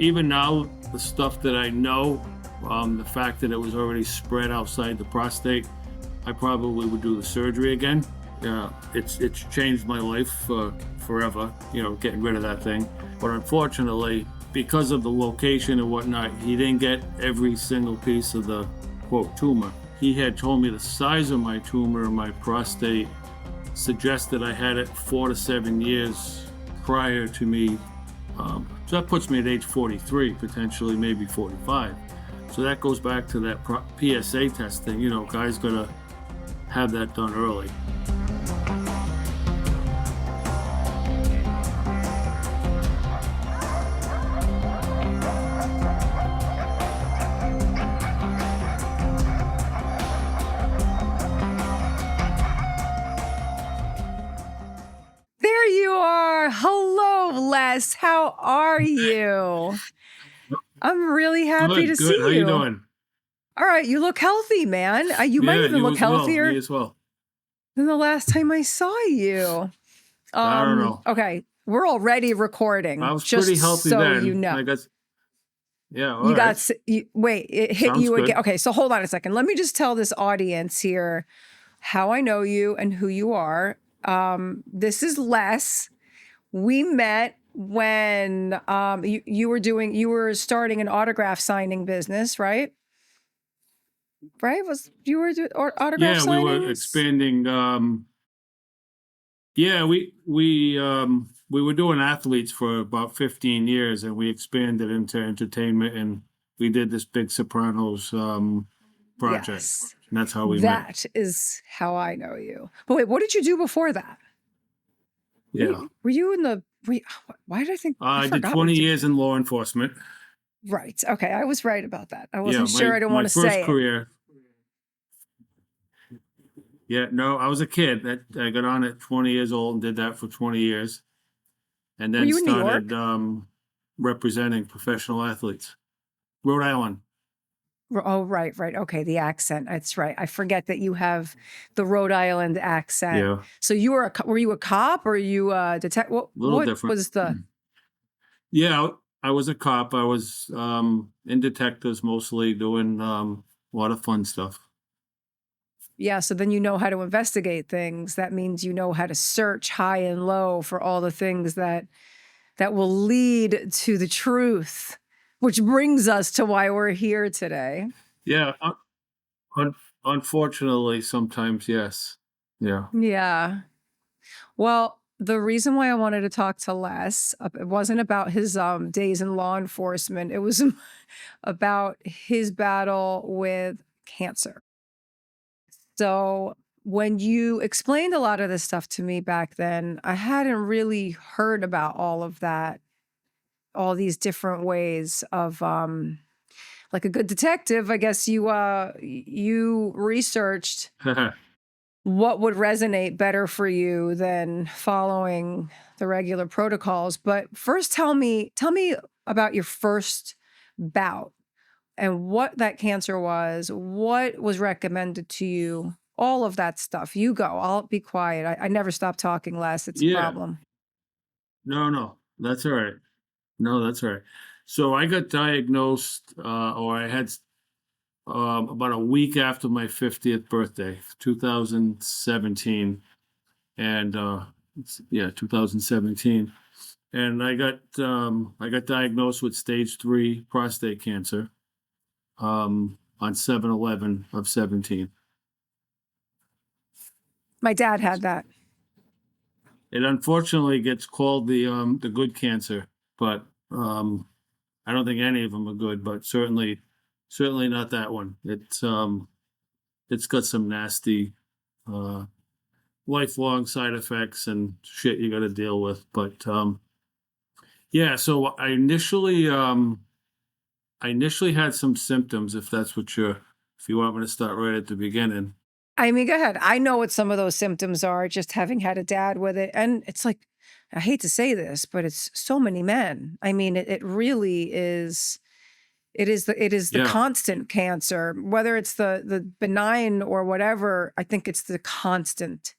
even now, the stuff that I know, the fact that it was already spread outside the prostate, I probably would do the surgery again. It's changed my life forever, getting rid of that thing. But unfortunately, because of the location and whatnot, he didn't get every single piece of the, quote, tumor. He had told me the size of my tumor in my prostate suggested I had it 4 to 7 years prior to me. So that puts me at age 43, potentially maybe 45. So that goes back to that PSA testing. Guys gotta have that done early. There you are. Hello, Les. How are you? I'm really happy to see you. How you doing? All right, you look healthy, man. You might even look healthier me as well. than the last time I saw you. I don't know. Okay, we're already recording. I was just pretty healthy so then. you know. Wait, it hit Sounds you good. again. Okay, so hold on a second. Let me just tell this audience here how I know you and who you are. This is Les. We met when you were starting an autograph signing business, right? Right? You were doing autograph signings? Yeah, we were expanding. We were doing athletes for about 15 years, and we expanded into entertainment, and we did this big Sopranos project. Yes. And that's how we met. That is how I know you. But wait, what did you do before that? Yeah. Were you in the... why did I think... I did 20 years in law enforcement. Right. Okay, I was right about that. I wasn't sure. I didn't want to say my first career. Yeah, no, I was a kid. I got on at 20 years old and did that for 20 years. And then started representing professional athletes. Rhode Island. Oh, right. Okay, the accent. That's right. I forget that you have the Rhode Island accent. Yeah. So were you a cop or you a detective? What different. was the... Yeah, I was a cop. I was in detectives mostly, doing a lot of fun stuff. Yeah, so then you know how to investigate things. That means you know how to search high and low for all the things that will lead to the truth, which brings us to why we're here today. Yeah, unfortunately, sometimes, yes. Yeah. Yeah. Well, the reason why I wanted to talk to Les, it wasn't about his days in law enforcement. It was about his battle with cancer. So when you explained a lot of this stuff to me back then, I hadn't really heard about all of that, all these different ways of, like a good detective, I guess you researched what would resonate better for you than following the regular protocols. But first, tell me about your first bout and what that cancer was, what was recommended to you, all of that stuff. You go. I'll be quiet. I never stop talking, Les. It's a problem. No, that's all right. No, that's all right. So I got diagnosed, or I had about a week after my 50th birthday, 2017. And 2017. And I got diagnosed with stage 3 prostate cancer on 7/11 of 17. My dad had that. It unfortunately gets called the good cancer, but I don't think any of them are good, but certainly not that one. It's got some nasty lifelong side effects and shit you got to deal with. But so I initially had some symptoms, if that's what if you want me to start right at the beginning. I mean, go ahead. I know what some of those symptoms are, just having had a dad with it. And it's like, I hate to say this, but it's so many men. I mean, it really is. It is the constant cancer, whether it's the benign or whatever. I think it's the constant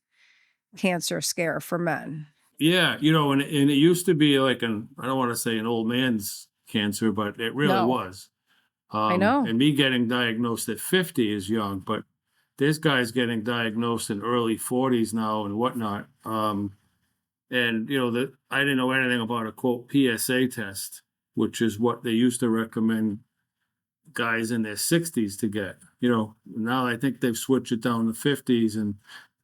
cancer scare for men. Yeah, and it used to be like I don't want to say an old man's cancer, but it really No, was. I know. And me getting diagnosed at 50 is young, but this guy's getting diagnosed in early 40s now and whatnot. And I didn't know anything about a quote PSA test, which is what they used to recommend guys in their 60s to get. Now I think they've switched it down to 50s, and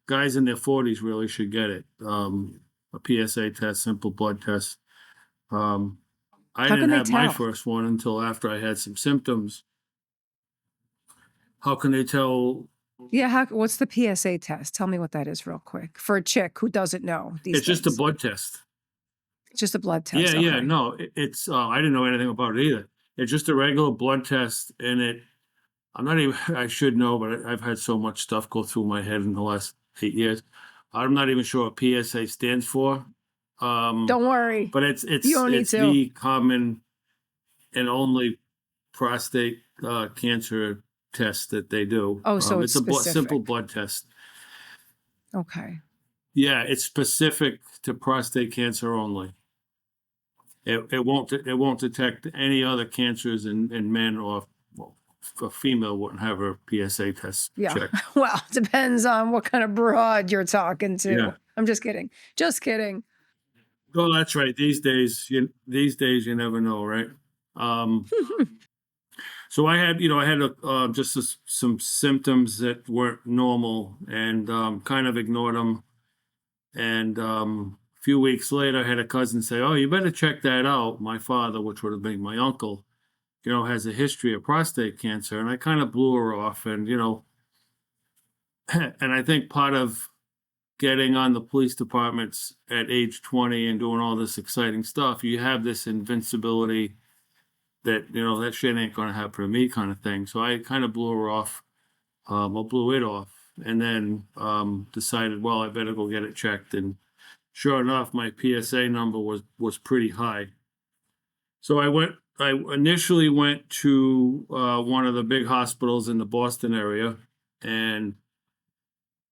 guys in their 40s really should get it. A PSA test, simple blood test. I How can didn't they have my tell? first one until after I had some symptoms. How can they tell? Yeah, what's the PSA test? Tell me what that is real quick for a chick who doesn't know these It's just a things. blood test. It's just a blood Yeah, test. yeah, Okay. no, it's I didn't know anything about it either. It's just a regular blood test, and I'm not even, I should know, but I've had so much stuff go through my head in the last 8 years. I'm not even sure what PSA stands for. Don't worry. But it's You don't need to. the common and only prostate cancer test that they do. Oh, so it's a simple specific. blood test. Okay. Yeah, it's specific to prostate cancer only. It won't detect any other cancers in men, or a female wouldn't have her PSA test Yeah. checked. Well, depends on what kind of broad you're talking to. Yeah. I'm just kidding. Just kidding. Oh, that's right. These days you never know, right? So I had just some symptoms that weren't normal, and kind of ignored them. And a few weeks later, I had a cousin say, "Oh, you better check that out." My father, which would have been my uncle, has a history of prostate cancer, and I kind of blew her off. And and I think part of getting on the police departments at age 20 and doing all this exciting stuff, you have this invincibility that that shit ain't gonna happen to me, kind of thing. So I kind of blew her off. I blew it off, and then decided, well, I better go get it checked. And sure enough, my PSA number was pretty high. So I initially went to one of the big hospitals in the Boston area, and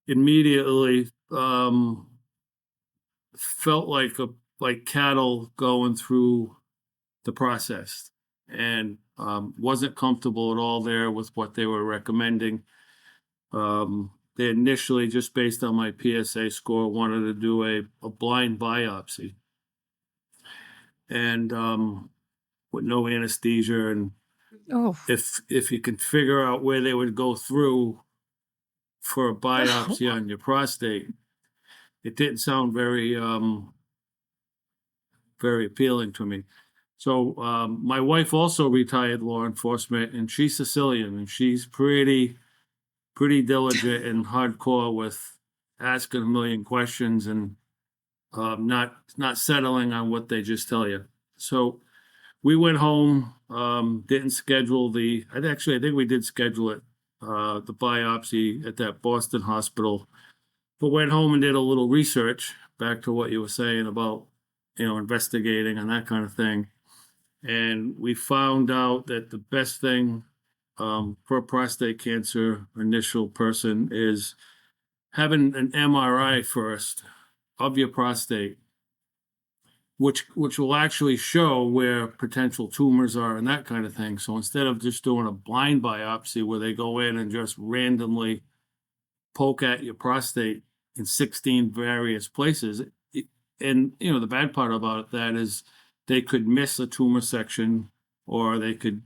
immediately felt like cattle going through the process, and wasn't comfortable at all there with what they were recommending. They initially, just based on my PSA score, wanted to do a blind biopsy, and with no anesthesia, and Oh. if you can figure out where they would go through for a biopsy on your prostate, it didn't sound very appealing to me. So my wife also retired law enforcement, and she's Sicilian, and she's pretty diligent and hardcore with asking a million questions, and not settling on what they just tell you. So we went home, didn't schedule I think we did schedule it, the biopsy at that Boston hospital, but went home and did a little research, back to what you were saying about, investigating and that kind of thing. And we found out that the best thing for a prostate cancer initial person is having an MRI first of your prostate, which will actually show where potential tumors are and that kind of thing. So instead of just doing a blind biopsy where they go in and just randomly poke at your prostate in 16 various places, and the bad part about that is they could miss a tumor section, or they could.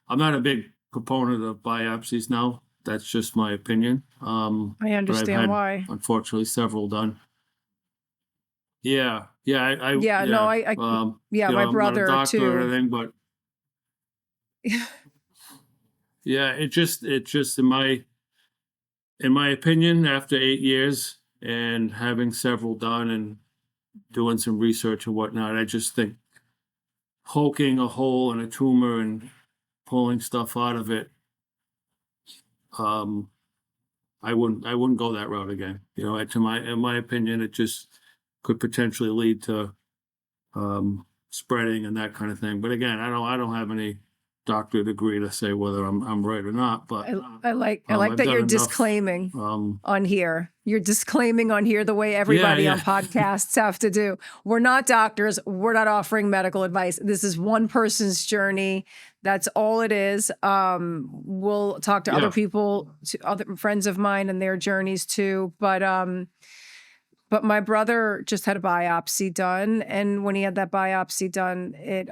I'm not a big proponent of biopsies now. That's just my opinion. I understand why. Unfortunately, several done. Yeah, yeah, Yeah, no, I yeah, my I'm brother not a doctor too. or anything, but yeah, it just in my opinion, after 8 years and having several done and doing some research and whatnot, I just think poking a hole in a tumor and pulling stuff out of it, I wouldn't go that route again. In my opinion, it just could potentially lead to spreading and that kind of thing. But again, I don't have any doctorate degree to say whether I'm right or not, but I like I've that done you're enough, disclaiming on here. You're disclaiming on here the way everybody yeah. on podcasts have to do. We're not doctors. We're not offering medical advice. This is one person's journey. That's all it is. We'll talk to other Yeah. people, to other friends of mine and their journeys too. But my brother just had a biopsy done, and when he had that biopsy done, it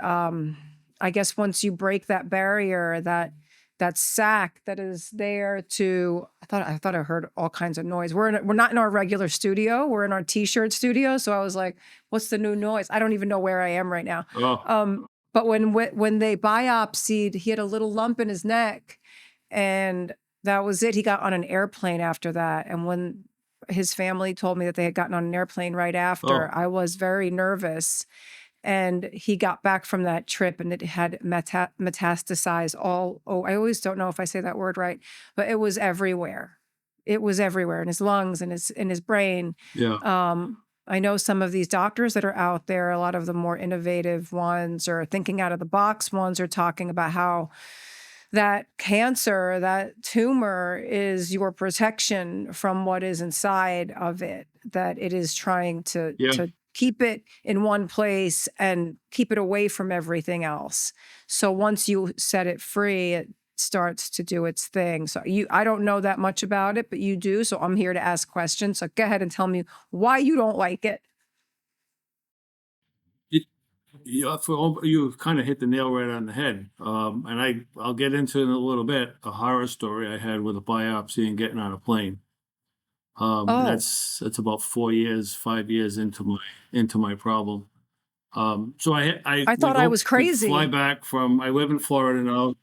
I guess once you break that barrier, that sac that is there to, I thought I heard all kinds of noise. We're not in our regular studio. We're in our t-shirt studio. So I was like, what's the new noise? I don't even know where I am right now. Oh, But when they biopsied, he had a little lump in his neck, and that was it. He got on an airplane after that. And when his family told me that they had gotten on an airplane right after, oh, I was very nervous. And he got back from that trip, and it had metastasized I always don't know if I say that word right, but it was everywhere. It was everywhere in his lungs and in his brain. yeah. I know some of these doctors that are out there, a lot of the more innovative ones or thinking out of the box ones, are talking about how that cancer, that tumor, is your protection from what is inside of it, that it is trying to Yeah. keep it in one place and keep it away from everything else. So once you set it free, it starts to do its thing. So I don't know that much about it, but you do. So I'm here to ask questions. So go ahead and tell me why you don't like it. Yeah, you kind of hit the nail right on the head. And I'll get into in a little bit a horror story I had with a biopsy and getting on a plane. Oh, That's about 4 years, 5 years into my problem. So I I we thought I go was we fly crazy. back from I live in Florida now.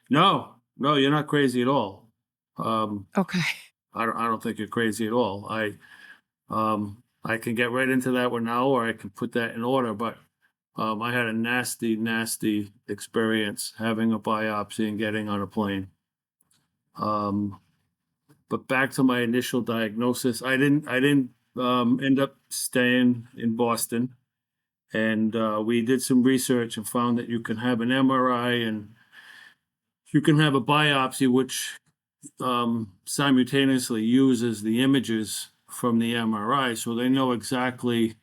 No, no, you're not crazy at all. Um, Okay. I don't think you're crazy at all. I can get right into that one now, or I can put that in order. But I had a nasty, nasty experience having a biopsy and getting on a plane. Um, but back to my initial diagnosis, I didn't end up staying in Boston, and we did some research and found that you can have an MRI and you can have a biopsy, which simultaneously uses the images from the MRI, so they know exactly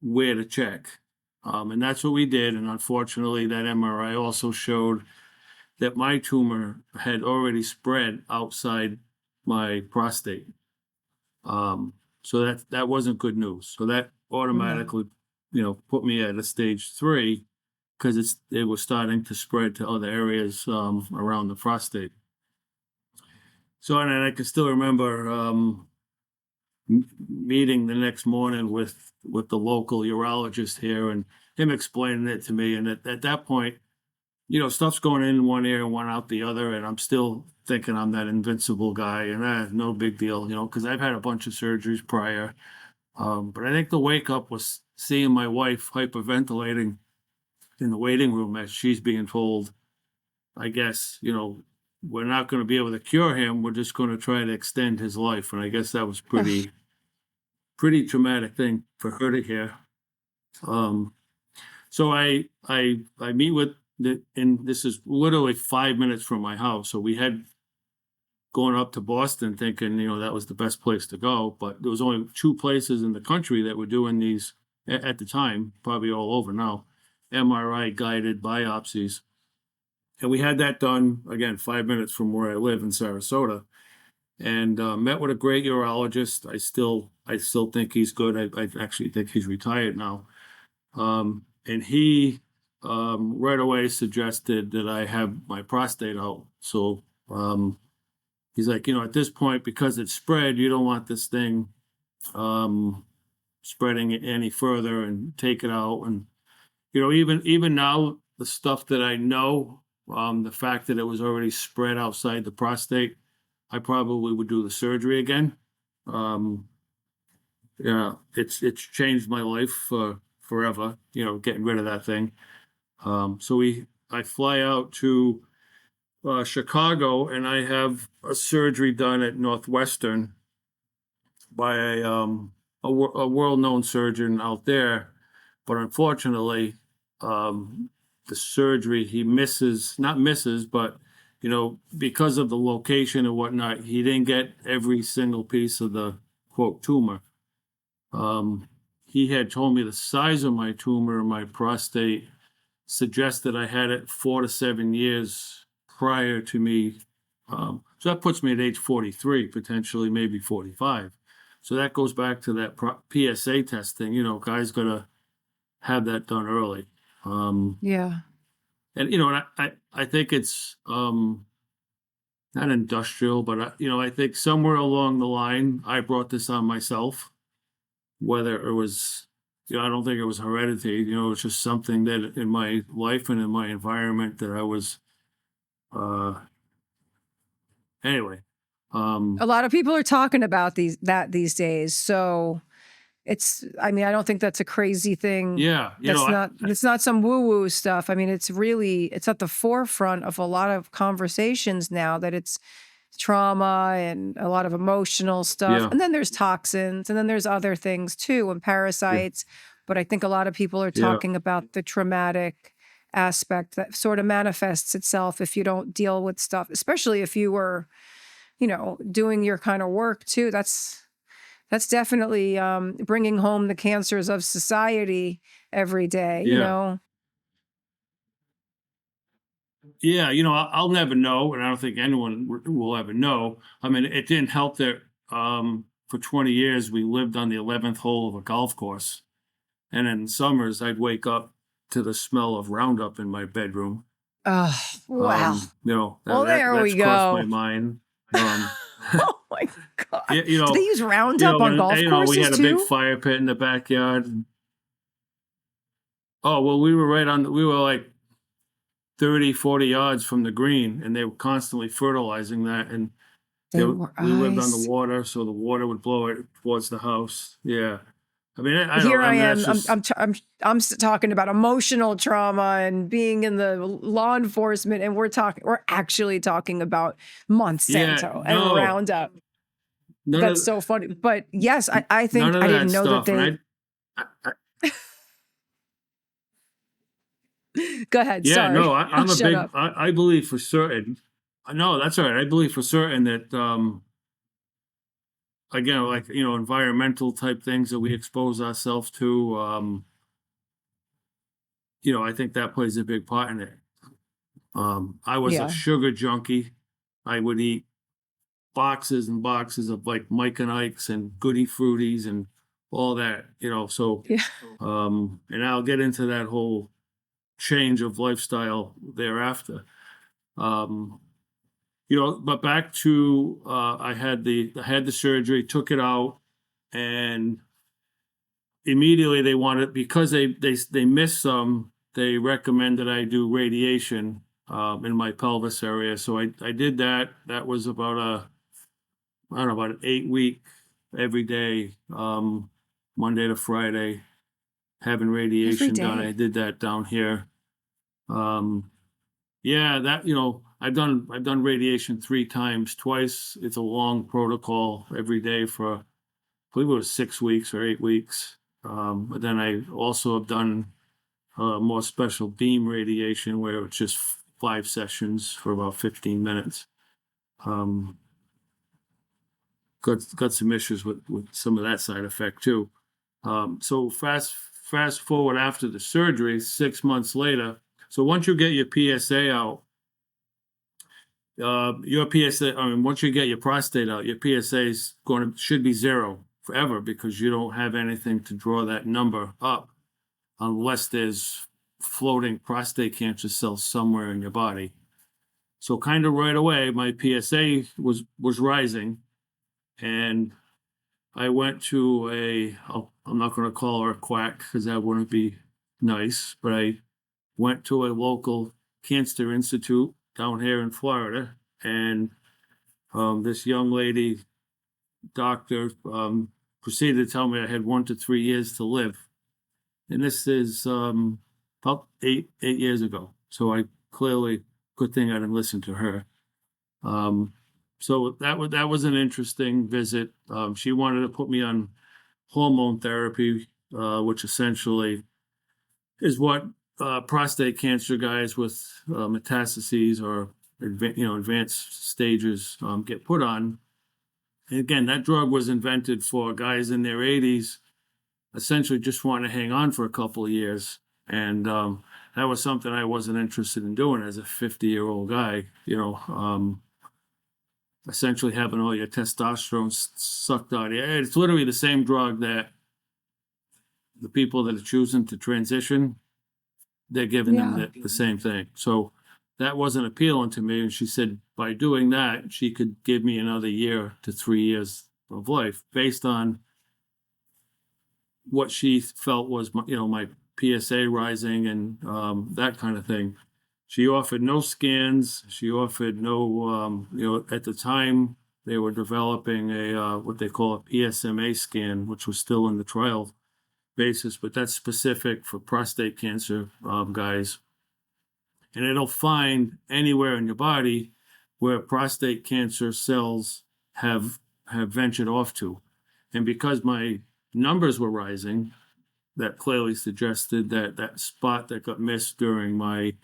where to check. And that's what we did. And unfortunately, that MRI also showed that my tumor had already spread outside my prostate. So that wasn't good news. So that No. automatically, put me at a stage 3 because it was starting to spread to other areas around the prostate. So and I can still remember meeting the next morning with the local urologist here and him explaining it to me. And at that point, stuff's going in one ear and one out the other, and I'm still thinking I'm that invincible guy, and no big deal, because I've had a bunch of surgeries prior. But I think the wake up was seeing my wife hyperventilating in the waiting room as she's being told, I guess, we're not going to be able to cure him. We're just going to try to extend his life. And I guess that was Ugh. pretty traumatic thing for her to hear. So I meet with and this is literally 5 minutes from my house. So we had going up to Boston thinking, that was the best place to go. But there was only 2 places in the country that were doing these at the time, probably all over now, MRI guided biopsies. And we had that done again 5 minutes from where I live in Sarasota, and met with a great urologist. I still think he's good. I actually think he's retired now. And he right away suggested that I have my prostate out. So he's like, at this point, because it's spread, you don't want this thing spreading it any further, and take it out. And even now, the stuff that I know, the fact that it was already spread outside the prostate, I probably would do the surgery again. Um, yeah, it's changed my life forever. Getting rid of that thing. I fly out to Chicago, and I have a surgery done at Northwestern by a world-known surgeon out there. But unfortunately, the surgery, he not misses, but because of the location and whatnot, he didn't get every single piece of the quote tumor. He had told me the size of my tumor, my prostate, suggested I had it 4 to 7 years prior to me. So that puts me at age 43, potentially maybe 45. So that goes back to that PSA testing. Guys got to have that done early. Yeah. And I think it's not industrial, but I think somewhere along the line I brought this on myself. Whether it was, I don't think it was heredity. It's just something that in my life and in my environment that I was. Anyway, A lot of people are talking about these days. So I don't think that's a crazy thing. Yeah. It's not some woo-woo stuff. I mean, it's at the forefront of a lot of conversations now, that it's trauma and a lot of emotional stuff. Yeah. And then there's toxins, and then there's other things too, and parasites. Yeah. But I think a lot of people are talking about the traumatic aspect that sort of manifests itself if you don't deal with stuff, especially if you were, doing your kind of work too. That's definitely bringing home the cancers of society every day, Yeah, I'll never know, and I don't think anyone will ever know. I mean, it didn't help that for 20 years we lived on the 11th hole of a golf course. And in summers, I'd wake up to the smell of Roundup in my bedroom. Oh, wow. There we go. Crossed my mind. Oh my God. Do they use Roundup on golf courses we had a too? big fire pit in the backyard. Oh, well, we were like 30, 40 yards from the green, and they were constantly fertilizing that. And we lived on the water, so the water would blow it towards the house. Yeah. I mean, I'm talking about emotional trauma and being in the law enforcement, and we're actually talking about Monsanto and Roundup. That's so funny. But yes, I think I didn't know that they. Go ahead. Yeah, sorry. no, I'm a big. I believe for certain. No, that's all right. I believe for certain that. Again, like, environmental type things that we expose ourselves to, I think that plays a big part in it. I was a sugar junkie. I would eat boxes and boxes of like Mike and Ike's and Goody Fruities and all that, so, and I'll get into that whole change of lifestyle thereafter. But back to I had the surgery, took it out, and immediately they wanted, because they missed some, they recommended I do radiation in my pelvis area. So I did that. That was about an 8-week every day, Monday to Friday, having radiation done. I did that down here. Yeah, that I've done radiation 3 times. Twice it's a long protocol every day for, I believe it was 6 weeks or 8 weeks. But then I also have done more special beam radiation where it's just 5 sessions for about 15 minutes. Got some issues with some of that side effect too. So fast forward after the surgery, 6 months later. So once you get your PSA out, once you get your prostate out, your PSA should be 0 forever, because you don't have anything to draw that number up unless there's floating prostate cancer cells somewhere in your body. So kind of right away, my PSA was rising, and I went to I'm not going to call her a quack because that wouldn't be nice, but I went to a local cancer institute down here in Florida, and this young lady, doctor, proceeded to tell me I had 1 to 3 years to live. And this is about 8 years ago. So I clearly, good thing I didn't listen to her. So that was an interesting visit. She wanted to put me on hormone therapy, which essentially is what prostate cancer guys with metastases or advanced stages get put on. And again, that drug was invented for guys in their 80s, essentially just want to hang on for a couple of years. And that was something I wasn't interested in doing as a 50-year-old guy, essentially having all your testosterone sucked out of you. It's literally the same drug that the people that are choosing to transition, they're giving them the same thing. So that wasn't appealing to me. And she said by doing that, she could give me another year to 3 years of life based on what she felt was my PSA rising and that kind of thing. She offered no scans. She offered no, at the time they were developing a what they call a PSMA scan, which was still in the trial basis, but that's specific for prostate cancer guys. And it'll find anywhere in your body where prostate cancer cells have ventured off to. And because my numbers were rising, that clearly suggested that that spot that got missed during my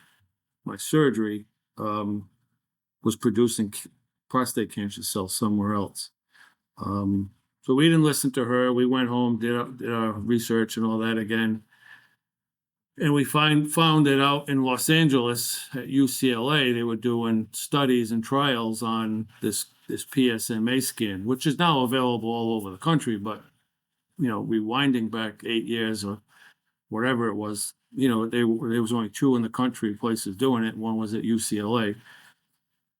surgery was producing prostate cancer cells somewhere else. So we didn't listen to her. We went home, did our research and all that again. And we found it out in Los Angeles at UCLA. They were doing studies and trials on this PSMA scan, which is now available all over the country. But, rewinding back 8 years or whatever it was, there was only 2 in the country places doing it. One was at UCLA.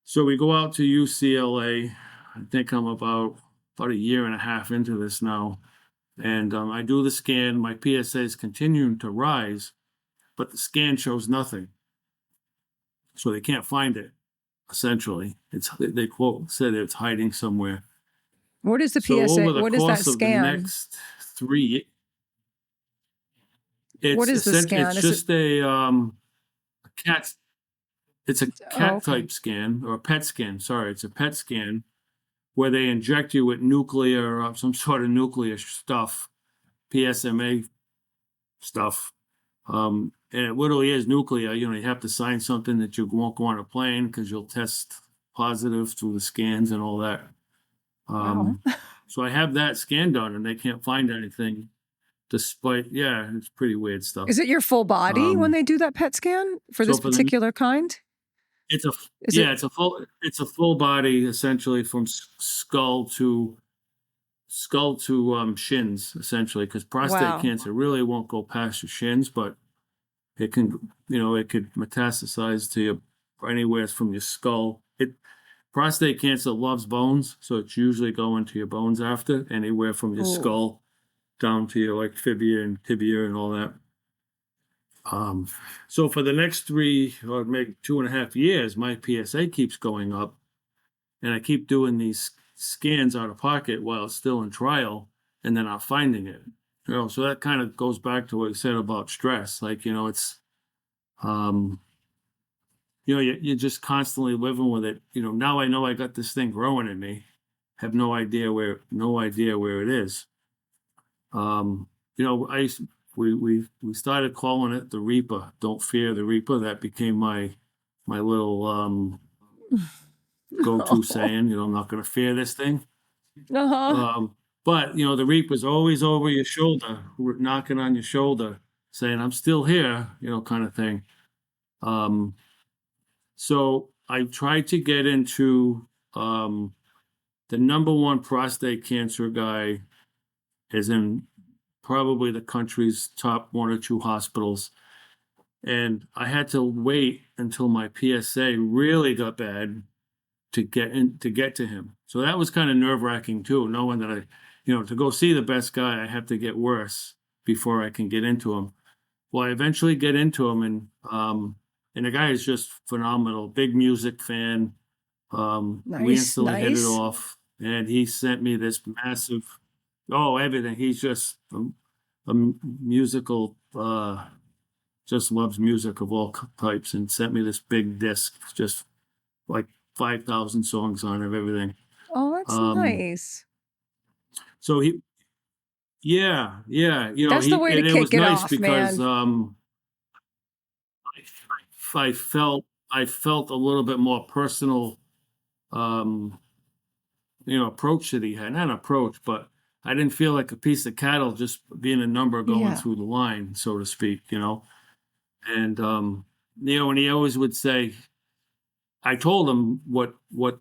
So we go out to UCLA. I think I'm about a year and a half into this now. And I do the scan. My PSA is continuing to rise, but the scan shows nothing. So they can't find it, essentially. They quote said it's hiding somewhere. What is the PSA? What is that scan? The next 3 what is the scan? It's just a cat. It's a cat type scan or a PET scan. Sorry, it's a PET scan where they inject you with nuclear, some sort of nuclear stuff, PSMA stuff. And it literally is nuclear. You have to sign something that you won't go on a plane because you'll test positive through the scans and all that. Wow. So I have that scan done and they can't find anything despite, it's pretty weird stuff. Is it your full body when they do that PET scan for this particular kind? It's a full body, essentially from skull to shins, essentially, because prostate cancer really won't go past your shins, but it can, it could metastasize to you anywhere from your skull. Prostate cancer loves bones, so it's usually going to your bones after, anywhere from your skull down to your fibia and tibia and all that. So for the next 3 or maybe 2.5 years, my PSA keeps going up, and I keep doing these scans out of pocket while it's still in trial, and then I'm finding it. So that kind of goes back to what you said about stress. It's, you're just constantly living with it. Now I know I got this thing growing in me, have no idea where it is. We started calling it the Reaper. Don't fear the Reaper. That became my little go-to saying. I'm not going to fear this thing. But the Reaper's always over your shoulder, knocking on your shoulder, saying, "I'm still here," kind of thing. So I tried to get into the number one prostate cancer guy is in probably the country's top 1 or 2 hospitals. And I had to wait until my PSA really got bad to get to him. So that was kind of nerve-wracking too, knowing that to go see the best guy, I have to get worse before I can get into him. Well, I eventually get into him, and the guy is just phenomenal. Big music fan. We instantly hit it off, and he sent me this massive, everything. He's just a musical, just loves music of all types, and sent me this big disc, just like 5,000 songs on it, everything. Oh, that's nice. So he, yeah, that's the way to kick it off, because, man. I felt a little bit more personal, um, approach that he had. Not approach, but I didn't feel like a piece of cattle just being a number going Yeah. through the line, so to speak, And and he always would say, I told him what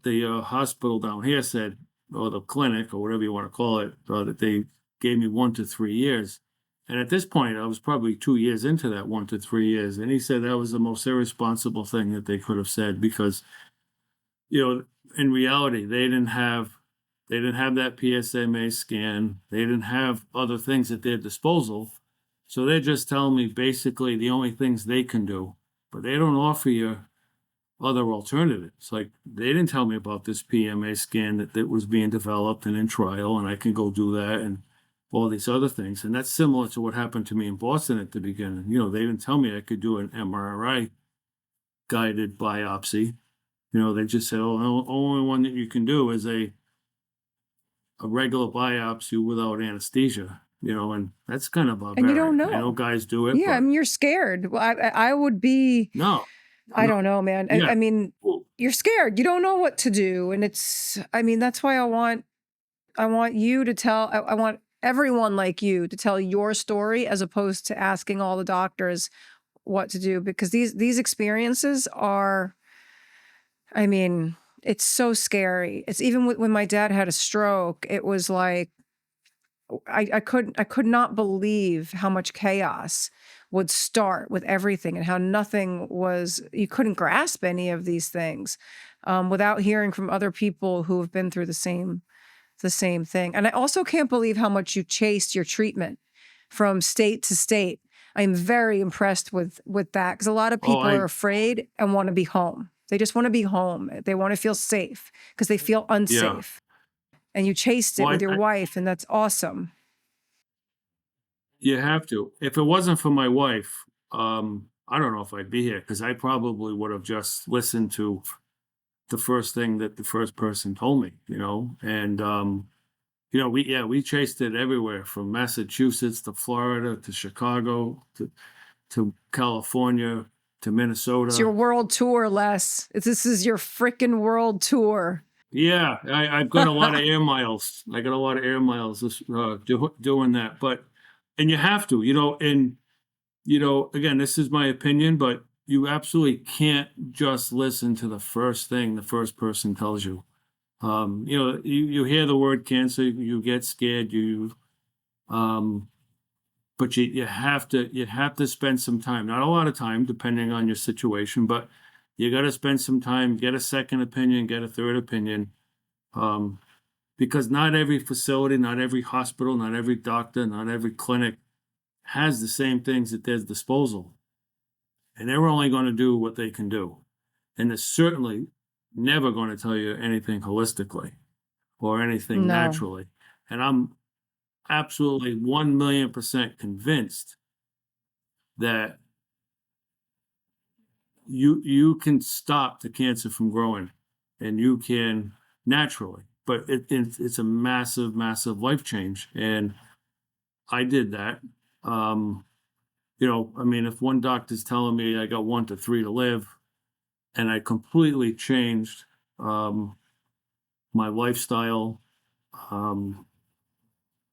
the hospital down here said, or the clinic, or whatever you want to call it, that they gave me 1 to 3 years. And at this point, I was probably 2 years into that 1 to 3 years, and he said that was the most irresponsible thing that they could have said because, you know, in reality, they didn't have that PSMA scan, they didn't have other things at their disposal, so they're just telling me basically the only things they can do, but they don't offer you other alternatives. Like they didn't tell me about this PMA scan that was being developed and in trial, and I can go do that and all these other things. And that's similar to what happened to me in Boston at the beginning. They didn't tell me I could do an MRI guided biopsy. They just said, "Oh, the only one that you can do is a regular biopsy without anesthesia." And that's kind of And you don't barbaric. I know know. guys do it, Yeah, I but mean, you're scared. Well, I would be, no, I no, don't know, man. yeah. I mean, Well, you're scared. You don't know what to do. And I mean, that's why I want you to tell, I want everyone like you to tell your story as opposed to asking all the doctors what to do, because these experiences are, I mean, it's so scary. It's even when my dad had a stroke, it was like, I could not believe how much chaos would start with everything and how nothing was, you couldn't grasp any of these things without hearing from other people who have been through the same thing. And I also can't believe how much you chased your treatment from state to state. I'm very impressed with that, because a lot of oh, people are afraid and want to be home. They just want to be home. They want to feel safe because they feel yeah. unsafe. And you chased it Well, with your wife, and that's awesome. you have to. If it wasn't for my wife, I don't know if I'd be here because I probably would have just listened to the first thing that the first person told me, And we chased it everywhere from Massachusetts to Florida to Chicago to California to It's Minnesota. your world tour, Les. This is your freaking world tour. Yeah, I've got a lot of air miles. I got a lot of air miles doing that. And you have to, and again, this is my opinion, but you absolutely can't just listen to the first thing the first person tells you. You hear the word cancer, you get scared, um, but you have to spend some time, not a lot of time, depending on your situation, but you got to spend some time, get a second opinion, get a third opinion, um, because not every facility, not every hospital, not every doctor, not every clinic has the same things at their disposal. And they're only going to do what they can do. And they're certainly never going to tell you anything holistically or anything No. naturally. And I'm absolutely 1,000,000% convinced that you can stop the cancer from growing, and you can naturally, but it's a massive, massive life change. And I did that. I mean, if one doctor's telling me I got 1 to 3 to live, and I completely changed my lifestyle, um,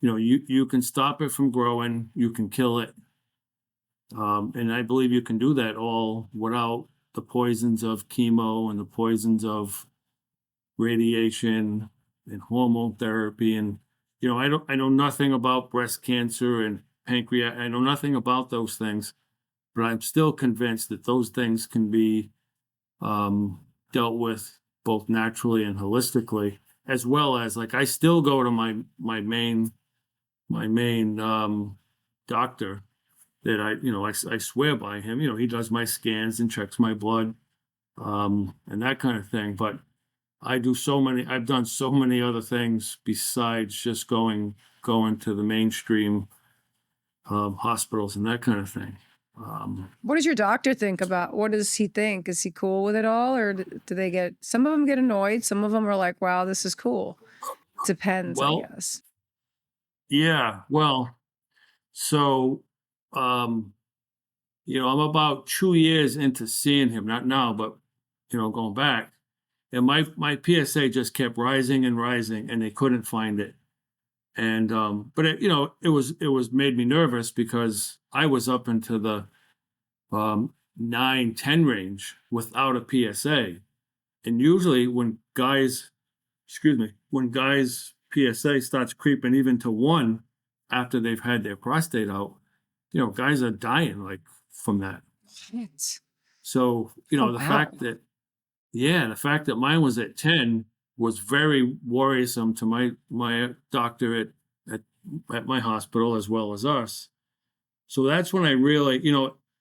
you can stop it from growing, you can kill it. And I believe you can do that all without the poisons of chemo and the poisons of radiation and hormone therapy. And, I know nothing about breast cancer and pancreas. I know nothing about those things, but I'm still convinced that those things can be dealt with both naturally and holistically, as well as like I still go to my main doctor that I swear by him. He does my scans and checks my blood, and that kind of thing. But I've done so many other things besides just going to the mainstream hospitals and that kind of thing. What does your doctor think about? What does he think? Is he cool with it all, or do they some of them get annoyed? Some of them are like, "Wow, this is cool." Depends, I well, guess. yeah, well, so um, I'm about 2 years into seeing him, not now, but going back. And my PSA just kept rising and rising, and they couldn't find it. And but it was made me nervous because I was up into the 9, 10 range without a PSA. And usually when guys PSA starts creeping even to 1 after they've had their prostate out, guys are dying like from that. Shit. So, Oh, the wow. fact that mine was at 10 was very worrisome to my doctor at, at my hospital as well as us. So that's when I really,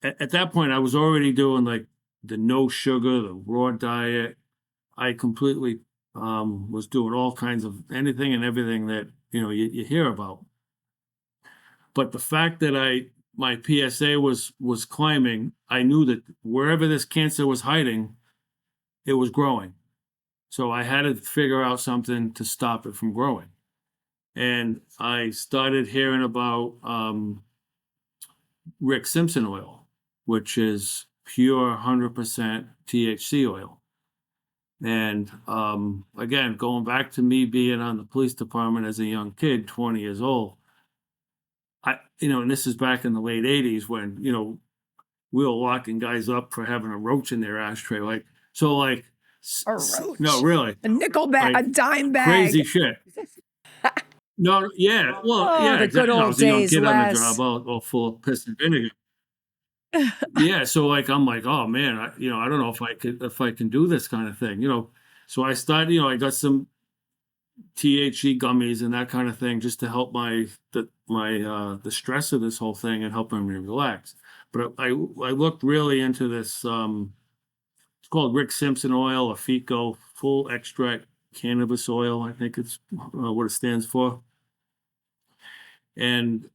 at that point, I was already doing like the no sugar, the raw diet. I completely was doing all kinds of anything and everything that, you hear about. But the fact that my PSA was climbing, I knew that wherever this cancer was hiding, it was growing. So I had to figure out something to stop it from growing. And I started hearing about Rick Simpson Oil, which is pure 100% THC oil. And again, going back to me being on the police department as a young kid, 20 years old, and this is back in the late 80s when, we were locking guys up for having a roach in their ashtray. A roach. No, really. A nickel bag, Like, a dime bag. Crazy shit. No, yeah. Well, Oh, yeah, the good exactly. I old was a young days, kid on the Les. job, all full of piss and vinegar. Yeah, so I'm like, oh man, I don't know if I can do this kind of thing, So I started, I got some THC gummies and that kind of thing just to help the stress of this whole thing and helping me relax. But I looked really into this. It's called Rick Simpson Oil, a FICO, full extract cannabis oil. I think it's what it stands for. And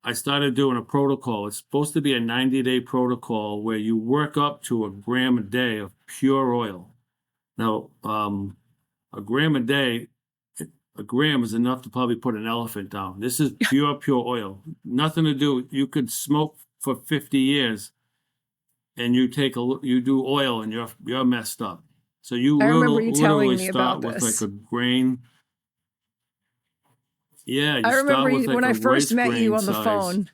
I started doing a protocol. It's supposed to be a 90-day protocol where you work up to 1 gram a day of pure oil. Now, a gram a day, a gram is enough to probably put an elephant down. This is pure oil. Nothing to do. You could smoke for 50 years and you do oil and you're messed up. So you I remember you telling literally me start about with this. like a grain. Yeah, you I remember start with like when a I first rice met you grain on the size. phone.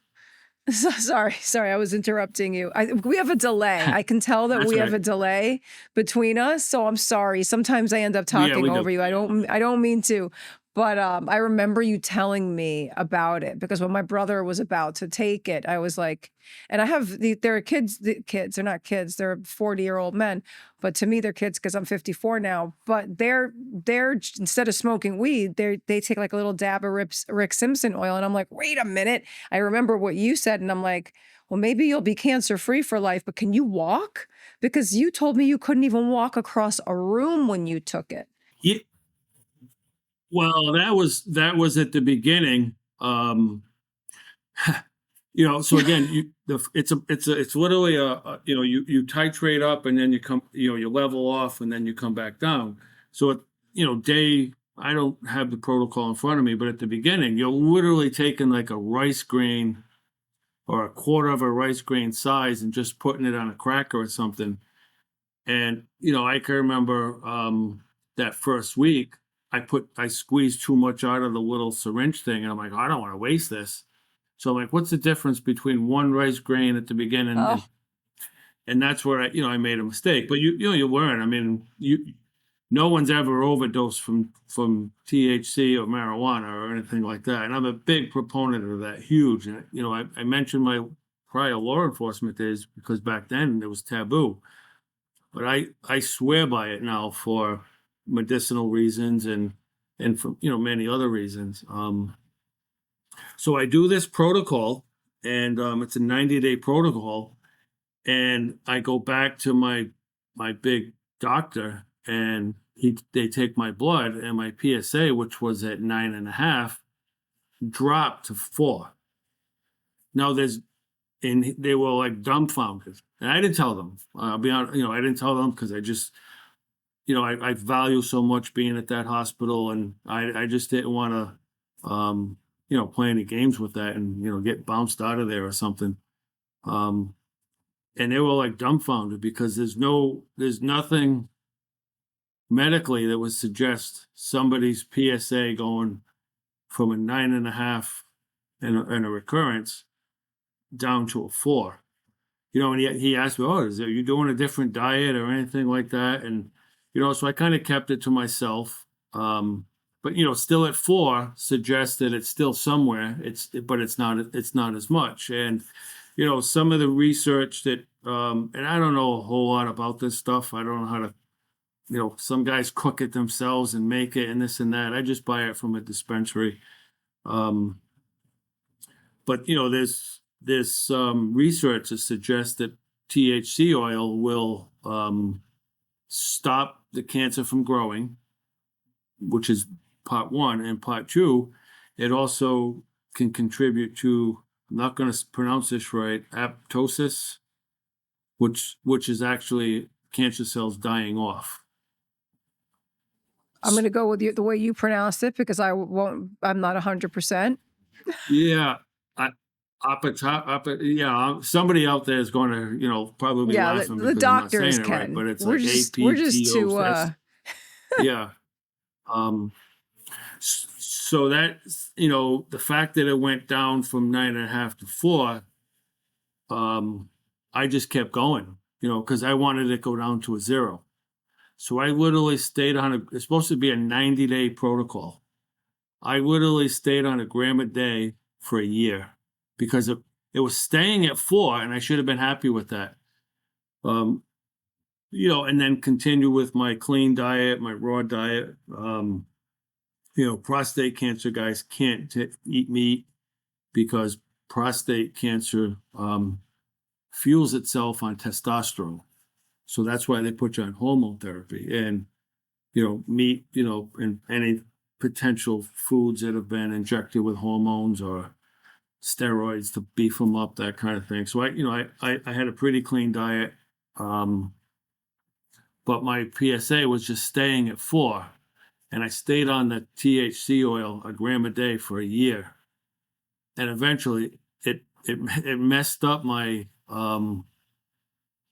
Sorry, I was interrupting you. We have a delay. I can tell that That's we have right. a delay between us, so I'm sorry. Sometimes I end up Yeah, talking we do. over you. I don't mean to. But I remember you telling me about it because when my brother was about to take it, I was like, and I have there are kids, they're not kids, they're 40-year-old men, but to me they're kids because I'm 54 now. But they're instead of smoking weed, they take like a little dab of Rick Simpson oil, and I'm like, wait a minute. I remember what you said, and I'm like, well, maybe you'll be cancer free for life, but can you walk? Because you told me you couldn't even walk across a room when you took it. Yeah, well, that was at the beginning. So again, it's literally you titrate up and then you come, you level off and then you come back down. So I don't have the protocol in front of me, but at the beginning, you're literally taking like a rice grain or a quarter of a rice grain size and just putting it on a cracker or something. And I can remember that first week, I squeezed too much out of the little syringe thing, and I'm like, I don't want to waste this. So I'm like, what's the difference between 1 rice grain at the beginning Oh, and that's where I made a mistake. But you learn. I mean, no one's ever overdosed from THC or marijuana or anything like that. And I'm a big proponent of that, huge. And I mentioned my prior law enforcement days because back then it was taboo. But I swear by it now for medicinal reasons and for many other reasons. So I do this protocol, and it's a 90-day protocol, and I go back to my big doctor, and they take my blood, and my PSA, which was at 9.5, dropped to 4. Now and they were like dumbfounded, and I didn't tell them. I'll be honest, I didn't tell them because I just, I value so much being at that hospital, and I just didn't want to, play any games with that and get bounced out of there or something. and they were like dumbfounded because there's nothing medically that would suggest somebody's PSA going from a 9.5 and a recurrence down to a 4. And he asked me, "Oh, are you doing a different diet or anything like that?" And so I kind of kept it to myself. But still at 4 suggests that it's still somewhere. But it's not as much. And some of the research that and I don't know a whole lot about this stuff. I don't know how to. Some guys cook it themselves and make it and this and that. I just buy it from a dispensary. But there's some research that suggests that THC oil will stop the cancer from growing, which is part one. And part two, it also can contribute to, I'm not going to pronounce this right, apoptosis, which is actually cancer cells dying off. I'm going to go with the way you pronounced it because I'm not 100%. Yeah. Somebody out there is going to, probably laugh at me the because I'm not doctors saying it right, but it's we're like we're just too yeah. So that, the fact that it went down from 9.5 to 4, I just kept going, because I wanted it to go down to a 0. So I literally stayed on it's supposed to be a 90-day protocol. I literally stayed on a gram a day for a year because it was staying at 4, and I should have been happy with that. And then continue with my clean diet, my raw diet. Prostate cancer guys can't eat meat because prostate cancer fuels itself on testosterone. So that's why they put you on hormone therapy. And, meat, and any potential foods that have been injected with hormones or steroids to beef them up, that kind of thing. So I had a pretty clean diet. But my PSA was just staying at 4. And I stayed on the THC oil a gram a day for a year. And eventually it messed up my,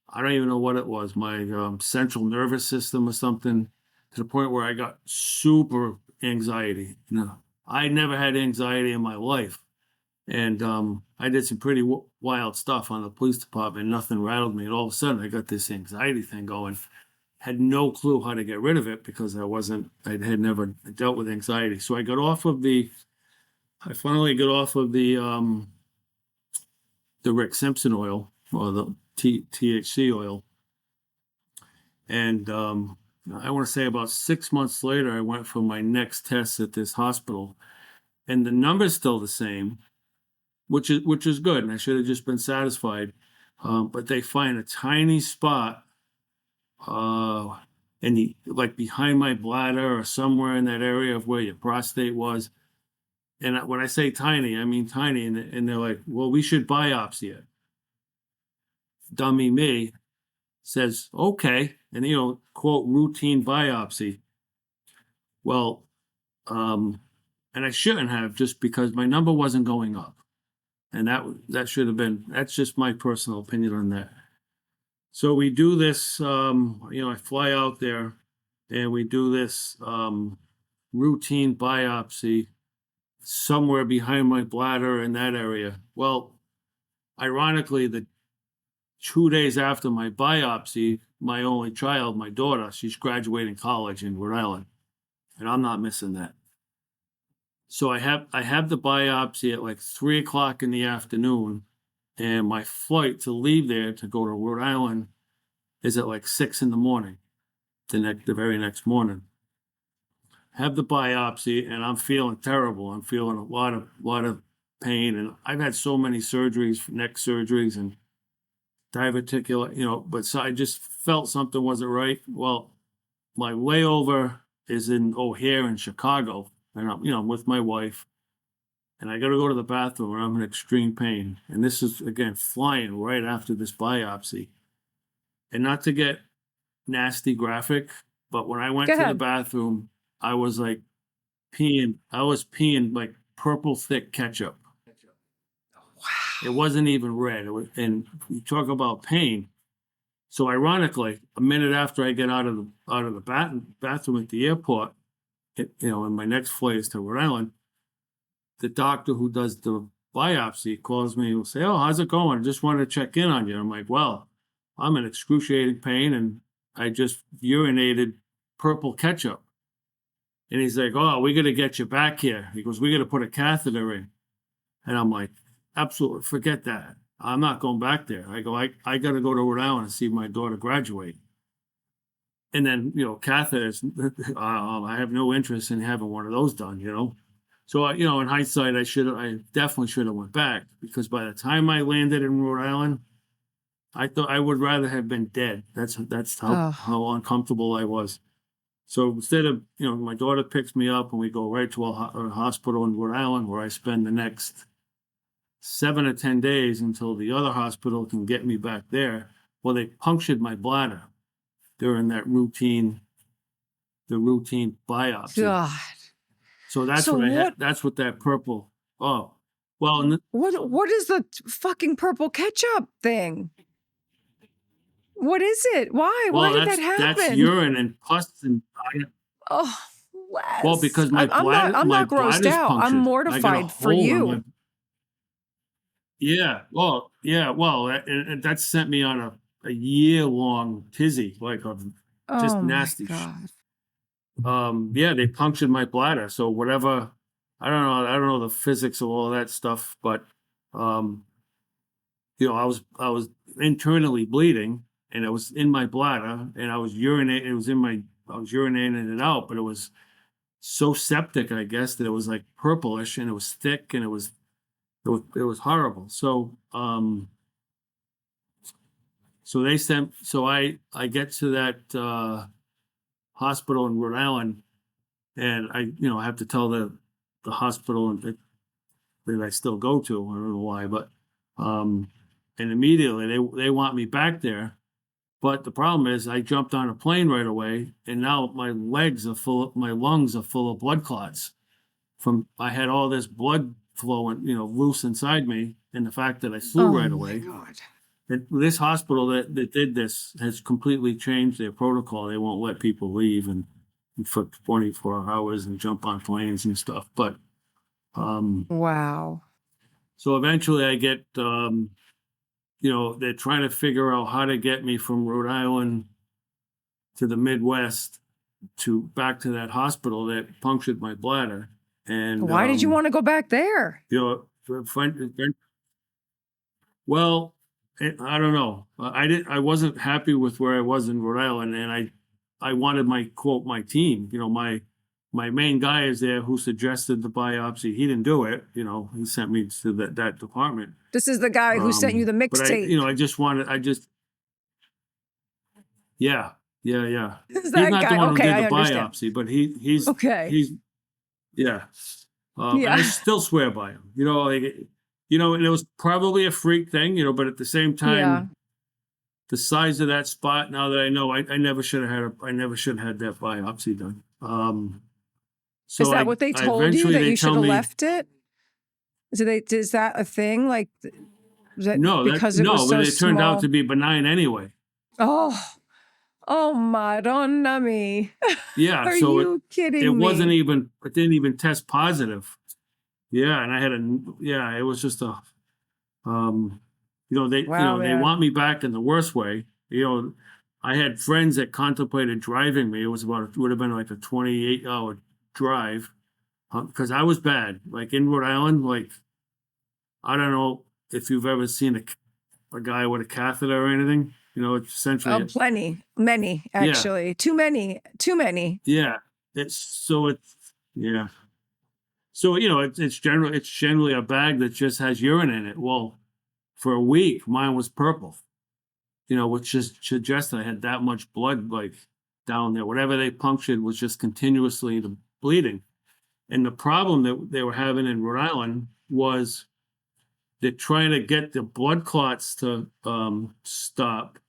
I don't even know what it was, my central nervous system or something, to the point where I got super anxiety. I never had anxiety in my life. And I did some pretty wild stuff on the police department. Nothing rattled me. And all of a sudden, I got this anxiety thing going. Had no clue how to get rid of it because I had never dealt with anxiety. So I finally got off of the Rick Simpson oil, or the THC oil. And I want to say about 6 months later, I went for my next test at this hospital, and the number's still the same, which is good. And I should have just been satisfied. But they find a tiny spot, like behind my bladder or somewhere in that area of where your prostate was. And when I say tiny, I mean tiny. And they're like, "Well, we should biopsy it." Dummy me says, "Okay." And, quote, routine biopsy. Well, and I shouldn't have, just because my number wasn't going up. And that should have been, that's just my personal opinion on that. So we do this, I fly out there and we do this routine biopsy somewhere behind my bladder in that area. Well, ironically, the 2 days after my biopsy, my only child, my daughter, she's graduating college in Rhode Island, and I'm not missing that. So I have the biopsy at like 3:00 in the afternoon, and my flight to leave there to go to Rhode Island is at like 6 in the morning, the very next morning. Have the biopsy, and I'm feeling terrible. I'm feeling a lot of pain, and I've had so many surgeries, neck surgeries, and diverticular, but so I just felt something wasn't right. Well, my layover is in O'Hare in Chicago, and I'm with my wife, and I got to go to the bathroom, and I'm in extreme pain. And this is, again, flying right after this biopsy. And not to get nasty graphic, but when I went to the bathroom, I was like peeing. I was peeing like purple thick ketchup. Wow. It wasn't even red. And you talk about pain. So ironically, a minute after I get out of the bathroom at the airport, in my next flight is to Rhode Island, the doctor who does the biopsy calls me and will say, "Oh, how's it going? I just wanted to check in on you." I'm like, "Well, I'm in excruciating pain and I just urinated purple ketchup." And he's like, "Oh, we got to get you back here." He goes, "We got to put a catheter in." And I'm like, "Absolutely, forget that. I'm not going back there." I go, I got to go to Rhode Island and see my daughter graduate. And then, catheters, I have no interest in having one of those done. So, in hindsight, I definitely should have went back, because by the time I landed in Rhode Island, I thought I would rather have been dead. That's how uncomfortable I was. So instead of, my daughter picks me up and we go right to a hospital in Rhode Island, where I spend the next 7 or 10 days until the other hospital can get me back there. Well, they punctured my bladder during the routine biopsy. God. So that's So what I what- had. That's what that purple. Oh, well, What is the fucking purple ketchup thing? What is it? Why? Why did that happen? That's urine and pus and. Oh, Les. Well, because my bladder, I'm my not grossed bladder's out. punctured. I'm I got a mortified for hole in you. my- Yeah. Well, and that sent me on a year-long tizzy, like just Oh nasty. my God. They punctured my bladder. So whatever, I don't know the physics of all that stuff, but I was internally bleeding, and it was in my bladder, and I was urinating. I was urinating it out, but it was so septic, I guess, that it was like purplish, and it was thick, and it was horrible. So I get to that hospital in Rhode Island, and I have to tell the hospital that I still go to. I don't know why, but and immediately they want me back there. But the problem is, I jumped on a plane right away, and now my lungs are full of blood clots. I had all this blood flowing, loose inside me, and the fact that I flew right away. God. This hospital that did this has completely changed their protocol. They won't let people leave and for 24 hours and jump on planes and stuff. But Wow. so eventually I get, they're trying to figure out how to get me from Rhode Island to the Midwest back to that hospital that punctured my bladder. And why did you want to go back there? Well, I don't know. I wasn't happy with where I was in Rhode Island, and I wanted my team. My main guy is there who suggested the biopsy. He didn't do it. He sent me to that department. This is the guy who sent you the But mixtape. Yeah. Is He's that not guy? the one who Okay, did I the understand. biopsy, but he's Okay. Yeah. Yeah. And I still swear by him. And it was probably a freak thing, but at the same time, Yeah. the size of that spot. Now that I know, I never should have had that biopsy done. So Is that what they told you, that you should have left it? Is that a thing? Like, is that because it was so but it turned small? out to be benign anyway. Oh, Madonna me. Yeah. Are So you kidding it me? wasn't even. It didn't even test positive. Yeah, and I had it was just a. They Wow, they man. want me back in the worst way. I had friends that contemplated driving me. It would have been like a 28-hour drive, because I was bad. Like in Rhode Island, like I don't know if you've ever seen a guy with a catheter or anything. It's essentially many actually. Too many. Yeah, yeah. So it's generally a bag that just has urine in it. Well, for a week, mine was purple. Which just suggests I had that much blood like down there. Whatever they punctured was just continuously bleeding. And the problem that they were having in Rhode Island was they're trying to get the blood clots to stop.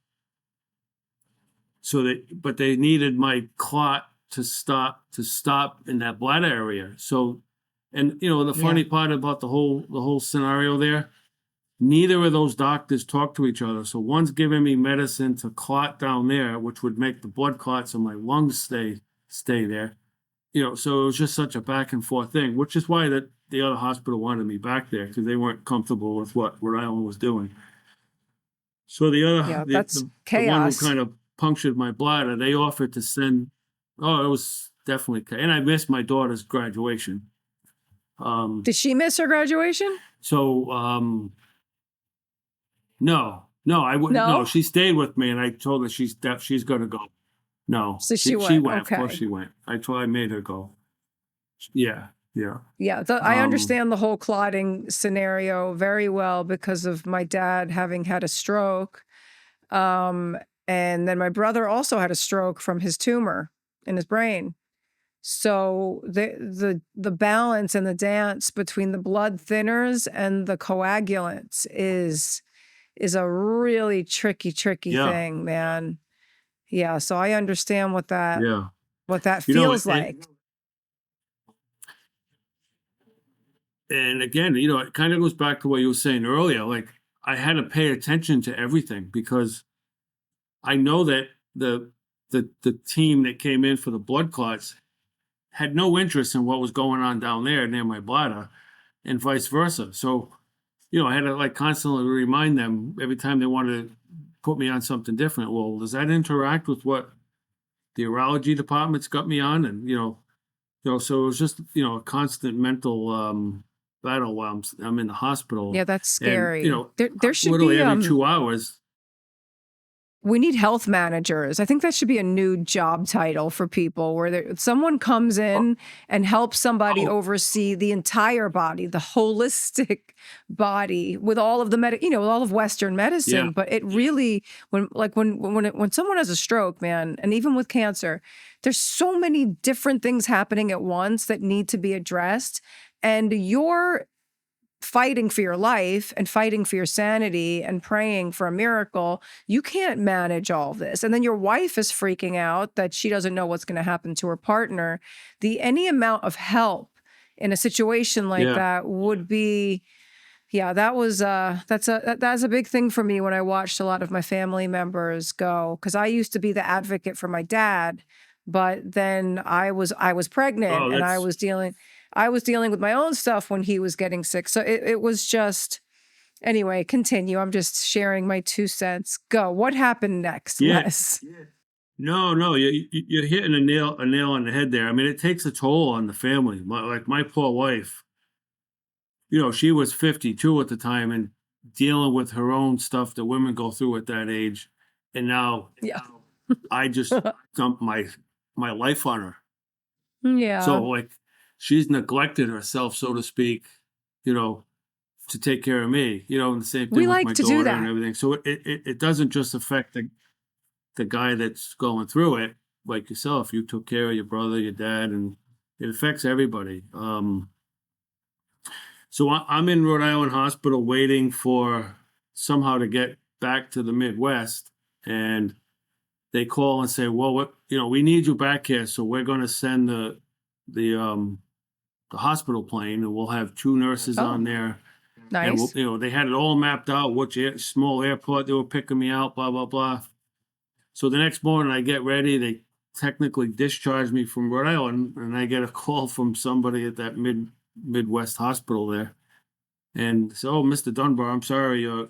But they needed my clot to stop in that bladder area. So, and the funny part about the whole scenario there neither of those doctors talk to each other. So one's giving me medicine to clot down there, which would make the blood clots in my lungs stay there. So it was just such a back and forth thing, which is why the other hospital wanted me back there, because they weren't comfortable with what Rhode Island was doing. So Yeah, that's the one who chaos. kind of punctured my bladder, they offered to send. Oh, it was definitely, and I missed my daughter's graduation. Did she miss her graduation? So no, I wouldn't. No, No? she stayed with me, and I told her she's going to go. No, So she she went. went. Of course, Okay. she went. I made her go. Yeah. Yeah, I understand the whole clotting scenario very well because of my dad having had a stroke. And then my brother also had a stroke from his tumor in his brain. So the balance and the dance between the blood thinners and the coagulants is a really tricky Yeah. thing, man. Yeah, so I understand what that Yeah. feels like. And again, it kind of goes back to what you were saying earlier. Like, I had to pay attention to everything, because I know that the team that came in for the blood clots had no interest in what was going on down there near my bladder, and vice versa. So, I had to like constantly remind them every time they wanted to put me on something different. Well, does that interact with what the urology department's got me on? And so it was just a constant mental battle while I'm in the hospital. Yeah, that's And scary. There should literally be every 2 hours. we need health managers. I think that should be a new job title for people, where someone comes in and helps somebody Oh. oversee the entire body, the holistic body, with all of the with all of Western medicine. Yeah. But it really, when someone has a stroke, man, and even with cancer, there's so many different things happening at once that need to be addressed, and you're fighting for your life and fighting for your sanity and praying for a miracle. You can't manage all this. And then your wife is freaking out that she doesn't know what's going to happen to her partner. Any amount of help in a situation like that would be, that's a big thing for me when I watched a lot of my family members go, because I used to be the advocate for my dad, but then I was pregnant, and I was dealing with my own stuff when he was getting sick. So it was just, anyway, continue. I'm just sharing my 2 cents. Go. What happened next, Les? No, you're hitting a nail on the head there. I mean, it takes a toll on the family. My poor wife, she was 52 at the time and dealing with her own stuff that women go through at that age. And now I just dumped my life on her. Yeah. So, like, she's neglected herself, so to speak, to take care of me, and the same thing with my daughter and everything. So it doesn't just affect the guy that's going through it, like yourself. You took care of your brother, your dad, and it affects everybody. So I'm in Rhode Island Hospital waiting for somehow to get back to the Midwest, and they call and say, well, we need you back here, so we're going to send the hospital plane, and we'll have 2 nurses on there. Nice. And they had it all mapped out, which small airport they were picking me out, blah, blah, blah. So the next morning I get ready. They technically discharged me from Rhode Island, and I get a call from somebody at that Midwest hospital there. And so, oh, Mr. Dunbar, I'm sorry, your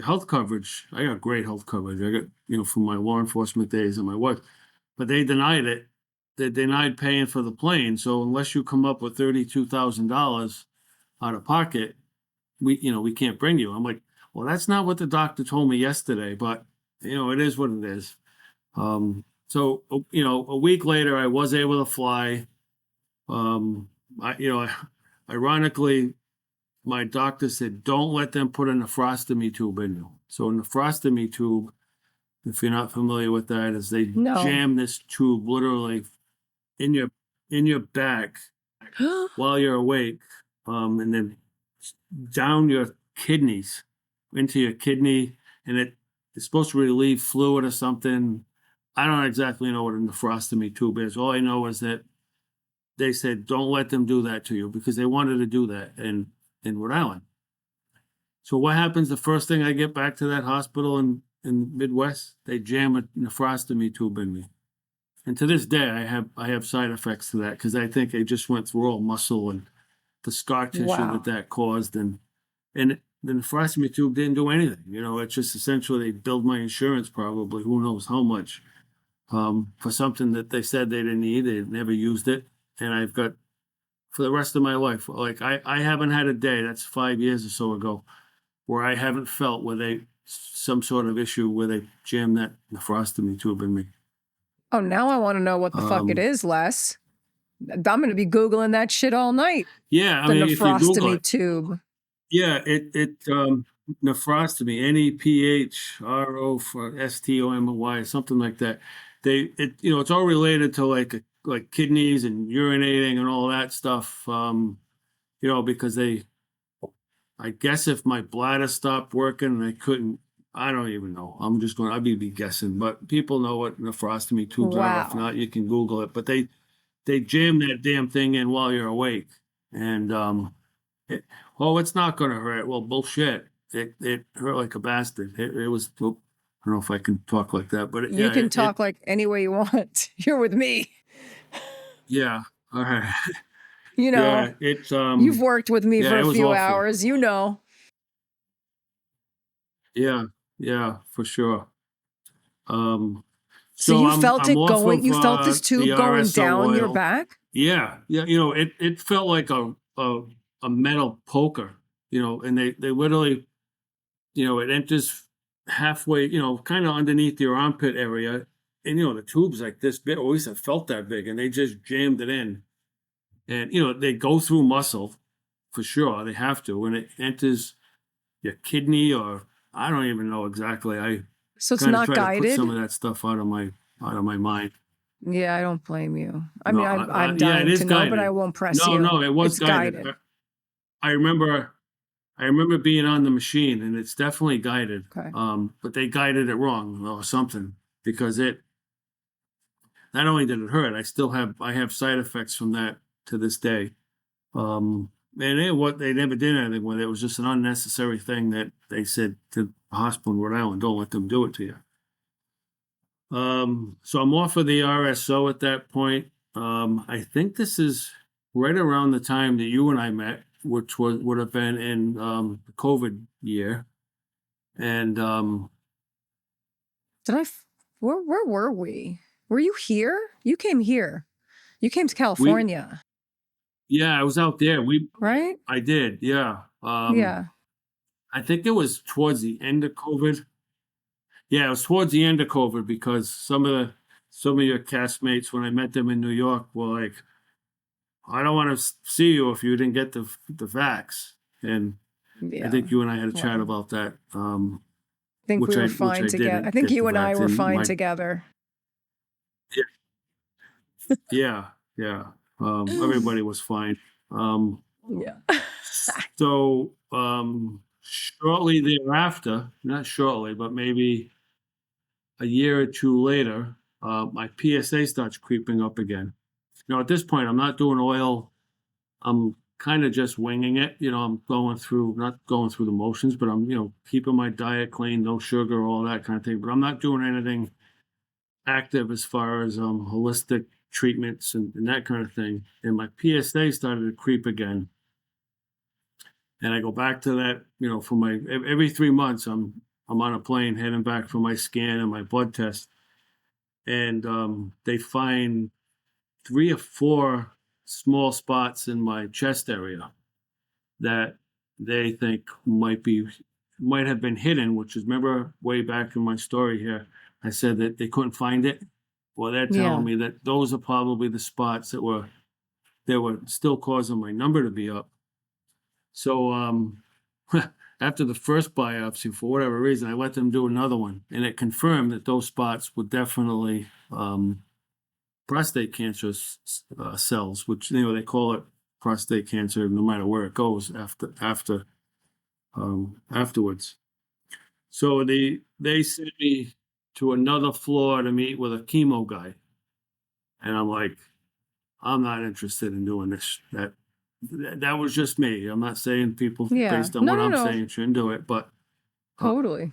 health coverage, I got great health coverage. I got, from my law enforcement days and my wife, but they denied it. They denied paying for the plane. So unless you come up with $32,000 out of pocket, we can't bring you. I'm like, well, that's not what the doctor told me yesterday, but it is what it is. So a week later, I was able to fly. Ironically, my doctor said, don't let them put a nephrostomy tube in you. So a nephrostomy tube, if you're not familiar with that, is they jam this tube literally in your back while you're awake, and then down your kidneys into your kidney, and it's supposed to relieve fluid or something. I don't exactly know what a nephrostomy tube is. All I know is that they said, don't let them do that to you, because they wanted to do that in Rhode Island. So what happens the first thing I get back to that hospital in Midwest? They jam a nephrostomy tube in me. And to this day, I have side effects to that because I think I just went through all muscle and the scar tissue Wow. that caused, and the nephrostomy tube didn't do anything. You know, it's just essentially they billed my insurance probably who knows how much for something that they said they didn't need. They never used it, and I've got for the rest of my life. Like I haven't had a day, that's 5 years or so ago, where I haven't felt where they some sort of issue where they jammed that nephrostomy tube in me. Oh, now I want to know what the fuck it is, Les. I'm going to be Googling that shit all night. Yeah, I The mean, if you Google nephrostomy it, tube. yeah, nephrostomy, NEPHROSTOMY, something like that. It's all related to like kidneys and urinating and all that stuff. Because I guess if my bladder stopped working and I couldn't, I don't even know. I'd be guessing, but people know what nephrostomy tubes are. If Wow. not, you can Google it. But they jam that damn thing in while you're awake, and it's not going to hurt. Well, bullshit. It hurt like a bastard. It was. I don't know if I can talk like that, but You can talk like any way you want. You're with me. Yeah. All right. You know, Yeah. you've worked with me Yeah, for it a was few awful. hours. You know. Yeah. Yeah, for sure. So So you I'm felt I'm it off going, of you felt this the tube going RSO down your oil. back? Yeah. Yeah. It felt like a metal poker. And they literally, it enters halfway, kind of underneath your armpit area. And, the tube's like this big, or at least I felt that big, and they just jammed it in. And, they go through muscle for sure. They have to. When it enters your kidney, or I don't even know exactly. I So it's kind of not try to put some guided? of that stuff out of my mind. Yeah, I don't blame you. I No, mean, I'm yeah, it dying is to know, but I guided. won't press No, you. no, it was It's guided. guided. I remember being on the machine, and it's definitely guided. Okay. But they guided it wrong or something, because it not only did it hurt, I have side effects from that to this day. And they never did anything with it. It was just an unnecessary thing that they said to the hospital in Rhode Island, don't let them do it to you. So I'm off of the RSO at that point. I think this is right around the time that you and I met, which would have been in the COVID year. And Where were we? Were you here? You came here. You came to we California, yeah, I was out there. right? I did, yeah. Yeah. I think it was towards the end of COVID. Yeah, it was towards the end of COVID, because some of your castmates, when I met them in New York, were like, I don't want to see you if you didn't get the vax. And I Yeah. think you and I had a chat Well, about that. I think we were Which fine I together. I didn't think get the you and I vax. were And fine together. yeah, yeah. Everybody was fine. Yeah. So shortly thereafter, not shortly, but maybe a year or two later, my PSA starts creeping up again. At this point, I'm not doing oil. I'm kind of just winging it. I'm not going through the motions, but I'm, keeping my diet clean, no sugar, all that kind of thing. But I'm not doing anything active as far as holistic treatments and that kind of thing. And my PSA started to creep again. And I go back to that, for my every 3 months, I'm on a plane heading back for my scan and my blood test. And they find 3 or 4 small spots in my chest area that they think might have been hidden, which is, remember way back in my story here, I said that they couldn't find it. Well, they're telling Yeah. me that those are probably the spots that were still causing my number to be up. So after the first biopsy, for whatever reason, I let them do another one, and it confirmed that those spots were definitely prostate cancer cells, which they call it prostate cancer no matter where it goes afterwards. So they sent me to another floor to meet with a chemo guy, and I'm like, I'm not interested in doing this. that was just me. I'm not saying people Yeah. based on No, what no, I'm no. saying shouldn't do it, but Totally.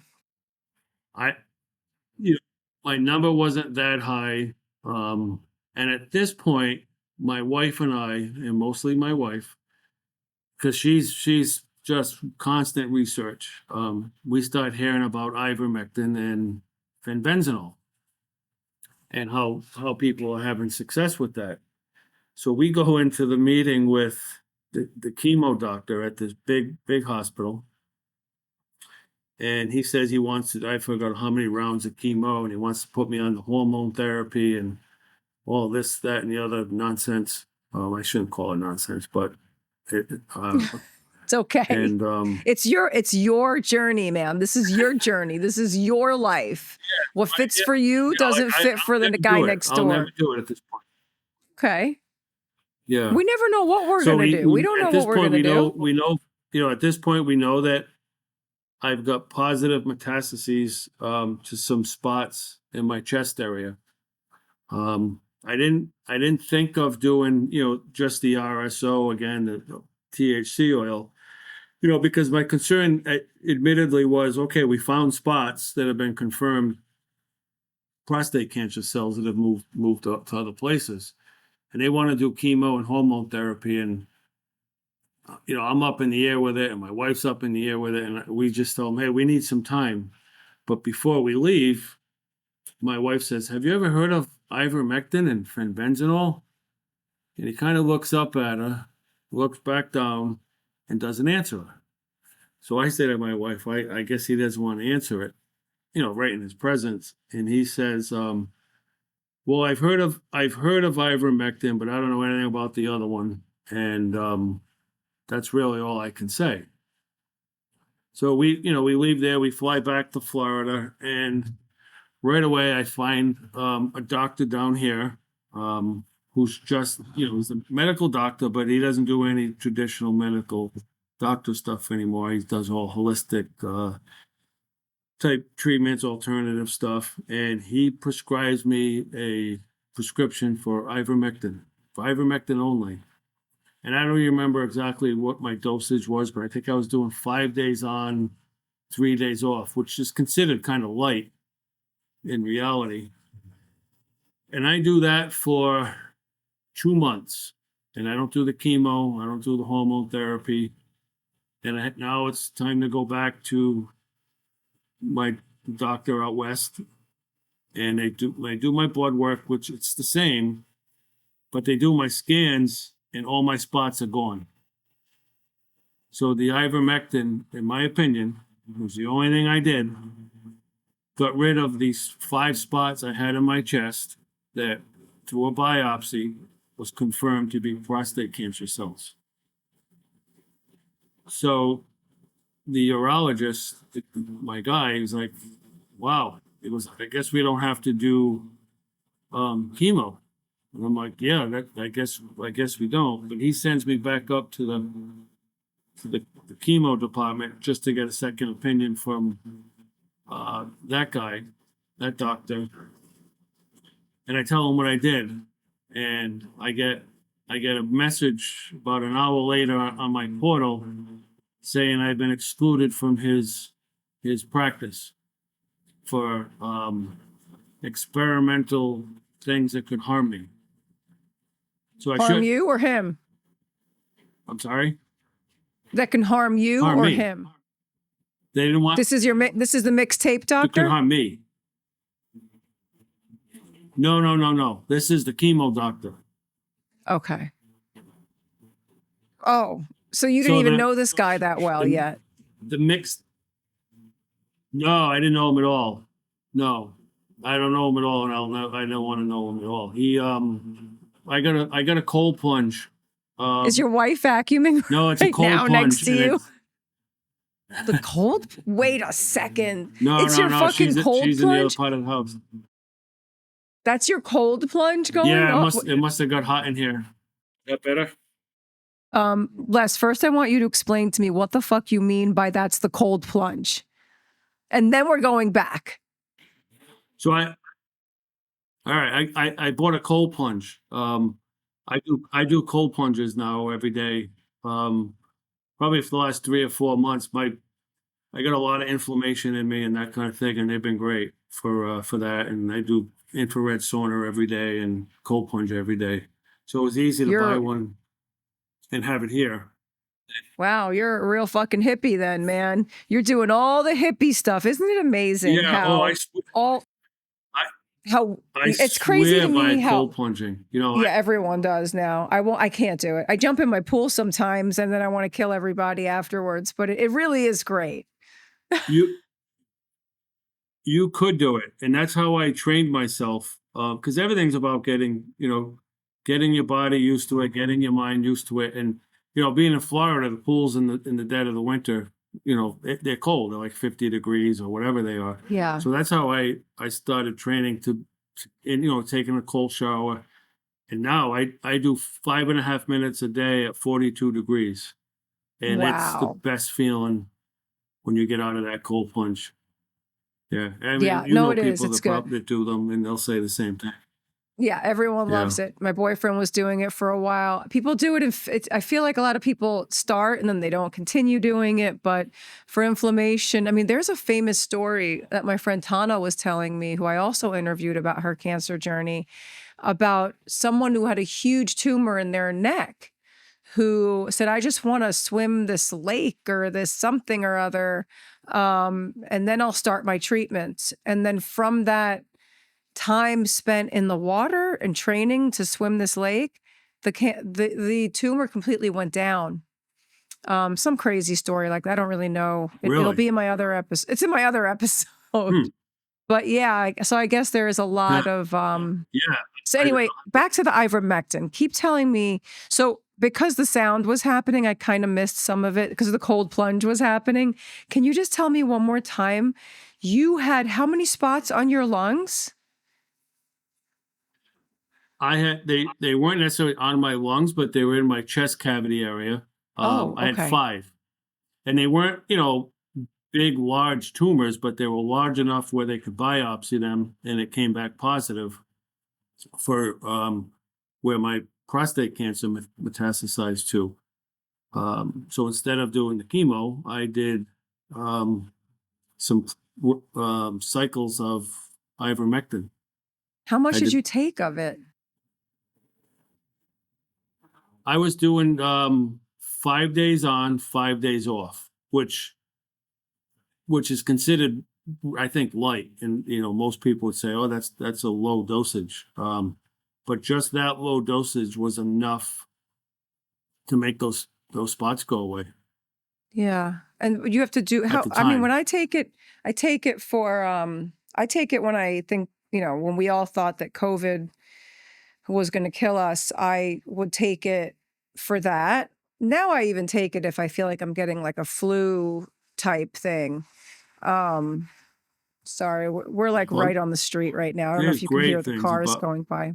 I, you know, my number wasn't that high. And at this point, my wife and I, and mostly my wife, because she's just constant research. We start hearing about ivermectin and fenbenzonol and how people are having success with that. So we go into the meeting with the chemo doctor at this big hospital, and he says he wants to, I forgot how many rounds of chemo, and he wants to put me on the hormone therapy and all this, that, and the other nonsense. I shouldn't call it nonsense, but it, It's okay. and It's your journey, man. This is your journey. This is your life. What fits for you doesn't fit for the guy next door. I'll never do it at this point. Okay. Yeah. We never know what we're going to do. We don't know what we're going to do. We know, at this point, we know that I've got positive metastases to some spots in my chest area. I didn't think of doing, just the RSO again, the THC oil, because my concern, admittedly, was, okay, we found spots that have been confirmed prostate cancer cells that have moved up to other places, and they want to do chemo and hormone therapy, and I'm up in the air with it, and my wife's up in the air with it, and we just tell them, hey, we need some time. But before we leave, my wife says, have you ever heard of ivermectin and fenbenzonol? And he kind of looks up at her, looks back down, and doesn't answer her. So I say to my wife, I guess he doesn't want to answer it, right in his presence. And he says, well, I've heard of ivermectin, but I don't know anything about the other one. And that's really all I can say. So we leave there, we fly back to Florida, and right away I find a doctor down here who's just, he's a medical doctor, but he doesn't do any traditional medical doctor stuff anymore. He does all holistic type treatments, alternative stuff, and he prescribes me a prescription for ivermectin only. And I don't remember exactly what my dosage was, but I think I was doing 5 days on, 3 days off, which is considered kind of light in reality. And I do that for 2 months. And I don't do the chemo, I don't do the hormone therapy. And now it's time to go back to my doctor out west. And they do my blood work, which it's the same, but they do my scans and all my spots are gone. So the ivermectin, in my opinion, was the only thing I did, got rid of these 5 spots I had in my chest that, through a biopsy, was confirmed to be prostate cancer cells. So the urologist, my guy, was like, wow, I guess we don't have to do chemo. And I'm like, yeah, I guess we don't. But he sends me back up to the chemo department just to get a second opinion from that guy, that doctor. And I tell him what I did, and I get a message about an hour later on my portal saying I've been excluded from his practice for experimental things that could harm me. So harm you or him? I'm sorry? That can harm you harm or me. him? They didn't want. This is the mixtape doctor? It could harm me. No. This is the chemo doctor. Okay. Oh, so you didn't even know this guy that well yet? The mixed. No, I didn't know him at all. No, I don't know him at all, and I don't want to know him at all. He, I got a cold plunge. Is your wife vacuuming? No, it's a cold now plunge next to you. The cold? Wait a second. It's your fucking cold she's plunge? in the other part of the house. That's your cold plunge going on? Yeah, it must have got hot in here. Is that better? Les, first I want you to explain to me what the fuck you mean by that's the cold plunge. And then we're going back. So I bought a cold plunge. I do cold plunges now every day. Probably for the last 3 or 4 months, I got a lot of inflammation in me and that kind of thing, and they've been great for that. And I do infrared sauna every day and cold plunge every day. So it was easy to buy You're one and have it here. Wow, you're a real fucking hippie then, man. You're doing all the hippie stuff. Isn't it amazing Yeah. Oh, all I, how I it's crazy to swear by me how cold plunging. You know, yeah, everyone does now. I can't do it. I jump in my pool sometimes and then I want to kill everybody afterwards, but it really is great. you you could do it, and that's how I trained myself. Because everything's about getting your body used to it, getting your mind used to it, and being in Florida, the pools in the dead of the winter, they're cold. They're like 50 degrees or whatever they are. Yeah. So that's how I started training and taking a cold shower, and now I do 5.5 minutes a day at 42 degrees, and it's the Wow. best feeling when you get out of that cold plunge. Yeah, I mean, Yeah, no, it is. people It's that good. that do them, and they'll say the same thing. Yeah, everyone Yeah, loves it. My boyfriend was doing it for a while. People do it. I feel like a lot of people start and then they don't continue doing it. But for inflammation, I mean, there's a famous story that my friend Tana was telling me, who I also interviewed about her cancer journey, about someone who had a huge tumor in their neck who said, I just want to swim this lake or this something or other. And then I'll start my treatment. And then from that time spent in the water and training to swim this lake, the tumor completely went down. Some crazy story like that. I don't really know. It'll really. be in my other episode. It's in my other episode. Hmm. But yeah, so I guess there is a lot of Yeah, so I, anyway, back to the ivermectin. Keep telling me. So because the sound was happening, I kind of missed some of it because the cold plunge was happening. Can you just tell me one more time? You had how many spots on your lungs? I had they weren't necessarily on my lungs, but they were in my chest cavity area. Oh, I had okay. 5, and they weren't big, large tumors, but they were large enough where they could biopsy them, and it came back positive for where my prostate cancer metastasized to. So instead of doing the chemo, I did some cycles of ivermectin. How much I did did. you take of it? I was doing 5 days on, 5 days off, which is considered, I think, light. And most people would say, "Oh, that's a low dosage." But just that low dosage was enough to make those spots go away Yeah. And you have to do at how the I mean, when time. I take it for I take it when I think, when we all thought that COVID was going to kill us, I would take it for that. Now I even take it if I feel like I'm getting like a flu type thing. Um Sorry, we're like Well, right on the street right now. I don't know there's if you can hear great the things cars about. going by.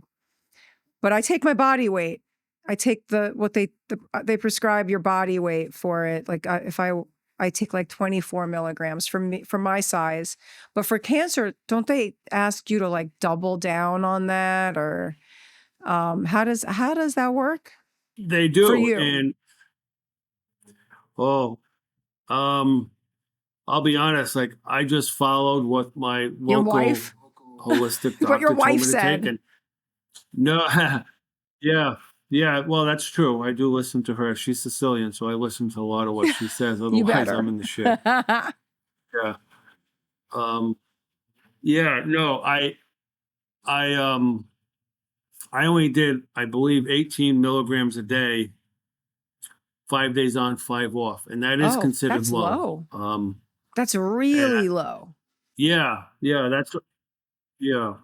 But I take my body weight. I take they prescribe your body weight for it. Like if I take like 24 milligrams for my size. But for cancer, don't they ask you to like double down on that, or how does that work They for do, you? and oh, um, I'll be honest. Like I just followed what my Your local wife? holistic What your doctor told wife me to take, said. and no, yeah, yeah. Well, that's true. I do listen to her. She's Sicilian, so I listen to a lot of what she says. You Otherwise, I'm better. in the shit. Yeah. Um. Yeah. No. I. I only did, I believe, 18 milligrams a day, 5 days on, 5 off, and that is Oh, considered that's low. low. Um. That's And really low. yeah. Yeah. Yeah.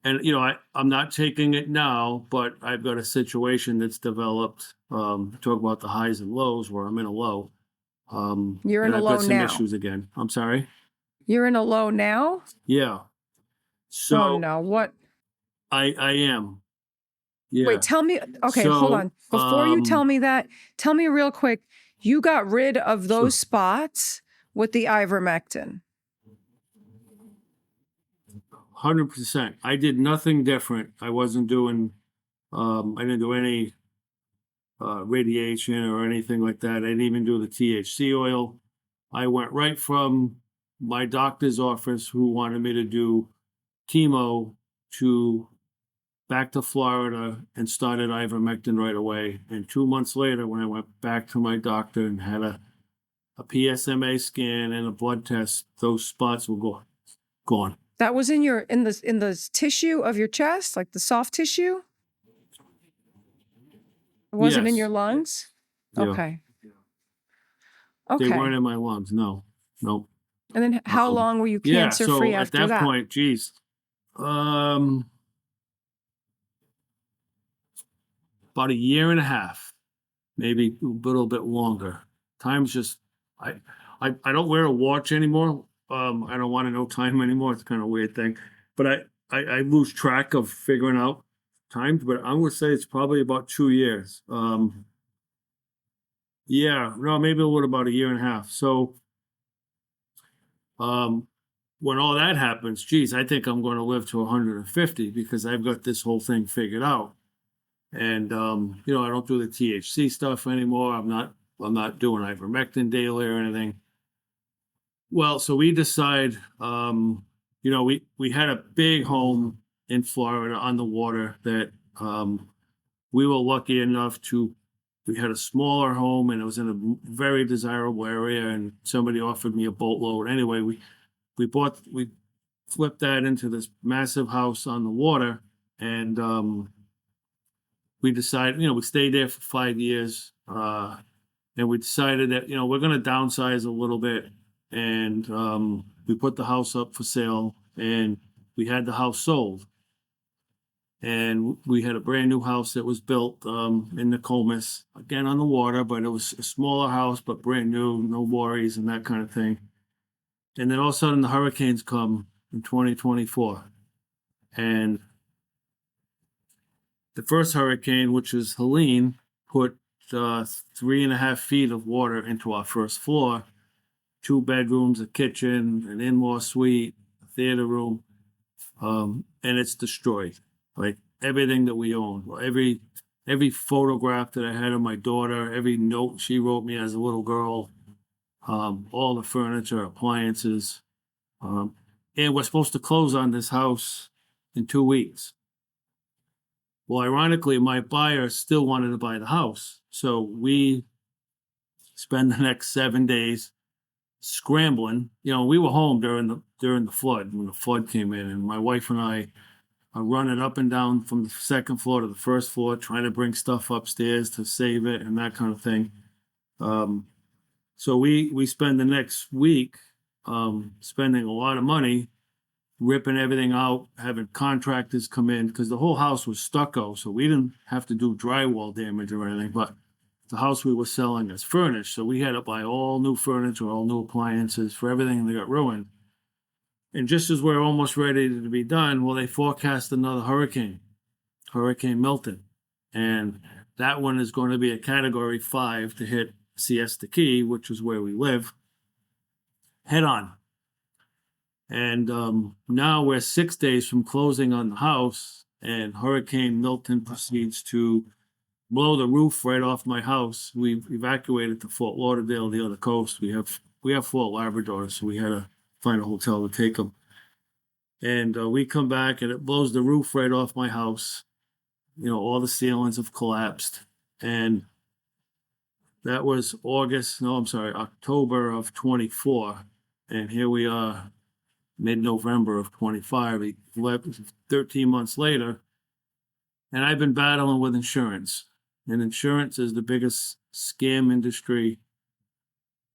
And I'm not taking it now, but I've got a situation that's developed. Talk about the highs and lows where I'm in a low. You're in And a I've low got some now. issues again. I'm sorry. You're in a low now? Yeah. Oh So no. What? I am. Wait, Yeah. tell me. Okay, hold So on. Before you tell me that, tell me real quick. You got rid of those sure. spots with the ivermectin. 100%. I did nothing different. I wasn't doing, I didn't do any radiation or anything like that. I didn't even do the THC oil. I went right from my doctor's office, who wanted me to do chemo, to back to Florida and started ivermectin right away. And 2 months later, when I went back to my doctor and had a PSMA scan and a blood test, those spots were gone. That was in the tissue of your chest, like the soft tissue? It wasn't in Yes. your lungs? Yeah. Okay. They Okay. weren't in my lungs. No. And then how long were you Yeah. cancer So free at after that point, geez, about a year and a half, maybe a little bit longer. Time's just, I don't wear a watch anymore. I don't want to know time anymore. It's kind of a weird thing, but I lose track of figuring out times. But I would say it's probably about 2 years. Yeah, no, maybe a little about a year and a half. So, when all that happens, geez, I think I'm going to live to 150 because I've got this whole thing figured out. And I don't do the THC stuff anymore. I'm not doing ivermectin daily or anything. Well, so we decide, we had a big home in Florida on the water that we were lucky enough we had a smaller home, and it was in a very desirable area, and somebody offered me a boatload. Anyway, we flipped that into this massive house on the water, and we decided, we stayed there for 5 years, and we decided that, we're going to downsize a little bit, and we put the house up for sale, and we had the house sold. And we had a brand new house that was built in Nokomis, again on the water, but it was a smaller house, but brand new, no worries and that kind of thing. And then all of a sudden the hurricanes come in 2024. And the first hurricane, which was Helene, put 3.5 feet of water into our first floor, 2 bedrooms, a kitchen, an in-law suite, a theater room, and it's destroyed. Like everything that we own, every photograph that I had of my daughter, every note she wrote me as a little girl, all the furniture, appliances, and we're supposed to close on this house in 2 weeks. Well, ironically, my buyer still wanted to buy the house, so we spend the next 7 days scrambling. We were home during the flood, when the flood came in, and my wife and I are running up and down from the second floor to the first floor, trying to bring stuff upstairs to save it and that kind of thing. So we spend the next week spending a lot of money ripping everything out, having contractors come in, because the whole house was stucco, so we didn't have to do drywall damage or anything, but the house we were selling is furnished, so we had to buy all new furniture, all new appliances for everything that got ruined. And just as we're almost ready to be done, well, they forecast another hurricane, Hurricane Milton. And that one is going to be a Category 5 to hit Siesta Key, which is where we live, head on. And now we're 6 days from closing on the house, and Hurricane Milton proceeds to blow the roof right off my house. We've evacuated to Fort Lauderdale, the other coast. We have 4 Labradors, so we had to find a hotel to take them. And we come back, and it blows the roof right off my house. All the ceilings have collapsed. And that was October of 24. And here we are, mid-November of 25, 13 months later. And I've been battling with insurance. And insurance is the biggest scam industry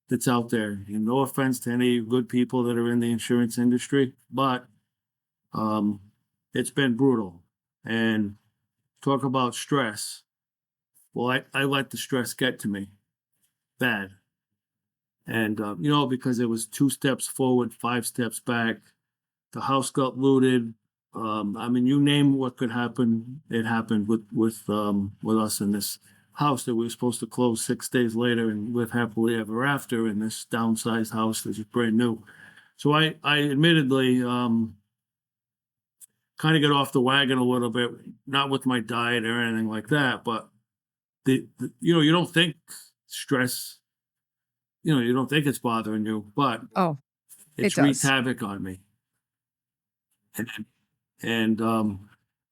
that's out there. And no offense to any good people that are in the insurance industry, but it's been brutal. And talk about stress. Well, I let the stress get to me bad. And, because it was 2 steps forward, 5 steps back. The house got looted. You name what could happen, it happened with us in this house that we were supposed to close 6 days later and live happily ever after in this downsized house that is brand new. So I admittedly kind of get off the wagon a little bit, not with my diet or anything like that, but you don't think stress, you don't think it's bothering you, but Oh, it it's wreaked does. havoc on me. And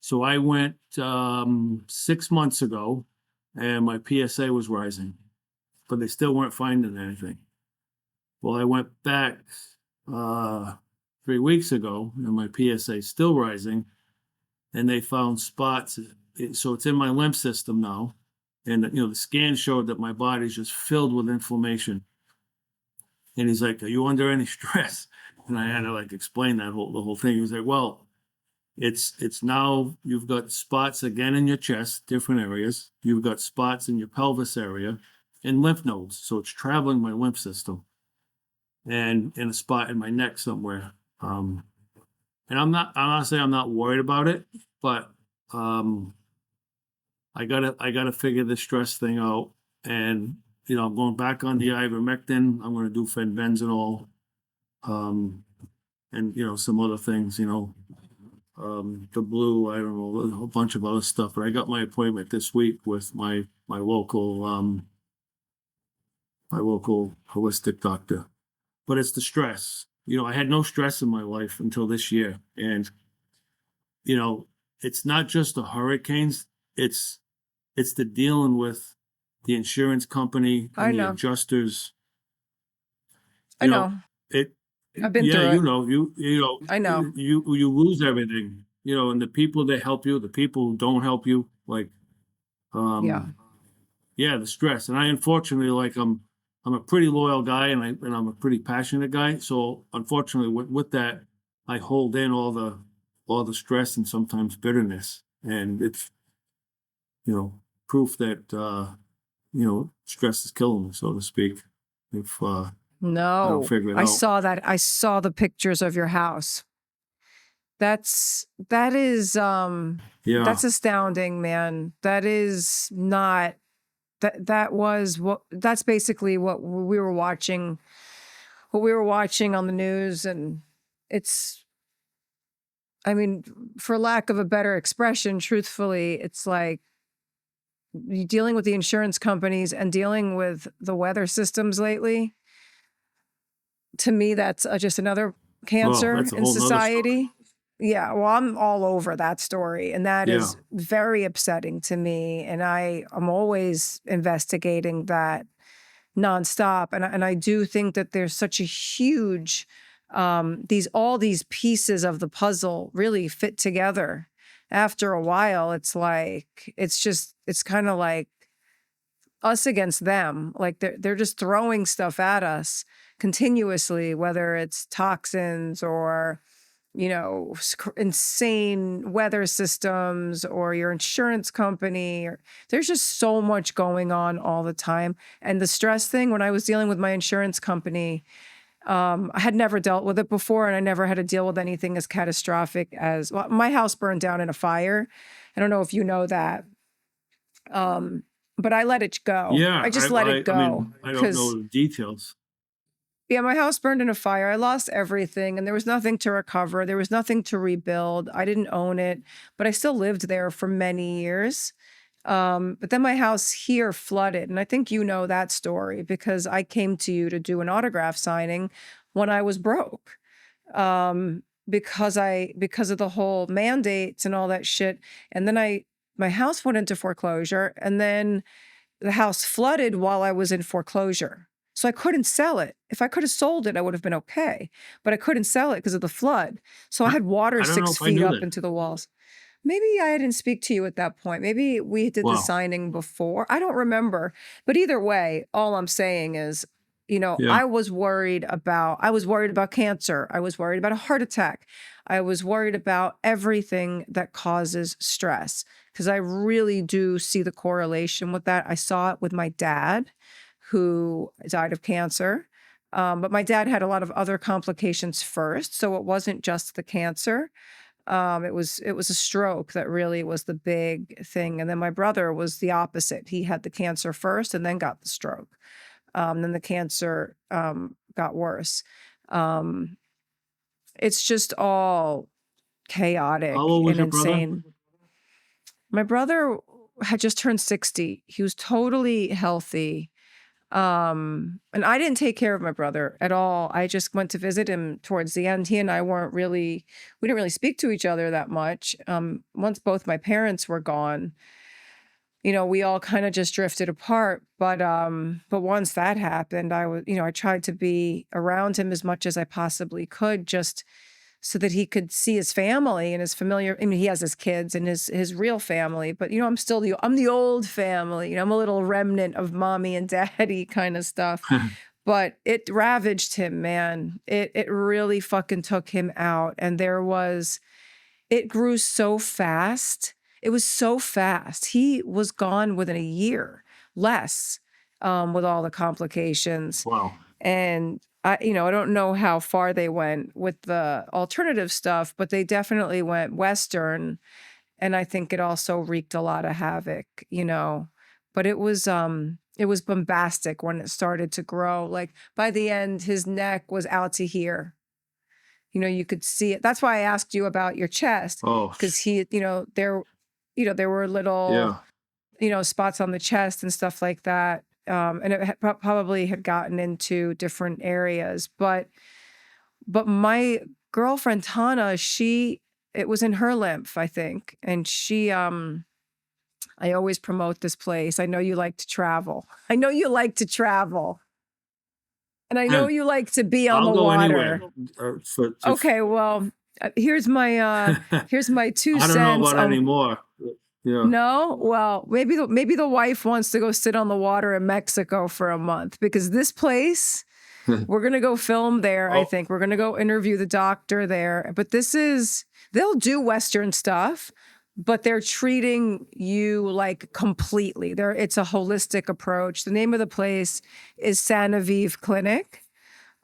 so I went 6 months ago, and my PSA was rising, but they still weren't finding anything. Well, I went back 3 weeks ago, and my PSA is still rising, and they found spots. So it's in my lymph system now, and the scan showed that my body's just filled with inflammation. And he's like, "Are you under any stress?" And I had to explain the whole thing. He was like, "Well, it's now you've got spots again in your chest, different areas. You've got spots in your pelvis area and lymph nodes. So it's traveling my lymph system and in a spot in my neck somewhere." And I'm not worried about it, but I gotta figure this stress thing out. And I'm going back on the ivermectin. I'm going to do fenbenzynol, and some other things. The blue, I don't know, a whole bunch of other stuff. But I got my appointment this week with my local holistic doctor. But it's the stress. I had no stress in my life until this year, and it's not just the hurricanes. It's the dealing with the insurance company I and the know. adjusters. I know. I've been through it. I know. You lose everything, and the people that help you, the people who don't help you, Yeah. the stress. And I unfortunately, I'm a pretty loyal guy, and I'm a pretty passionate guy. So unfortunately, with that, I hold in all the stress and sometimes bitterness, and it's proof that stress is killing me, so to speak. If I don't No, figure it I out. saw that. I saw the pictures of your house. That is Yeah. that's astounding, man. That is not that's basically what we were watching on the news. And I mean, for lack of a better expression, truthfully, it's like you dealing with the insurance companies and dealing with the weather systems lately. To me, that's just another cancer That's a in whole nother story. society. Yeah, well, I'm all over that story, and that Yeah. is very upsetting to me. And I'm always investigating that nonstop. And I do think that there's such a huge, all these pieces of the puzzle really fit together. After a while, it's kind of like us against them. Like they're just throwing stuff at us continuously, whether it's toxins or insane weather systems or your insurance company. There's just so much going on all the time. And the stress thing, when I was dealing with my insurance company, I had never dealt with it before, and I never had to deal with anything as catastrophic as, well, my house burned down in a fire. I don't know if you know that. But I let it go. Yeah. I just let it go. I mean, I don't know the details. Yeah, my house burned in a fire. I lost everything, and there was nothing to recover. There was nothing to rebuild. I didn't own it, but I still lived there for many years. But then my house here flooded, and I think you know that story because I came to you to do an autograph signing when I was broke, because of the whole mandates and all that shit. And then my house went into foreclosure, and then the house flooded while I was in foreclosure. So I couldn't sell it. If I could have sold it, I would have been okay. But I couldn't sell it because of the flood. So I had water I don't know 6 if I feet knew up that. into the walls. Maybe I didn't speak to you at that point. Maybe we did the Wow. signing before. I don't remember. But either way, all I'm saying is, Yeah. I was worried about cancer. I was worried about a heart attack. I was worried about everything that causes stress because I really do see the correlation with that. I saw it with my dad, who died of cancer. But my dad had a lot of other complications first. So it wasn't just the cancer. It was a stroke that really was the big thing. And then my brother was the opposite. He had the cancer first and then got the stroke. Then the cancer got worse. It's just all chaotic How old was and your brother? insane. My brother had just turned 60. He was totally healthy. And I didn't take care of my brother at all. I just went to visit him towards the end. He and I we didn't really speak to each other that much. Once both my parents were gone, we all kind of just drifted apart. But once that happened, I tried to be around him as much as I possibly could, just so that he could see his family and his familiar. I mean, he has his kids and his real family, but I'm the old family. I'm a little remnant of mommy and daddy kind of stuff. But it ravaged him, man. It really fucking took him out. And it grew so fast. It was so fast. He was gone within a year, less, with all the complications. Wow. And I don't know how far they went with the alternative stuff, but they definitely went Western. And I think it also wreaked a lot of havoc, but it was bombastic when it started to grow. Like by the end, his neck was out to here. You could see it. That's why I asked you about your chest. Oh. Because there were little, spots on the chest and stuff like that. And it probably had gotten into different areas, but my girlfriend Tana, it was in her lymph, I think. And I always promote this place. I know you like to travel. And I know you like to be on I'll the go water. anywhere. Okay, well, here's my 2 cents. I don't know about anymore. Yeah. No, well, maybe the wife wants to go sit on the water in Mexico for a month, because this place, we're gonna go film there. I think we're gonna go interview the doctor there. But they'll do Western stuff, but they're treating you like completely. It's a holistic approach. The name of the place is Santa Vive Clinic,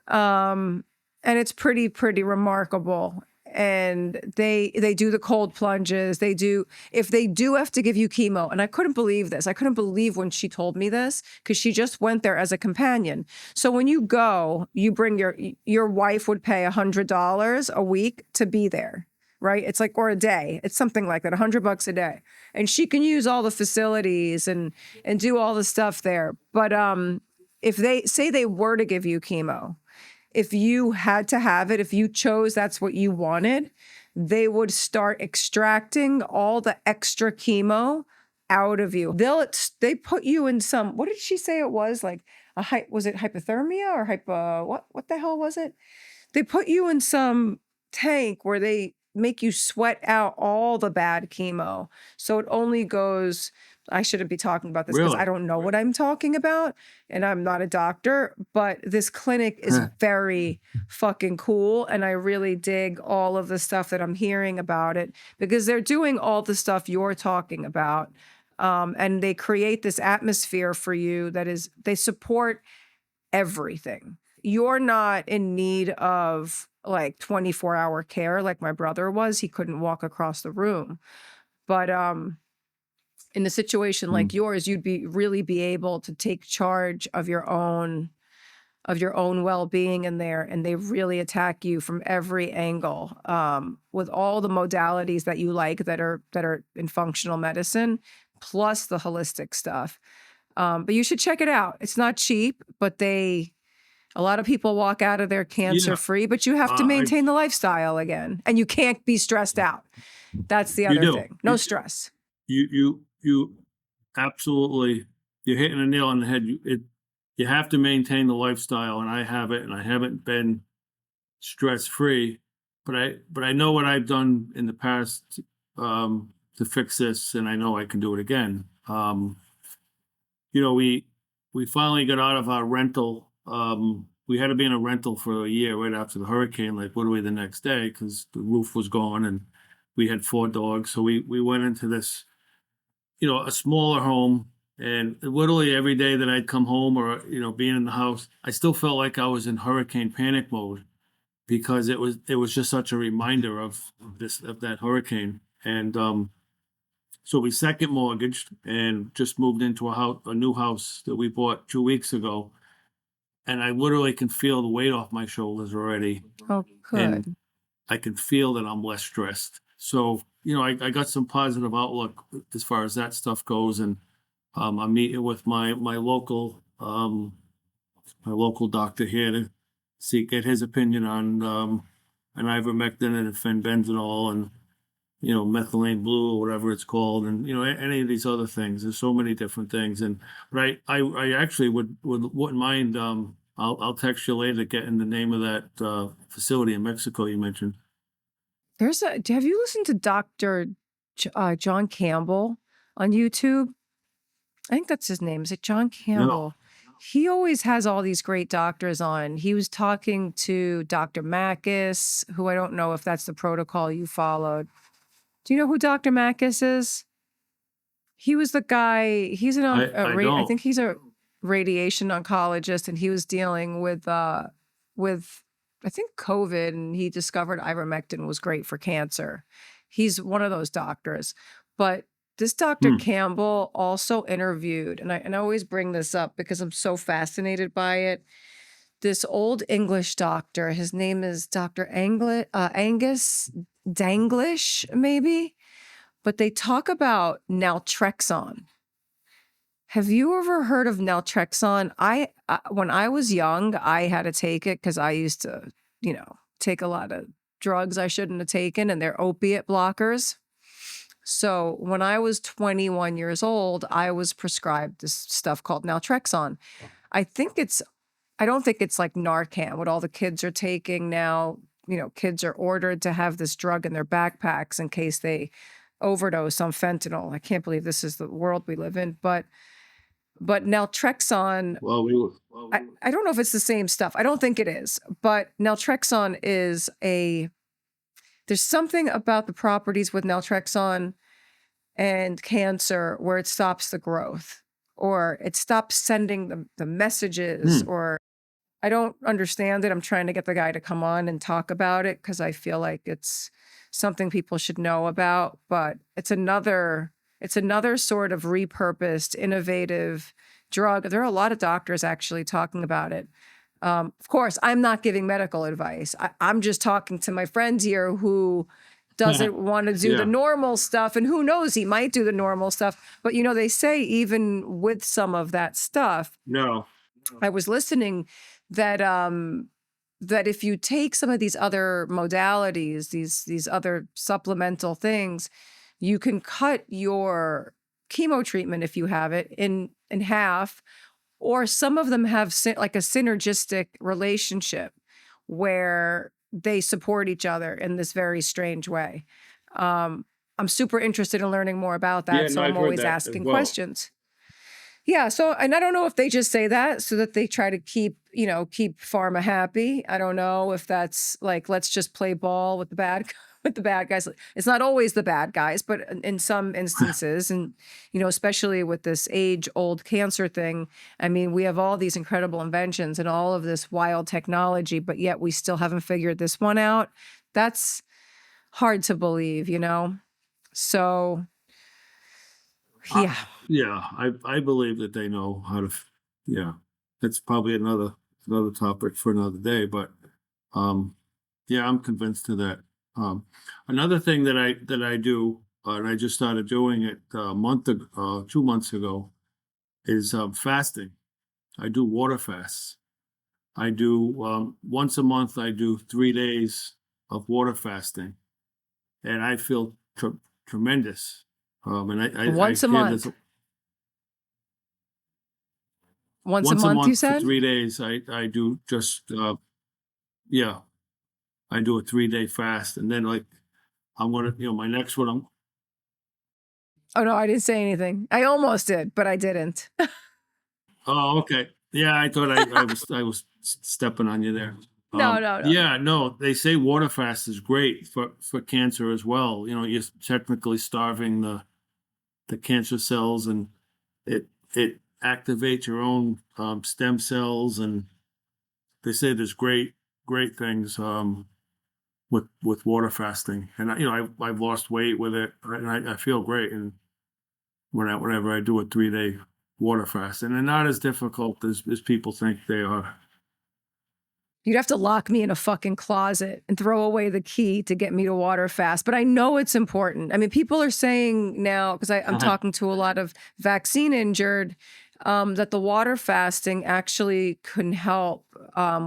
and it's pretty remarkable. And they do the cold plunges. If they do have to give you chemo, and I couldn't believe this. I couldn't believe when she told me this, because she just went there as a companion. So when you go, you bring your wife would pay $100 a week to be there, right? It's like, or a day. It's something like that, $100 a day. And she can use all the facilities and do all the stuff there. But if they were to give you chemo, if you had to have it, if you chose that's what you wanted, they would start extracting all the extra chemo out of you. They put you in some, what did she say it was? Like was it hypothermia or what the hell was it? They put you in some tank where they make you sweat out all the bad chemo. So it only goes, I shouldn't be talking about this because Really? I don't know what I'm talking about and I'm not a doctor, but this clinic is very fucking cool. And I really dig all of the stuff that I'm hearing about it, because they're doing all the stuff you're talking about. And they create this atmosphere for you they support everything. You're not in need of like 24-hour care like my brother was. He couldn't walk across the room. But in a situation like yours, you'd really be able to take charge of your own well-being in there, and they really attack you from every angle, with all the modalities that you like that are in functional medicine, plus the holistic stuff. But you should check it out. It's not cheap, but a lot of people walk out of there cancer-free, but you have to maintain the lifestyle again, and you can't be stressed out. That's the other thing. No stress. You absolutely, you're hitting a nail on the head. You have to maintain the lifestyle, and I have it, and I haven't been stress-free, but I know what I've done in the past to fix this, and I know I can do it again. We finally got out of our rental. We had to be in a rental for a year right after the hurricane, like literally the next day, because the roof was gone and we had 4 dogs. So we went into this, a smaller home, and literally every day that I'd come home or, being in the house, I still felt like I was in hurricane panic mode, because it was just such a reminder of that hurricane. And so we second mortgaged and just moved into a new house that we bought 2 weeks ago. And I literally can feel the weight off my shoulders already. Oh, good. I can feel that I'm less stressed. So, I got some positive outlook as far as that stuff goes. And I'm meeting with my local doctor here to get his opinion on an ivermectin and a fenbendazole and methylene blue or whatever it's called, and any of these other things. There's so many different things, and but I actually wouldn't mind. I'll text you later getting the name of that facility in Mexico you mentioned. Have you listened to Dr. John Campbell on YouTube? I think that's his name. Is it John No, Campbell? He always has all these great doctors on. He was talking to Dr. Makis, who I don't know if that's the protocol you followed. Do you know who Dr. Makis is? He was the guy, I I don't. think he's a radiation oncologist, and he was dealing with I think COVID, and he discovered ivermectin was great for cancer. He's one of those doctors. But this Dr. Hmm. Campbell also interviewed, and I always bring this up because I'm so fascinated by it. This old English doctor, his name is Dr. Angus Danglish, maybe, but they talk about naltrexone. Have you ever heard of naltrexone? When I was young, I had to take it because I used to, take a lot of drugs I shouldn't have taken, and they're opiate blockers. So when I was 21 years old, I was prescribed this stuff called naltrexone. I don't think it's like Narcan, what all the kids are taking now. Kids are ordered to have this drug in their backpacks in case they overdose on fentanyl. I can't believe this is the world we live in. But naltrexone, Well, we were. I don't know if it's the same stuff. I don't think it is. But naltrexone there's something about the properties with naltrexone and cancer where it stops the growth, or it stops sending the messages, Hmm. or I don't understand it. I'm trying to get the guy to come on and talk about it because I feel like it's something people should know about, but it's another sort of repurposed, innovative drug. There are a lot of doctors actually talking about it. Of course, I'm not giving medical advice. I'm just talking to my friend here who doesn't want to do the Yeah. normal stuff, and who knows, he might do the normal stuff. But they say even with some of that stuff, No. I was listening that that if you take some of these other modalities, these other supplemental things, you can cut your chemo treatment if you have it in half, or some of them have like a synergistic relationship where they support each other in this very strange way. I'm super interested in learning more about Yeah. that, No, so I've I'm heard always that as asking well. questions. Yeah, so, and I don't know if they just say that so that they try to keep pharma happy. I don't know if that's like, let's just play ball with the bad with the bad guys. It's not always the bad guys, but in some instances, and especially with this age-old cancer thing, I mean, we have all these incredible inventions and all of this wild technology, but yet we still haven't figured this one out. That's hard to believe. So, I, yeah. yeah, I believe that they know how to. Yeah, that's probably another topic for another day. But um, yeah, I'm convinced of that. Another thing that I do, and I just started doing it a month ago, 2 months ago, is fasting. I do water fasts. I do once a month. I do 3 days of water fasting, and I feel tremendous. And I Once a hear this month. Once a once a month, you month for said? 3 days. I do just yeah, I do a 3 day fast, and then like I'm gonna my next one. Oh no, I didn't say anything. I almost did, but I didn't. Oh, okay. Yeah, I thought I was stepping on you there. No, no, no, no. Yeah, no, they say water fast is great for cancer as well. You're technically starving the cancer cells, and it activates your own stem cells, and they say there's great things with water fasting. And I've lost weight with it, and I feel great. And whenever I do a 3 day water fast, and they're not as difficult as people think they are. You'd have to lock me in a fucking closet and throw away the key to get me to water fast. But I know it's important. I mean, people are saying now, because I'm talking to a lot of vaccine injured, that the water fasting actually can help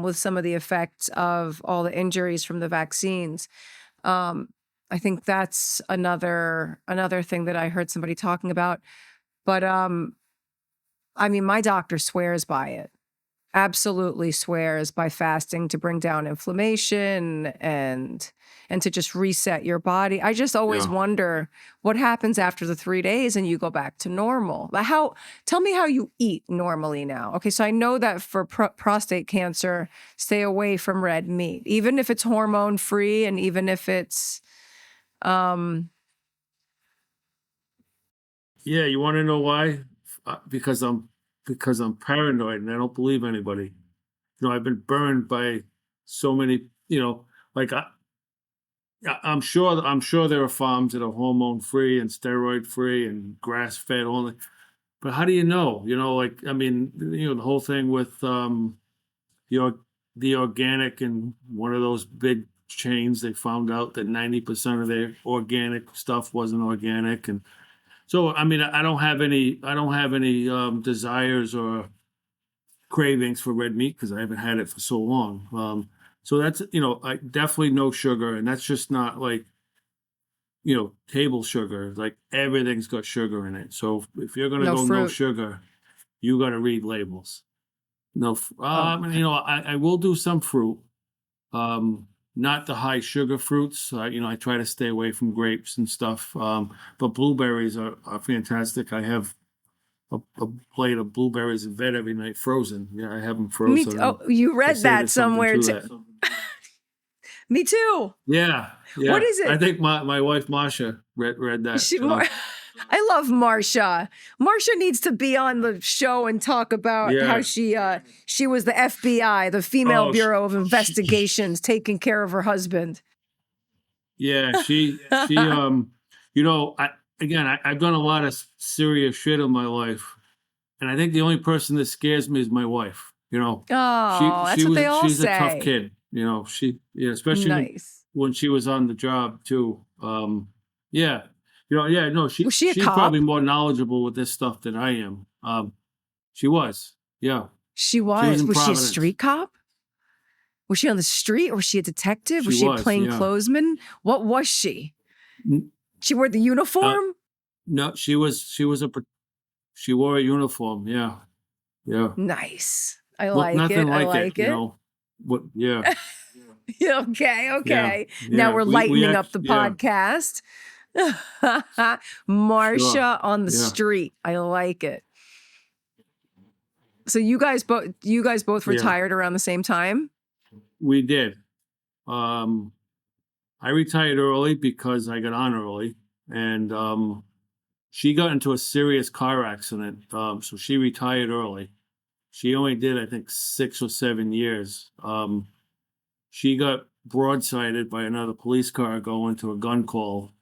with some of the effects of all the injuries from the vaccines. I think that's another thing that I heard somebody talking about. But I mean, my doctor swears by it. Absolutely swears by fasting to bring down inflammation and to just reset your body. I just always wonder what happens after the 3 days and you go back to normal. Tell me how you eat normally now. Okay, so I know that for prostate cancer, stay away from red meat, even if it's hormone free and even if it's Yeah, you want to know why? Because I'm paranoid and I don't believe anybody. You know, I've been burned by so many. You know, like I'm sure there are farms that are hormone free and steroid free and grass fed only. But how do you know? You know, like I mean, you know, the whole thing with the organic and one of those big chains, they found out that 90% of their organic stuff wasn't organic, and so I mean, I don't have any desires or cravings for red meat because I haven't had it for so long. So that's, you know, I definitely no sugar, and that's just not like, you know, table sugar. Like everything's got sugar in it. So if you're gonna no go no fruit. sugar, you got to read labels. No, Oh, you know, I will do some fruit. Not the high sugar fruits. You know, I try to stay away from grapes and stuff. But blueberries are fantastic. I have a plate of blueberries in bed every night, frozen. Yeah, I have them me frozen. oh, you They read say that there's something somewhere to too. that. Me too. Yeah, What yeah. is I it? think my wife Marsha read that. I love Marsha. Marsha needs to be on the show and talk about how Yeah. she was the FBI, the Female Oh, Bureau of Investigations, taking care of her husband. yeah. You know, I've done a lot of serious shit in my life, and I think the only person that scares me is my wife. You know, Oh, that's what they all she's a tough say. kid. You know, especially Nice. when she was on the job too. Yeah, you know, yeah, no, Was she a she's probably cop? more knowledgeable with this stuff than I am. She was, yeah, She she was was. in Was she a Providence. street cop? Was she on the street or was she a detective? She Was she a was, yeah. plainclothesman? What was she? N- She wore the Uh, uniform? no, she wore a uniform. Yeah, yeah. Nice. I Look, like nothing it. I like it. like You it. know, what? Yeah, Okay, yeah, okay. Now yeah. we're We lightening up act. the Yeah, podcast. sure. Marsha on the Yeah, street. I like it. So you guys both yeah. retired around the same time? We did. Um, I retired early because I got on early, and she got into a serious car accident. So she retired early. She only did, I think, 6 or 7 years. She got broadsided by another police car going to a gun call.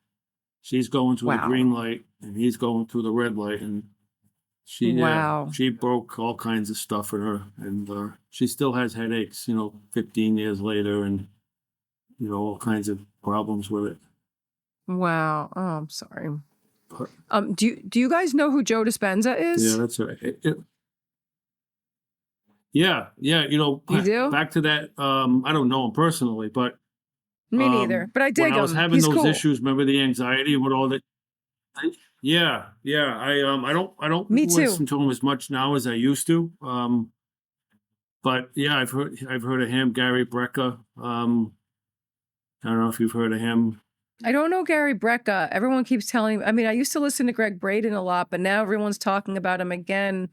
She's going through the Wow. green light, and he's going through the red light, and Wow. she broke all kinds of stuff in her, and she still has headaches. You know, 15 years later, and you know all kinds of problems with it. Wow. Oh, I'm sorry. But, Do you guys know who Joe Dispenza yeah, is? that's right. Yeah, yeah. You know, You do? back to that. I don't know him personally, but Me neither. But I when dig I was him. having He's those cool. issues, remember the anxiety and what all that. Yeah, yeah. I don't Me too. listen to him as much now as I used to. But yeah, I've heard of him, Gary Brecka. I don't know if you've heard of him. I don't know Gary Brecka. Everyone keeps telling I mean, I used to listen to Greg Braden a lot, but now everyone's talking about him again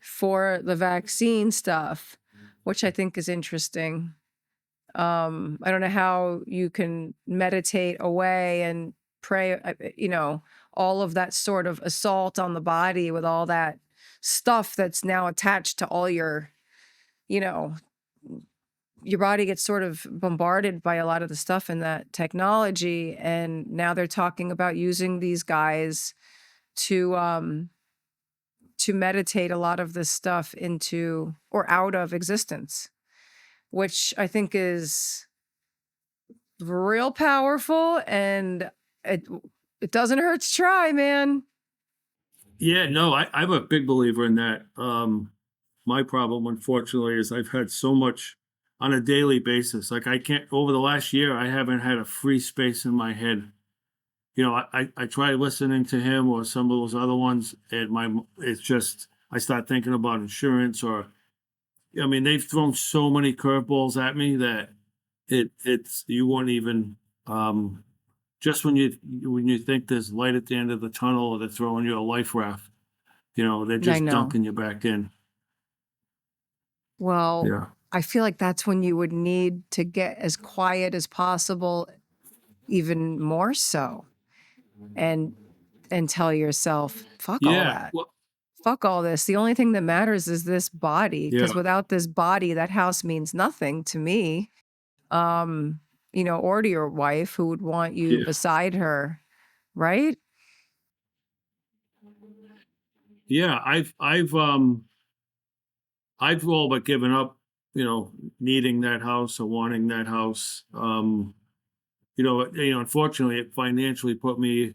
for the vaccine stuff, which I think is interesting. I don't know how you can meditate away and pray, you know, all of that sort of assault on the body with all that stuff that's now attached to all your, you know, your body gets sort of bombarded by a lot of the stuff in that technology. And now they're talking about using these guys to meditate a lot of this stuff into or out of existence. which I think is real powerful, and it doesn't hurt to try, man. Yeah, no, I'm a big believer in that. My problem, unfortunately, is I've had so much on a daily basis. Like I can't, over the last year, I haven't had a free space in my head. You know, I try listening to him or some of those other ones, and it's just, I start thinking about insurance or, I mean, they've thrown so many curveballs at me that you won't even, just when you think there's light at the end of the tunnel, or they're throwing you a life raft, you know, they're I just know. dunking you back in. Well, Yeah. I feel like that's when you would need to get as quiet as possible, even more so, and tell yourself, fuck all Yeah. that. Well, Fuck all this. The only thing that matters is this body, because yeah. without this body, that house means nothing to me. Um, or to your wife who would want you Yeah. beside her, right? Yeah. I've all but given up, you know, needing that house or wanting that house. Unfortunately, it financially put me,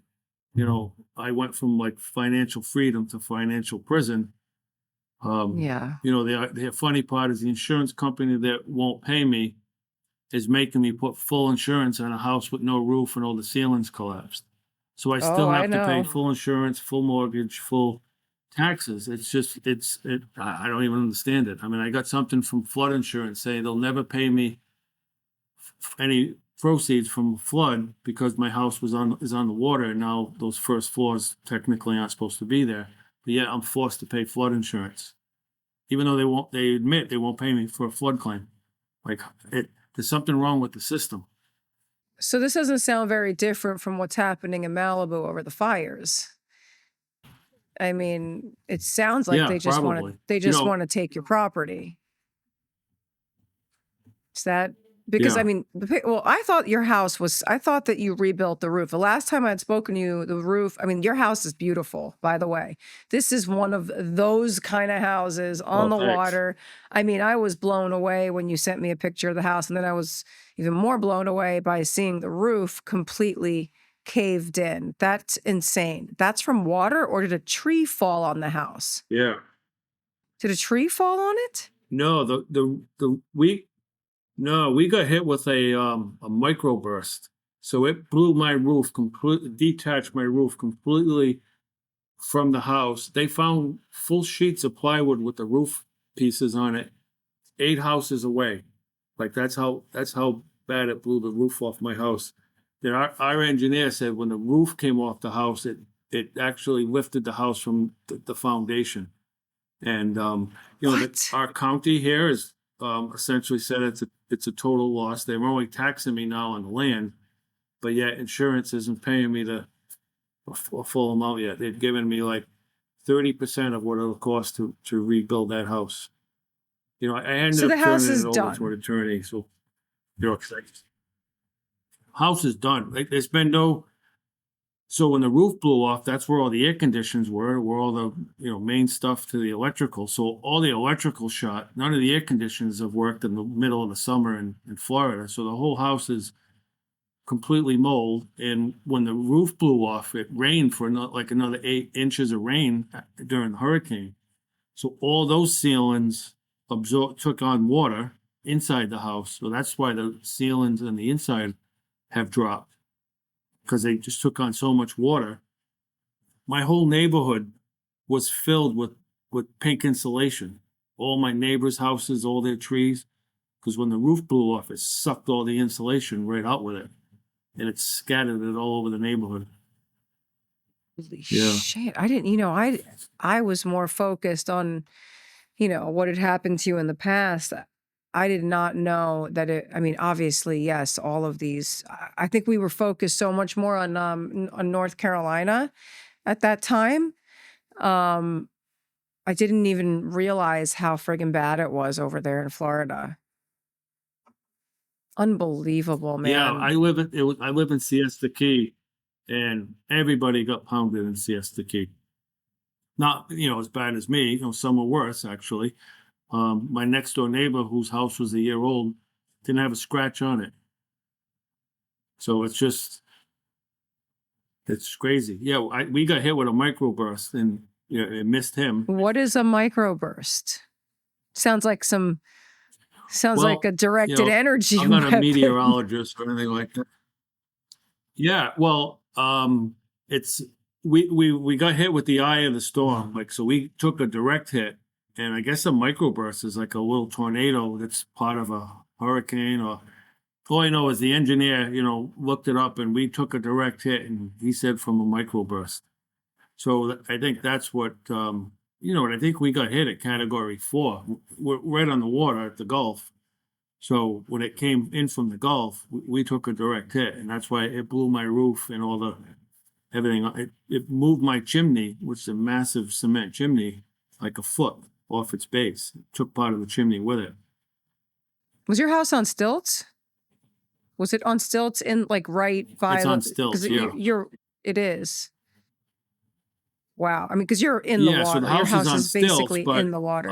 you know, I went from like financial freedom to financial prison. Yeah. The funny part is the insurance company that won't pay me is making me put full insurance on a house with no roof and all the ceilings collapsed. So I Oh, still I have to pay know. full insurance, full mortgage, full taxes. I don't even understand it. I mean, I got something from flood insurance saying they'll never pay me any proceeds from flood because my house is on the water, and now those first floors technically aren't supposed to be there. But yet I'm forced to pay flood insurance, even though they admit they won't pay me for a flood claim. Like there's something wrong with the system. So this doesn't sound very different from what's happening in Malibu over the fires. I mean, it sounds like Yeah, probably. they You just know, want to take your property. Is that because I yeah. mean, I thought that you rebuilt the roof. The last time I'd spoken to you, the roof, I mean, your house is beautiful, by the way. This is one of those kind of houses on Oh, the thanks. water. I mean, I was blown away when you sent me a picture of the house, and then I was even more blown away by seeing the roof completely caved in. That's insane. That's from water, or did a tree fall on the house? Yeah. Did a tree fall on it? No, the we no, we got hit with a microburst. So it blew my roof completely, detached my roof completely from the house. They found full sheets of plywood with the roof pieces on it, 8 houses away. Like that's how bad it blew the roof off my house. Then our engineer said when the roof came off the house, it actually lifted the house from the foundation. And that What? our county here is essentially said it's a total loss. They're only taxing me now on the land, but yet insurance isn't paying me a full amount yet. They've given me like 30% of what it'll cost to rebuild that house. I ended So the up house turning is it over to an done. attorney. So, 'cause house is done. Like, there's been no. So when the roof blew off, that's where all the air conditions where all the main stuff to the electrical. So all the electrical shot. None of the air conditioners have worked in the middle of the summer in Florida. So the whole house is completely mold. And when the roof blew off, it rained for another 8 inches of rain during the hurricane. So all those ceilings took on water inside the house. So that's why the ceilings and the inside have dropped because they just took on so much water. My whole neighborhood was filled with pink insulation. All my neighbors' houses, all their trees, because when the roof blew off, it sucked all the insulation right out with it, and it scattered it all over the neighborhood. Holy Yeah, shit. I didn't, I was more focused on, what had happened to you in the past. I did not know that I mean, obviously, yes, all of these. I think we were focused so much more on North Carolina at that time. Um, I didn't even realize how friggin' bad it was over there in Florida. Unbelievable, yeah. man. I live in Siesta Key, and everybody got pounded in Siesta Key. Not as bad as me. Some were worse actually. My next door neighbor, whose house was a year old, didn't have a scratch on it. So it's crazy. Yeah, we got hit with a microburst, and it missed him. What is a microburst? Sounds like Well, a directed energy I'm not a weapon. meteorologist or anything like that. Yeah, well, it's we got hit with the eye of the storm. Like, so we took a direct hit, and I guess a microburst is like a little tornado that's part of a hurricane. Or all I know is the engineer, looked it up, and we took a direct hit, and he said from a microburst. So I think that's what and I think we got hit at Category 4. We're right on the water at the Gulf. So when it came in from the Gulf, we took a direct hit, and that's why it blew my roof and everything. It moved my chimney, which is a massive cement chimney, like a foot off its base. It took part of the chimney with it. Was your house on stilts? Was it on stilts in like right by? It's on stilts. Yeah, it is. Wow. I mean, because you're in the water. So the your house is on is basically stilts, but, in the water.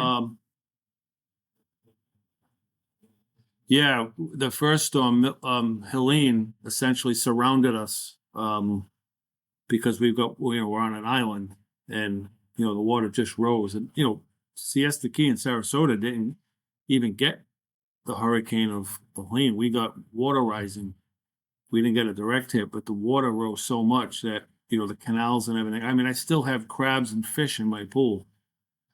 Yeah, the first storm, Helene, essentially surrounded us because we're on an island, and the water just rose, and Siesta Key and Sarasota didn't even get the hurricane of Helene. We got water rising. We didn't get a direct hit, but the water rose so much that the canals and everything. I mean, I still have crabs and fish in my pool.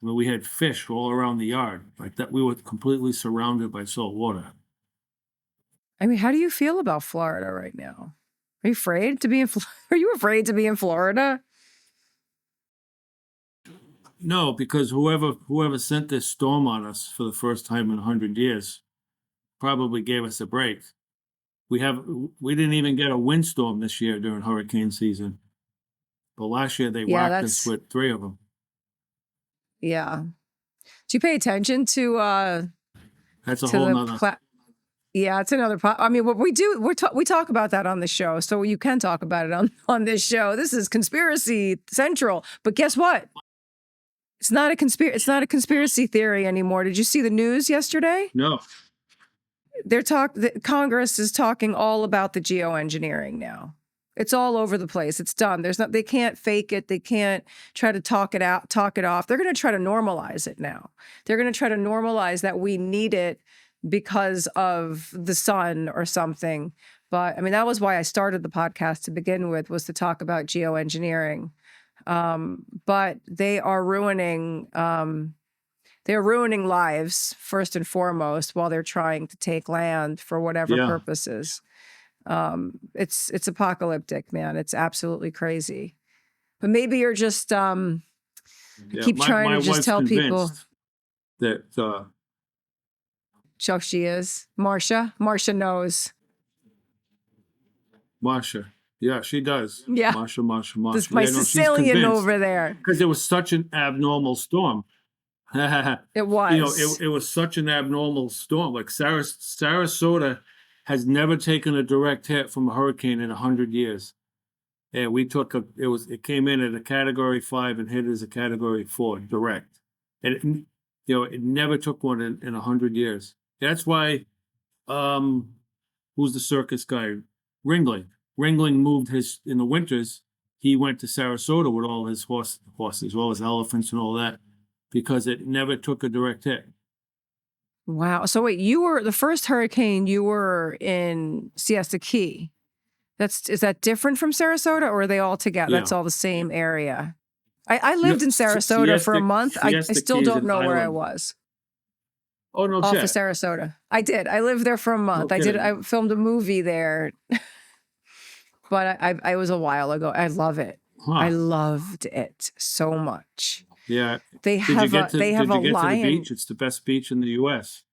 We had fish all around the yard like that. We were completely surrounded by salt water. I mean, how do you feel about Florida right now? Are you afraid to be in? Are you afraid to be in Florida? No, because whoever sent this storm on us for the first time in 100 years probably gave us a break. We didn't even get a windstorm this year during hurricane season, but last year they whacked us with 3 of them. Yeah. Do you pay attention to? That's a whole nother. Yeah, it's another. I mean, what we do, we talk about that on the show, so you can talk about it on this show. This is Conspiracy Central, but guess what? It's not a conspiracy theory anymore. Did you see the news yesterday? No. Congress is talking all about the geoengineering now. It's all over the place. It's done. They can't fake it. They can't try to talk it off. They're going to try to normalize it now. They're going to try to normalize that we need it because of the sun or something. But I mean, that was why I started the podcast to begin with, was to talk about geoengineering. But they are ruining lives first and foremost while they're trying to take land for whatever purposes. It's apocalyptic, man. It's absolutely crazy. But maybe you're just keep trying to just tell people that so she is. Marsha knows. Marsha. Yeah, she does. Yeah. Marsha. This my Sicilian over there. Because it was such an abnormal storm. It was. It was such an abnormal storm. Like Sarasota has never taken a direct hit from a hurricane in 100 years. And we took it came in at a Category 5 and hit as a Category 4 direct. And it never took one in 100 years. That's why, who's the circus guy? Ringling. Ringling moved in the winters. He went to Sarasota with all his horses, all his elephants and all that, because it never took a direct hit. Wow. So wait, the first hurricane, you were in Siesta Key. Is that different from Sarasota, or are they all together? Yeah. That's all the same area. I lived in Sarasota for a month. I still don't know where I was. Oh, no, off of Sarasota. I did. I lived there for a month. Okay. I filmed a movie there, but I was a while ago. I love it. Huh. I loved it so much. Yeah. They have a lion. To the beach? It's the best beach in the U.S.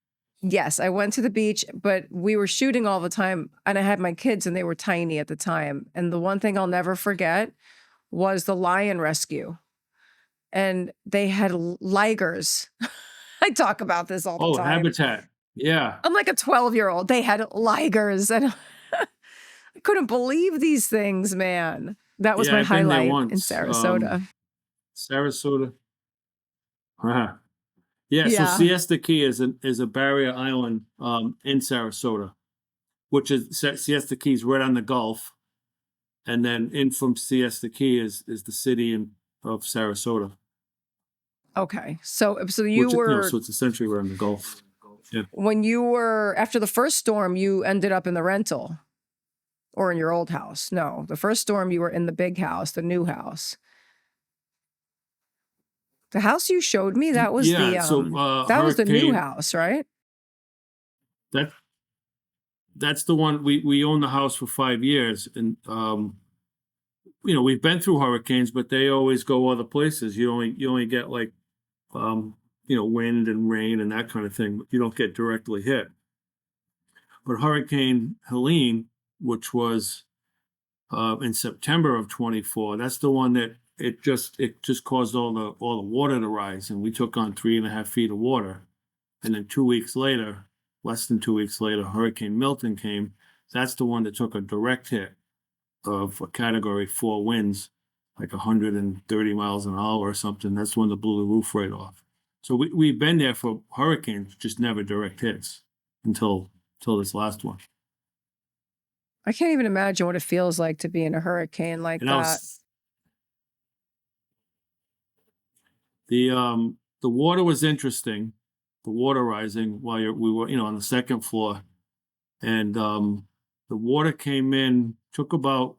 Yes, I went to the beach, but we were shooting all the time, and I had my kids, and they were tiny at the time. And the one thing I'll never forget was the lion rescue. And they had ligers. I talk about this all the time. Oh, habitat. Yeah. I'm like a 12-year-old. They had ligers, and I couldn't believe these things, man. That was my highlight in Sarasota. Sarasota. Yeah, so Yeah. Siesta Key is a barrier island in Sarasota, which is Siesta Key is right on the Gulf, and then in from Siesta Key is the city of Sarasota, Okay. So you which so were it's essentially right on the Gulf. Yeah. when you were after the first storm, you ended up in the rental or in your old house. No, the first storm you were in the big house, the new house. The house you showed me, that was Yeah, so the new Hurricane, house, right? that that's the one we owned the house for 5 years, and we've been through hurricanes, but they always go other places. You only get like wind and rain and that kind of thing, but you don't get directly hit. But Hurricane Helene, which was in September of 24, that's the one that it just caused all the water to rise, and we took on 3.5 feet of water. And then 2 weeks later, less than 2 weeks later, Hurricane Milton came. That's the one that took a direct hit of a Category 4 winds, like 130 miles an hour or something. That's the one that blew the roof right off. So we've been there for hurricanes, just never direct hits until this last one. I can't even imagine what it feels like to be in a hurricane like And that. The water was interesting, the water rising while we were on the second floor, and the water came in, took about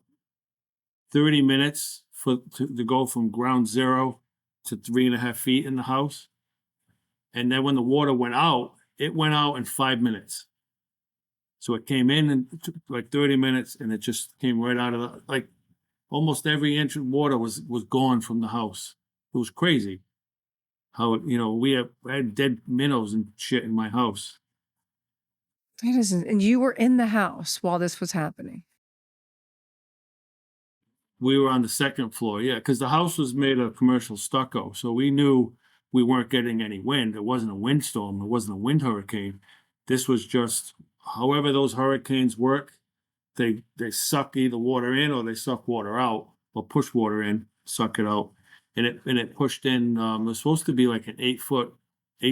30 minutes to go from ground zero to 3.5 feet in the house, and then when the water went out, it went out in 5 minutes. So it came in and it took like 30 minutes, and it just came right out of like almost every inch of water was gone from the house. It was crazy. How I had dead minnows and shit in my house. It isn't, and you were in the house while this was happening. We were on the second floor, yeah, because the house was made of commercial stucco, so we knew we weren't getting any wind. It wasn't a windstorm. It wasn't a wind hurricane. This was just however those hurricanes work. They suck either water in or they suck water out, or push water in, suck it out, and it pushed in. It was supposed to be like an 8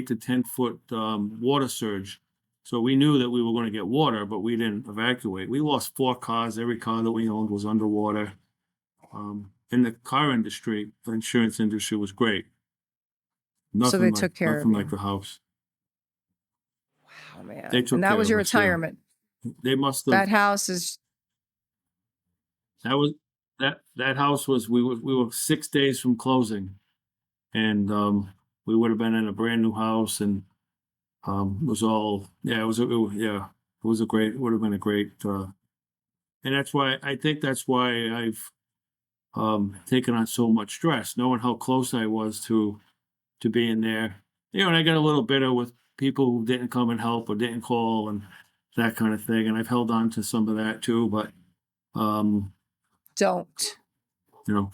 to 10 foot water surge. So we knew that we were going to get water, but we didn't evacuate. We lost 4 cars. Every car that we owned was underwater. In the car industry, the insurance industry was great. Nothing So they took care of nothing you. like the house. Wow, man. They took And that care was of your us, yeah. retirement. They must have. That house is That house was we were 6 days from closing, and we would have been in a brand new house, and it was all it was a great, would have been a great, and I think that's why I've taken on so much stress, knowing how close I was to being there. And I got a little bitter with people who didn't come and help or didn't call and that kind of thing, and I've held on to some of that too. But don't.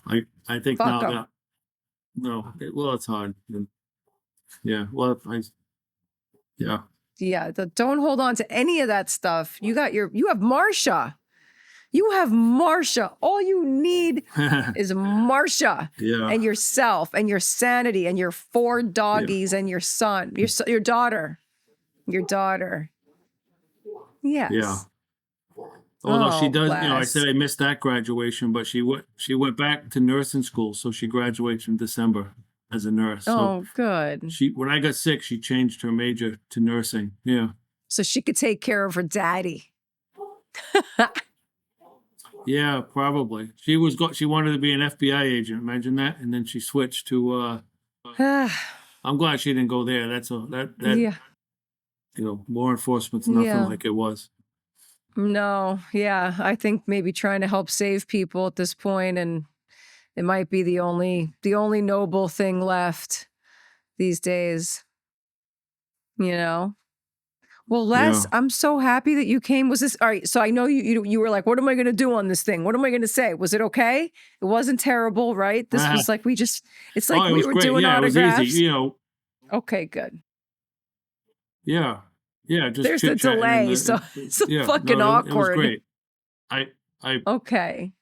I think Fuck now 'em. that well, it's hard. Yeah, well, yeah. Yeah, don't hold on to any of that stuff. You have Marsha. You have Marsha. All you need is Marsha Yeah. and yourself and your sanity and your 4 doggies and your son, your daughter. Your daughter. Yes. Yeah. Although she does, I bless. said I missed that graduation, but she went back to nursing school, so she graduates in December as a nurse. Oh, good. When I got sick, she changed her major to nursing. Yeah. So she could take care of her daddy. Yeah, probably. She wanted to be an FBI agent. Imagine that, and then she switched to. I'm glad she didn't go there. Yeah. Law enforcement's nothing like it was. No, yeah. I think maybe trying to help save people at this point, and it might be the only noble thing left these days. Well, Les, I'm so happy that you came. Was this all right? So I know you were like, what am I going to do on this thing? What am I going to say? Was it okay? It wasn't terrible, right? This was like it's like we were great. doing autographs. It was easy, Okay, good. Yeah. Yeah, just there's a delay, so it's fucking awkward. It was great. Okay.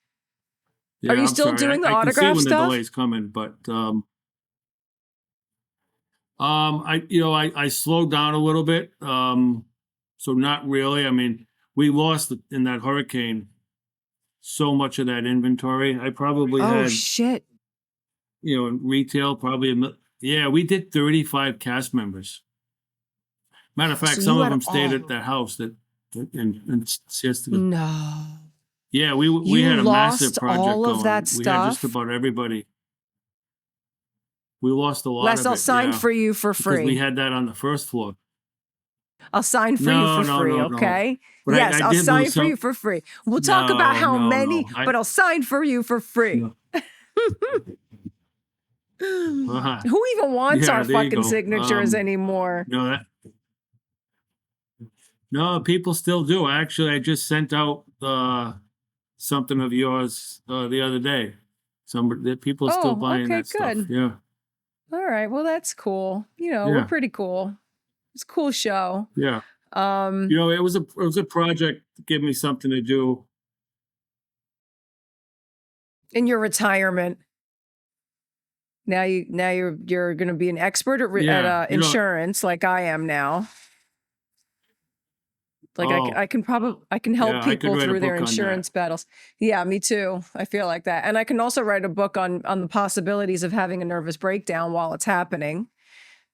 Yeah, Are you I'm still sorry. doing the I can see autograph when stuff? the delay's coming, but I slowed down a little bit. So not really. I mean, we lost in that hurricane so much of that inventory. I probably Oh had, shit. in retail, probably yeah, we did 35 cast members. Matter of So fact, some you of had them stayed at all. that house in Siesta. No. Yeah, we You had a massive lost project all of that going. We had just stuff? about everybody. We lost a lot Les, of I'll it, sign yeah, for you for because we free. had that on the first floor. I'll sign for you No, for no, free, no, no. okay? But Yes, I I'll did lose sign for some. you for free. We'll talk about No, how no, many, no. but I'll sign for you for free. No. Who even wants Yeah, our there you fucking go. signatures anymore? No, no, people still do. Actually, I just sent out something of yours the other day. People are still Oh, buying okay, that stuff. good. Yeah, All right, well, that's cool. We're yeah, pretty cool. It's a cool show. yeah. Um, It was a project to give me something to do. in your retirement, now you're going to be an expert at Yeah, insurance like I am now. Like oh, I can help yeah, I could people write a through their book on that. insurance battles. Yeah, me too. I feel like that. And I can also write a book on the possibilities of having a nervous breakdown while it's happening,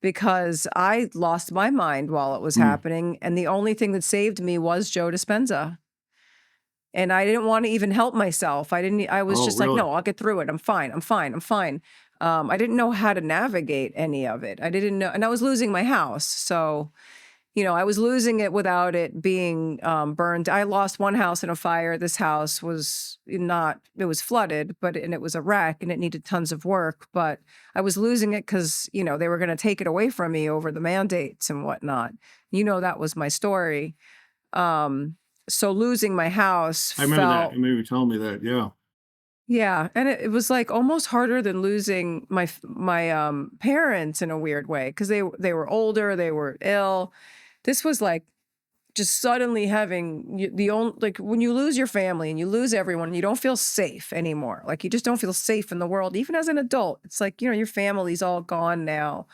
because I lost my mind while it was Hmm. happening, and the only thing that saved me was Joe Dispenza. And I didn't want to even help myself. I was Oh, just like, really? no, I'll get through it. I'm fine. I'm fine. I'm fine. I didn't know how to navigate any of it. I didn't know, and I was losing my house. So I was losing it without it being burned. I lost one house in a fire. This house was not, it was flooded, and it was a wreck and it needed tons of work. But I was losing it because, they were going to take it away from me over the mandates and whatnot. That was my story. So losing my house I remember that. felt, You maybe told me that. Yeah. yeah, and it was like almost harder than losing my parents in a weird way, because they were older, they were ill. This was like just suddenly having the only, like, when you lose your family and you lose everyone, you don't feel safe anymore. Like, you just don't feel safe in the world, even as an adult. It's like, your family's all gone now.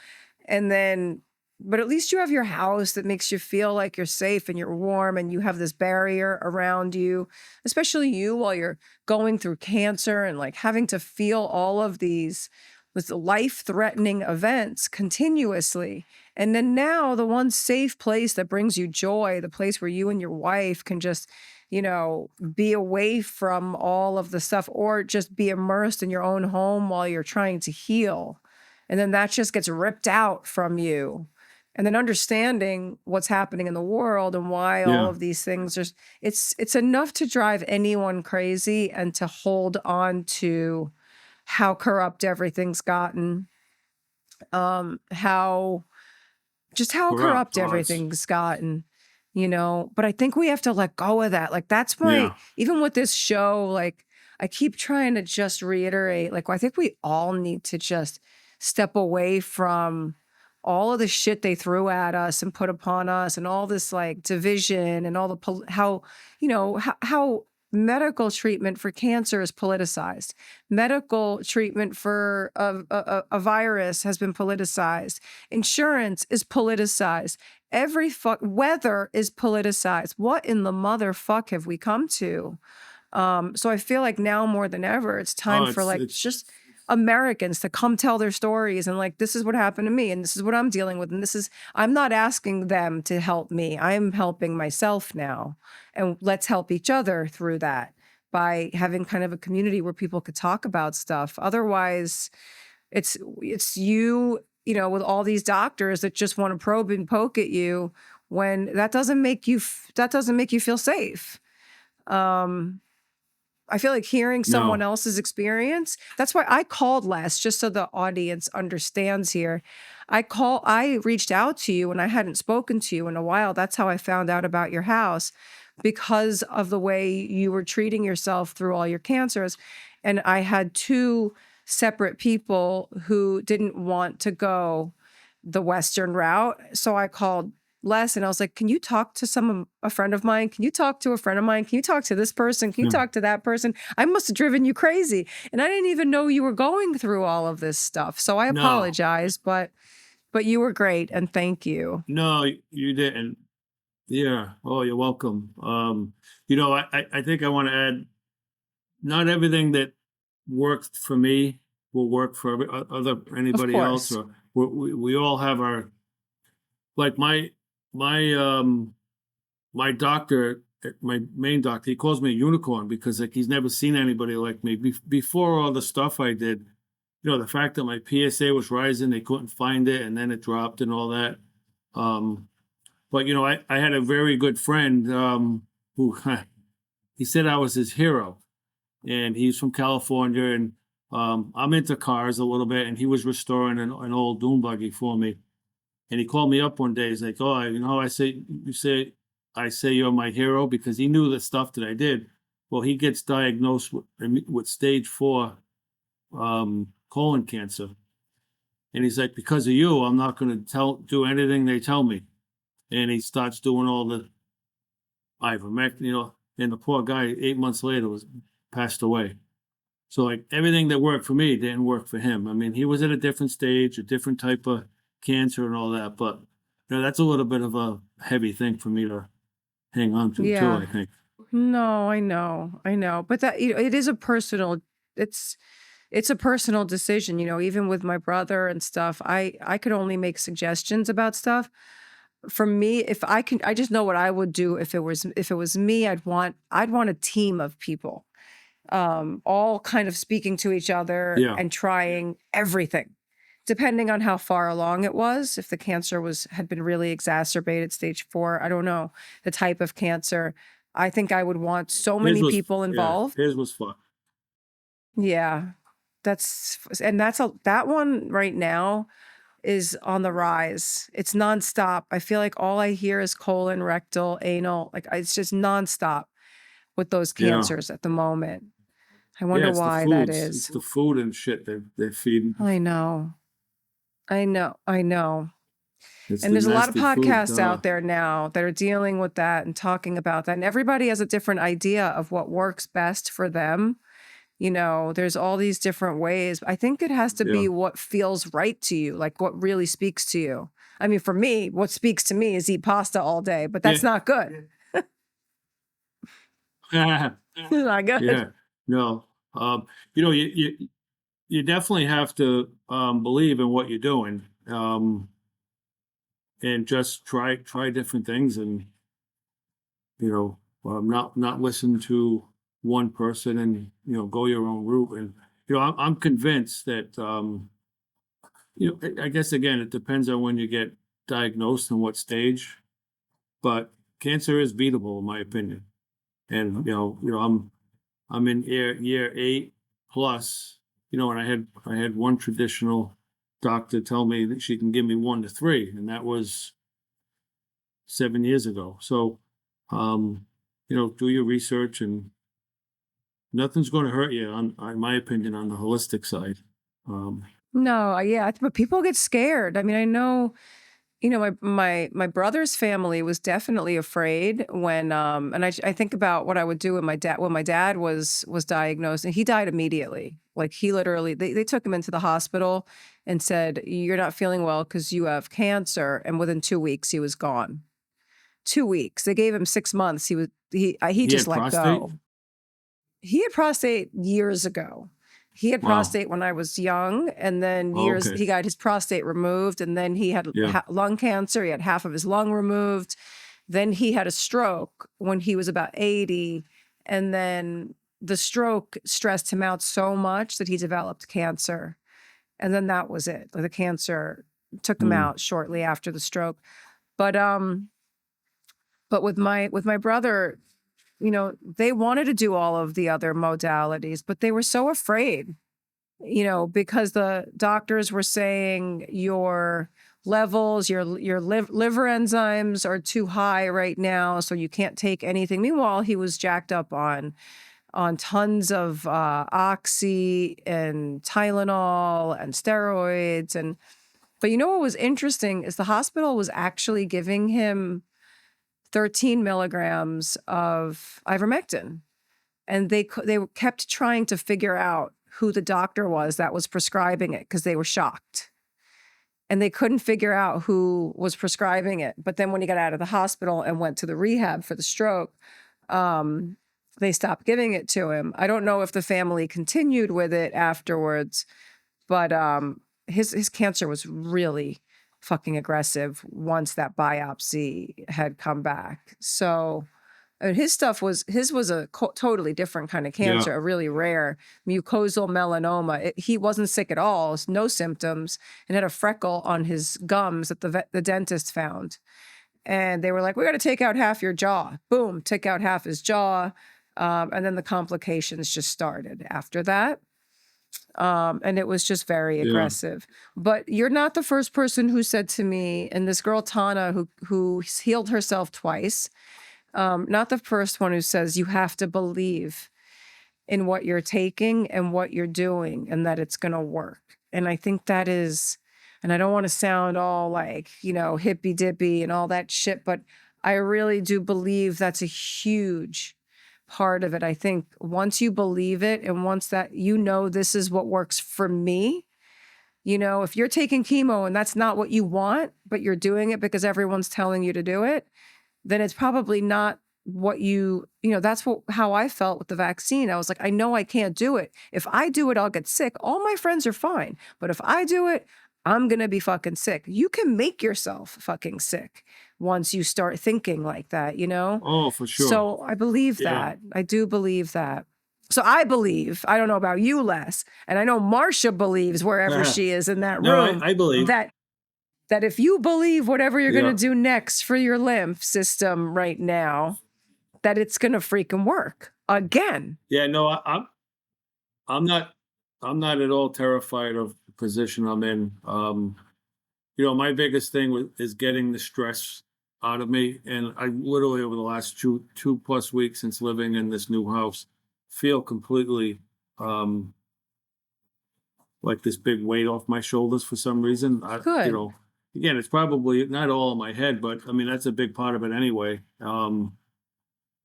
And then, but at least you have your house that makes you feel like you're safe and you're warm and you have this barrier around you, especially you while you're going through cancer and like having to feel all of these life-threatening events continuously. And then now the one safe place that brings you joy, the place where you and your wife can just, be away from all of the stuff, or just be immersed in your own home while you're trying to heal. And then that just gets ripped out from you. And then understanding what's happening in the world and why all Yeah. of these things are, it's enough to drive anyone crazy, and to hold on to how corrupt everything's gotten, how Corrupt. corrupt Oh, it's, everything's gotten, but I think we have to let go of that. Like, that's yeah. even with this show, like, I keep trying to just reiterate, like, I think we all need to just step away from all of the shit they threw at us and put upon us, and all this like division, and all the how medical treatment for cancer is politicized. Medical treatment for a virus has been politicized. Insurance is politicized. Weather is politicized. What in the motherfuck have we come to? So I feel like now more than ever, it's time Oh, for like it's just Americans to come tell their stories, and like, this is what happened to me, and this is what I'm dealing with, and I'm not asking them to help me. I'm helping myself now, and let's help each other through that by having kind of a community where people could talk about stuff. Otherwise, it's with all these doctors that just want to probe and poke at you, when that doesn't make you feel safe. I feel like hearing someone no. else's experience. That's why I called Les, just so the audience understands here. I reached out to you, and I hadn't spoken to you in a while. That's how I found out about your house, because of the way you were treating yourself through all your cancers. And I had two separate people who didn't want to go the Western route. So I called Les, and I was like, can you talk to a friend of mine? Can you talk to a friend of mine? Can you talk to this person? Can you Yeah. talk to that person? I must have driven you crazy. And I didn't even know you were going through all of this stuff. So I No. apologize, but But you were great, and thank you. No, you didn't. Yeah. Oh, you're welcome. I think I want to add, not everything that worked for me will work for Of anybody else, course. or we all have our, like my my doctor, my main doctor, he calls me a unicorn because like he's never seen anybody like me. Before all the stuff I did, the fact that my PSA was rising, they couldn't find it, and then it dropped and all that. But I had a very good friend who he said I was his hero, and he's from California, and I'm into cars a little bit, and he was restoring an old dune buggy for me. And he called me up one day. He's like, "Oh, I say you're my hero," because he knew the stuff that I did. Well, he gets diagnosed with stage 4 colon cancer, and he's like, "Because of you, I'm not going to do anything they tell me." And he starts doing all the ivermectin, and the poor guy 8 months later was passed away. So like everything that worked for me didn't work for him. I mean, he was at a different stage, a different type of cancer and all that, but that's a little bit of a heavy thing for me to hang on to too, Yeah. I think. No, I know. But that it is a personal. It's a personal decision. Even with my brother and stuff, I could only make suggestions about stuff. For me, if I just know what I would do if it was me. I'd want a team of people, all kind of speaking to each other Yeah. and trying everything, depending on how far along it was. If the cancer had been really exacerbated, stage 4, I don't know the type of cancer. I think I would want so His many was, people yeah, involved. his was fun. Yeah, that one right now is on the rise. It's nonstop. I feel like all I hear is colon, rectal, anal. Like it's just nonstop with those Yeah. cancers at the moment. I Yeah, wonder it's the why that foods. It's is. the food and shit they're feeding. I know. I know. It's And the there's a lot of nasty food. podcasts out there now that are dealing with that and talking about that. And everybody has a different idea of what works best for them. There's all these different ways. I think it has to Yeah. be what feels right to you, like what really speaks to you. I mean, for me, what speaks to me is eat pasta all day, but that's Yeah. not good. It's not good. Yeah. No. You definitely have to believe in what you're doing, and just try different things, and not listen to one person, and go your own route. And I'm convinced that I guess again it depends on when you get diagnosed and what stage, but cancer is beatable in my opinion. And I'm in year 8 plus, and I had one traditional doctor tell me that she can give me 1 to 3, and that was 7 years ago. So, do your research, and nothing's going to hurt you, in my opinion, on the holistic side. No, yeah, but people get scared. I mean, I know, my brother's family was definitely afraid when and I think about what I would do when my dad was diagnosed, and he died immediately. Like he literally they took him into the hospital and said, "You're not feeling well because you have cancer," and within 2 weeks he was gone. 2 weeks. They gave him 6 months. He He just had let prostate. go. He had prostate years ago. He had Wow. prostate when I was young, and then Oh, years okay. he got his prostate removed, and then he had Yeah. lung cancer. He had half of his lung removed. Then he had a stroke when he was about 80, and then the stroke stressed him out so much that he developed cancer. And then that was it. The cancer took him Mm. out shortly after the stroke. But with my brother, they wanted to do all of the other modalities, but they were so afraid, because the doctors were saying your levels, your liver enzymes are too high right now, so you can't take anything. Meanwhile, he was jacked up on tons of oxy and Tylenol and steroids. But what was interesting is the hospital was actually giving him 13 milligrams of ivermectin. And they kept trying to figure out who the doctor was that was prescribing it because they were shocked. and they couldn't figure out who was prescribing it. But then when he got out of the hospital and went to the rehab for the stroke, they stopped giving it to him. I don't know if the family continued with it afterwards, but his cancer was really fucking aggressive once that biopsy had come back. So his was a totally different kind of cancer, Yeah. a really rare mucosal melanoma. He wasn't sick at all, no symptoms, and had a freckle on his gums that the dentist found. And they were like, we got to take out half your jaw. Boom, took out half his jaw. And then the complications just started after that. And it was just very aggressive. But you're not the first person who said to me, and this girl, Tana, who healed herself twice, not the first one who says you have to believe in what you're taking and what you're doing and that it's going to work. And I think that is, and I don't want to sound all like, hippy dippy and all that shit, but I really do believe that's a huge part of it. I think once you believe it and once that, this is what works for me, if you're taking chemo and that's not what you want, but you're doing it because everyone's telling you to do it, then it's probably not what that's how I felt with the vaccine. I was like, I know I can't do it. If I do it, I'll get sick. All my friends are fine. But if I do it, I'm going to be fucking sick. You can make yourself fucking sick once you start thinking like that, Oh, for sure. So I believe that. I do believe that. So I believe, I don't know about you, Les, and I know Marcia believes wherever she is in that room. I believe that if you believe whatever you're going to do next for your lymph system right now, that it's going to freaking work again. Yeah, no, I'm not at all terrified of the position I'm in. My biggest thing is getting the stress out of me. And I literally over the last two plus weeks since living in this new house feel completely like this big weight off my shoulders for some reason. Good. Again, it's probably not all in my head, but I mean, that's a big part of it anyway. And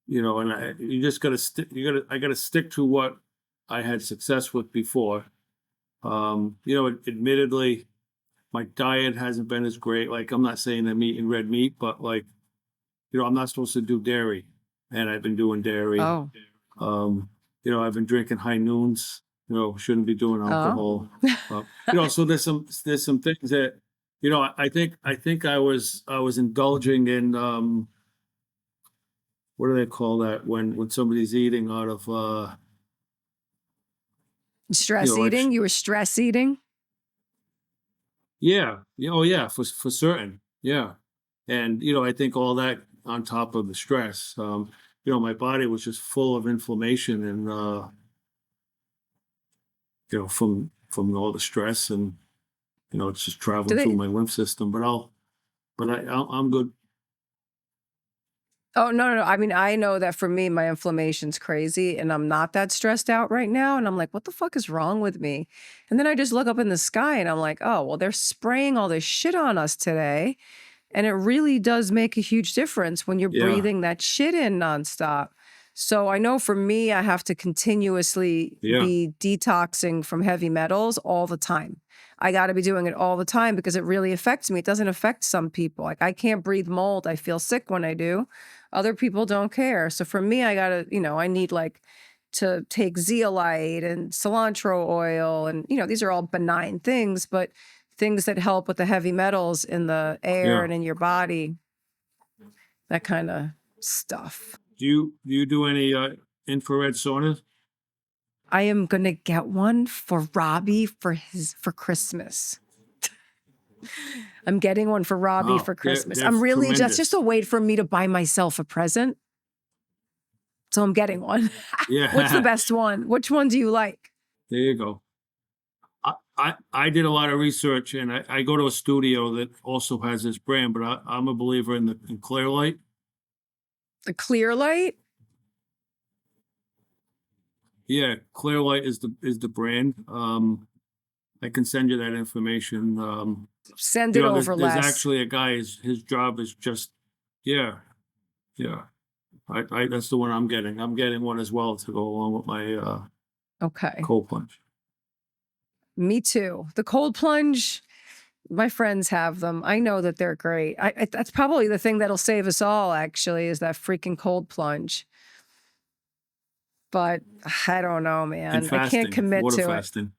you just got to I got to stick to what I had success with before. Admittedly, my diet hasn't been as great. Like, I'm not saying I'm eating red meat, but like, I'm not supposed to do dairy, and I've been doing dairy. Oh. I've been drinking high noons. Shouldn't be doing alcohol. So there's some things that, I think I was indulging in what do they call that when somebody's eating out of stress eating? You were stress eating? Yeah. Oh yeah, for certain. Yeah. And I think all that on top of the stress, my body was just full of inflammation and from all the stress and it's just traveling through my lymph system. But I'm good. Oh, no. I mean, I know that for me, my inflammation's crazy and I'm not that stressed out right now. And I'm like, what the fuck is wrong with me? And then I just look up in the sky and I'm like, oh, well, they're spraying all this shit on us today. And it really does make a huge difference when you're breathing that shit in nonstop. So I know for me, I have to continuously be detoxing from heavy metals all the time. I got to be doing it all the time because it really affects me. It doesn't affect some people. Like I can't breathe mold. I feel sick when I do. Other people don't care. So for me, I got to, I need like to take zeolite and cilantro oil. And, these are all benign things, but things that help with the heavy metals in the air and in your body, that kind of stuff. Do you do any infrared saunas? I am gonna get one for Robbie for Christmas. I'm getting one for Robbie for Christmas. I'm really that's just a way for me to buy myself a present. So I'm getting one. Yeah. What's the best one? Which one do you like? There you go. I did a lot of research and I go to a studio that also has this brand, but I'm a believer in Clearlight. The Clearlight? Yeah, Clearlight is the brand. I can send you that information. Send it over, Les. There's actually a guy. His job is just, yeah. I that's the one I'm getting. I'm getting one as well to go along with my cold plunge. Me too. The cold plunge My friends have them. I know that they're great. That's probably the thing that'll save us all, actually, is that freaking cold plunge. But I don't know, And man. I can't fasting, commit water to it. fasting.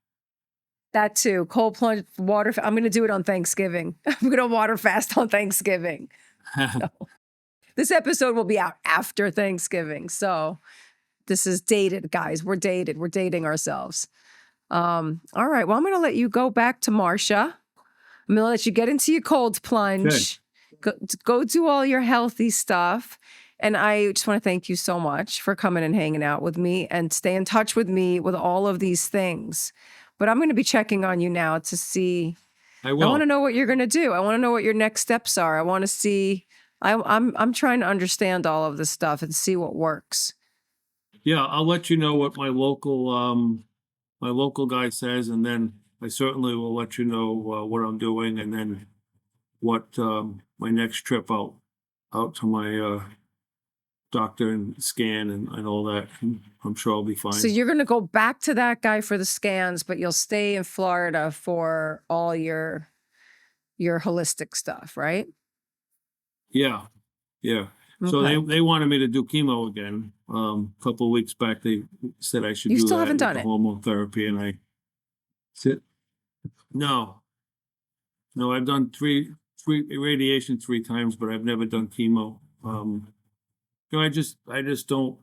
That too. Cold plunge, water. I'm going to do it on Thanksgiving. I'm going to water fast on Thanksgiving. No. This episode will be out after Thanksgiving. So this is dated, guys. We're dated. We're dating ourselves. All right. Well, I'm going to let you go back to Marsha. I'm going to let you get into your cold plunge. Go do all your healthy stuff. And I just want to thank you so much for coming and hanging out with me, and stay in touch with me with all of these things. But I'm going to be checking on you now to see. I will. I want to know what you're going to do. I want to know what your next steps are. I want to see. I'm trying to understand all of this stuff and see what works. Yeah, I'll let you know what my local guy says, and then I certainly will let you know what I'm doing, and then what my next trip out to my doctor and scan and all that. I'm sure I'll be fine. So you're going to go back to that guy for the scans, but you'll stay in Florida for all your holistic stuff, right? Yeah. So Okay. they wanted me to do chemo again. A couple of weeks back, they said I should You do still that haven't with done the it. hormone therapy, and I said, no, I've done three radiation 3 times, but I've never done chemo. I just don't.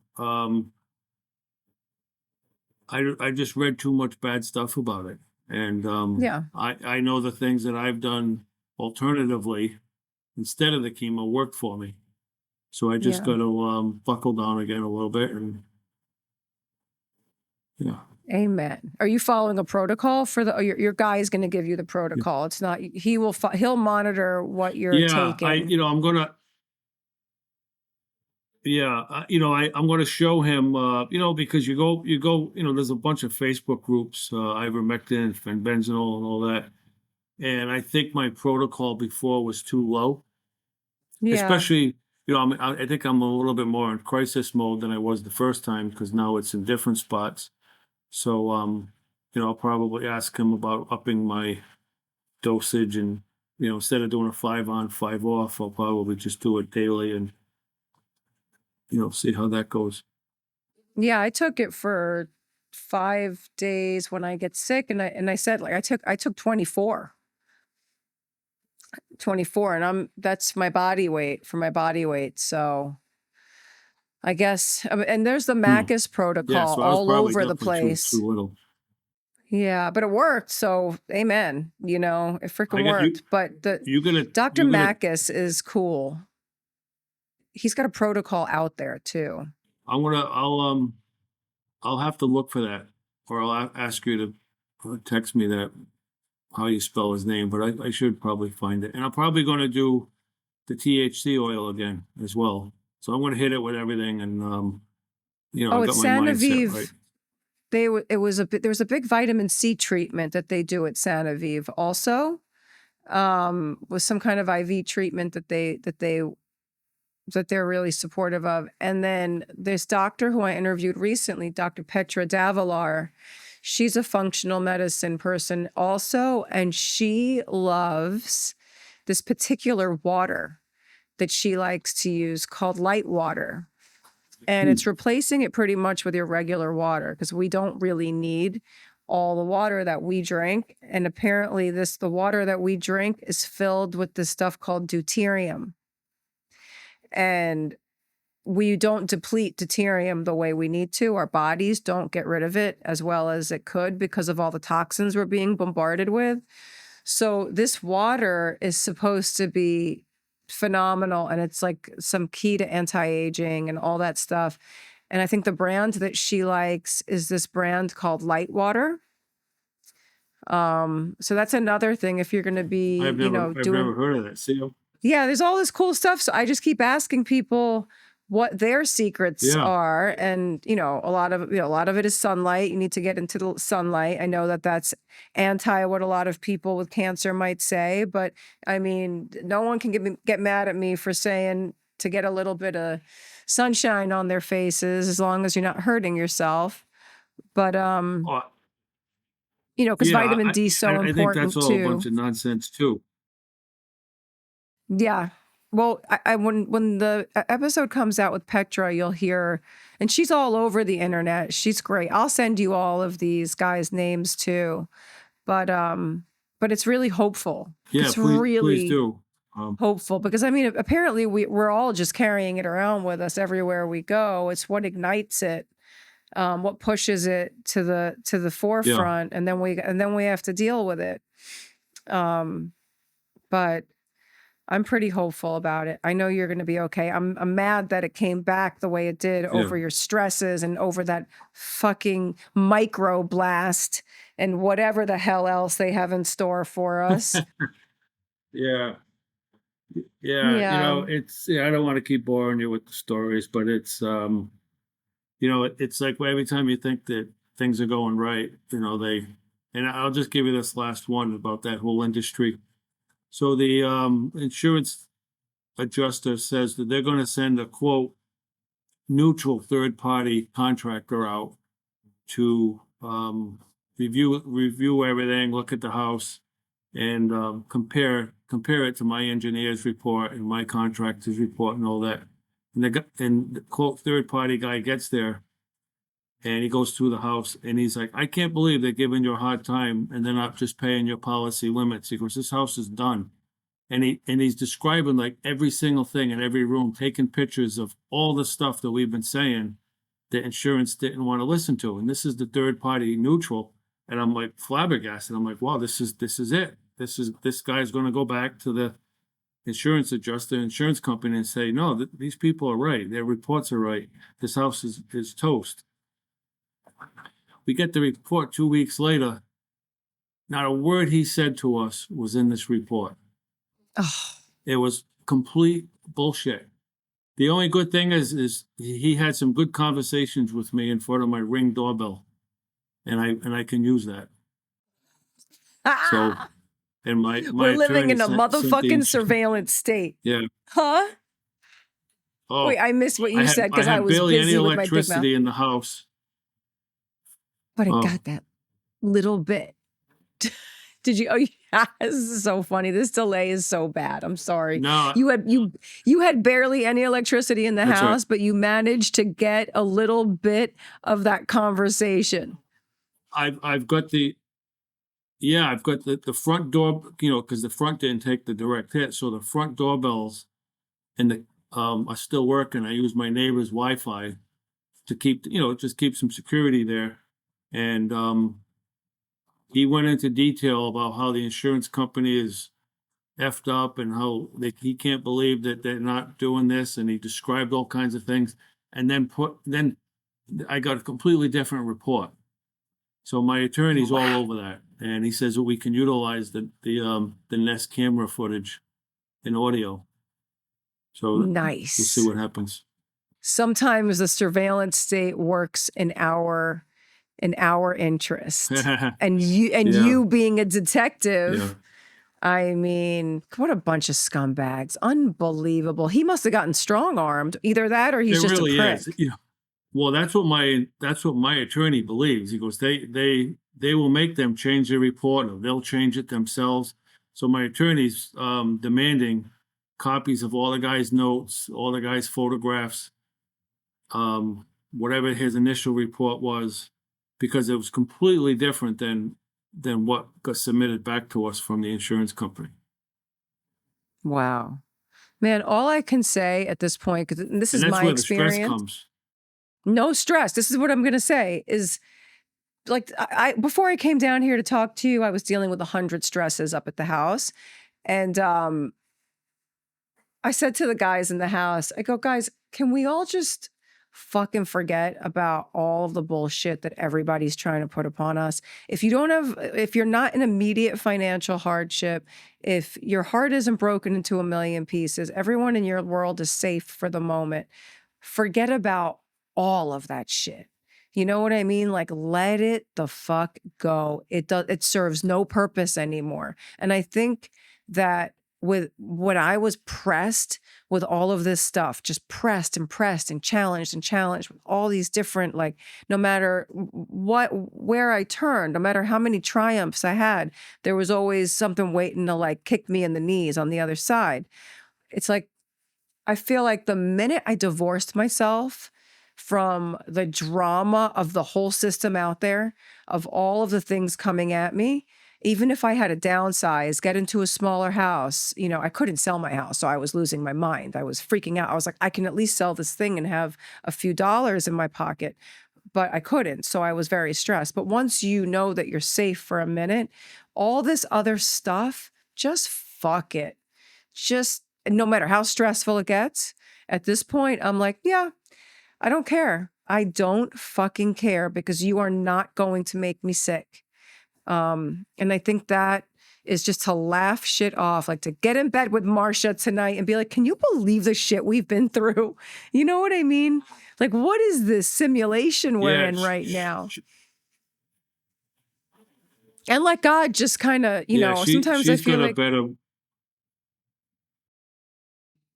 I just read too much bad stuff about it, and Yeah. I know the things that I've done alternatively instead of the chemo worked for me. So I just Yeah. got to buckle down again a little bit, and yeah. Amen. Are you following a protocol for the? Your guy is going to give you the protocol. It's not. He'll monitor what you're Yeah, taking. I'm gonna. Yeah, I'm going to show him. Because you go. There's a bunch of Facebook groups, ivermectin, fenbenzynol, and all that. And I think my protocol before was too low, Yeah. especially. I think I'm a little bit more in crisis mode than I was the first time, because now it's in different spots. So, I'll probably ask him about upping my dosage, and, instead of doing a 5 on, 5 off, I'll probably just do it daily and, see how that goes. Yeah, I took it for 5 days when I get sick, and I said, like, I took 24, and that's my body weight for my body weight. So I guess, and there's the Macus Yeah, protocol so I was all probably over the definitely place. too little. Yeah, but it worked. So amen. It freaking You worked. But Dr. Macus is cool. He's got a protocol out there too. I'll have to look for that, or I'll ask you to text me that, how you spell his name, but I should probably find it. And I'm probably going to do the THC oil again as well. So I'm going to hit it with everything, and I got my mindset right. There was a big vitamin C treatment that they do at Sanoviv also, with some kind of IV treatment that they're really supportive of. And then this doctor who I interviewed recently, Dr. Petra Davilar, she's a functional medicine person also, and she loves this particular water that she likes to use called light water. And it's replacing it pretty much with your regular water, because we don't really need all the water that we drink. And apparently the water that we drink is filled with this stuff called deuterium. And we don't deplete deuterium the way we need to. Our bodies don't get rid of it as well as it could because of all the toxins we're being bombarded with. So this water is supposed to be phenomenal, and it's like some key to anti-aging and all that stuff. And I think the brand that she likes is this brand called Light Water. So that's another thing. If you're going to be, I've never heard of that. See, yeah, there's all this cool stuff. So I just keep asking people what their secrets are. And, a lot of it is sunlight. You need to get into the sunlight. I know that that's anti what a lot of people with cancer might say, but I mean, no one can get mad at me for saying to get a little bit of sunshine on their faces, as long as you're not hurting yourself. But, You know, because Yeah, vitamin D is so I think that's important all a bunch too. of nonsense too. Yeah. Well, when the episode comes out with Petra, you'll hear, and she's all over the internet. She's great. I'll send you all of these guys' names too. But it's really hopeful. Yeah, It's please really do. hopeful because I mean, apparently we're all just carrying it around with us everywhere we go. It's what ignites it, what pushes it to the Yeah, forefront, and then we have to deal with it. But I'm pretty hopeful about it. I know you're going to be okay. I'm mad that it came back the way it did yeah. over your stresses and over that fucking micro blast and whatever the hell else they have in store for us. Yeah. Yeah, Yeah. it's I don't want to keep boring you with the stories, but it's it's like every time you think that things are going right, and I'll just give you this last one about that whole industry. So the insurance adjuster says that they're going to send a quote neutral third party contractor out to review everything, look at the house, and compare it to my engineer's report and my contractor's report and all that. And the quote third party guy gets there and he goes through the house and he's like, I can't believe they're giving you a hard time and they're not just paying your policy limits. He goes, this house is done. And he's describing like every single thing in every room, taking pictures of all the stuff that we've been saying that insurance didn't want to listen to. And this is the third party neutral. And I'm like flabbergasted. I'm like, wow, this is it. This guy's going to go back to the insurance adjuster, insurance company, and say, no, these people are right. Their reports are right. This house is toast. We get the report 2 weeks later. Not a word he said to us was in this report. Oh, It was complete bullshit. The only good thing is he had some good conversations with me in front of my Ring doorbell, and I can use that. So, and my we're living attorney in a sent the motherfucking surveillance state. yeah. Huh? Oh, Wait, I missed what you said because I had was barely any busy with my big mouth. electricity in the house. But I Oh. got that little bit. Did you? Oh, yeah, this is so funny. This delay is so bad. I'm sorry. No, You had barely any electricity in the That's right. house, but you managed to get a little bit of that conversation. I've got the front door, because the front didn't take the direct hit, so the front doorbells and the are still working. I use my neighbor's Wi-Fi to keep, just keep some security there. And he went into detail about how the insurance company is effed up and how he can't believe that they're not doing this. And he described all kinds of things. And then I got a completely different report. So my attorney's all over that, and he says that we can utilize the Nest camera footage and audio. So Nice. we'll see what happens. Sometimes the surveillance state works in our interest. And you being a detective, Yeah. I mean, what a bunch of scumbags. Unbelievable. He must have gotten strong-armed. Either that or he's just really a prick. is. Well, that's what my attorney believes. He goes, they will make them change their report, or they'll change it themselves. So my attorney's demanding copies of all the guy's notes, all the guy's photographs, whatever his initial report was, because it was completely different than what got submitted back to us from the insurance company. Wow. Man, all I can say at this point, because this is my experience. That's where the stress comes. No stress. This is what I'm going to say is, like, I before I came down here to talk to you, I was dealing with 100 stresses up at the house. And I said to the guys in the house, I go, guys, can we all just fucking forget about all of the bullshit that everybody's trying to put upon us? If you're not in immediate financial hardship, if your heart isn't broken into a million pieces, everyone in your world is safe for the moment. Forget about all of that shit. You know what I mean? Like, let it the fuck go. It serves no purpose anymore. And I think that with when I was pressed with all of this stuff, just pressed and challenged with all these different, like, no matter where I turned, no matter how many triumphs I had, there was always something waiting to like kick me in the knees on the other side. It's like, I feel like the minute I divorced myself from the drama of the whole system out there, of all of the things coming at me, even if I had to downsize, get into a smaller house, you know, I couldn't sell my house. So I was losing my mind. I was freaking out. I was like, I can at least sell this thing and have a few dollars in my pocket, but I couldn't. So I was very stressed. But once you know that you're safe for a minute, all this other stuff, just fuck it. Just no matter how stressful it gets, at this point, I'm like, yeah, I don't care. I don't fucking care, because you are not going to make me sick. And I think that is just to laugh shit off, like to get in bed with Marsha tonight and be like, can you believe the shit we've been through? You know what I mean? Like, what is this simulation we're in right now? And like God just kind of, you know, sometimes I feel like,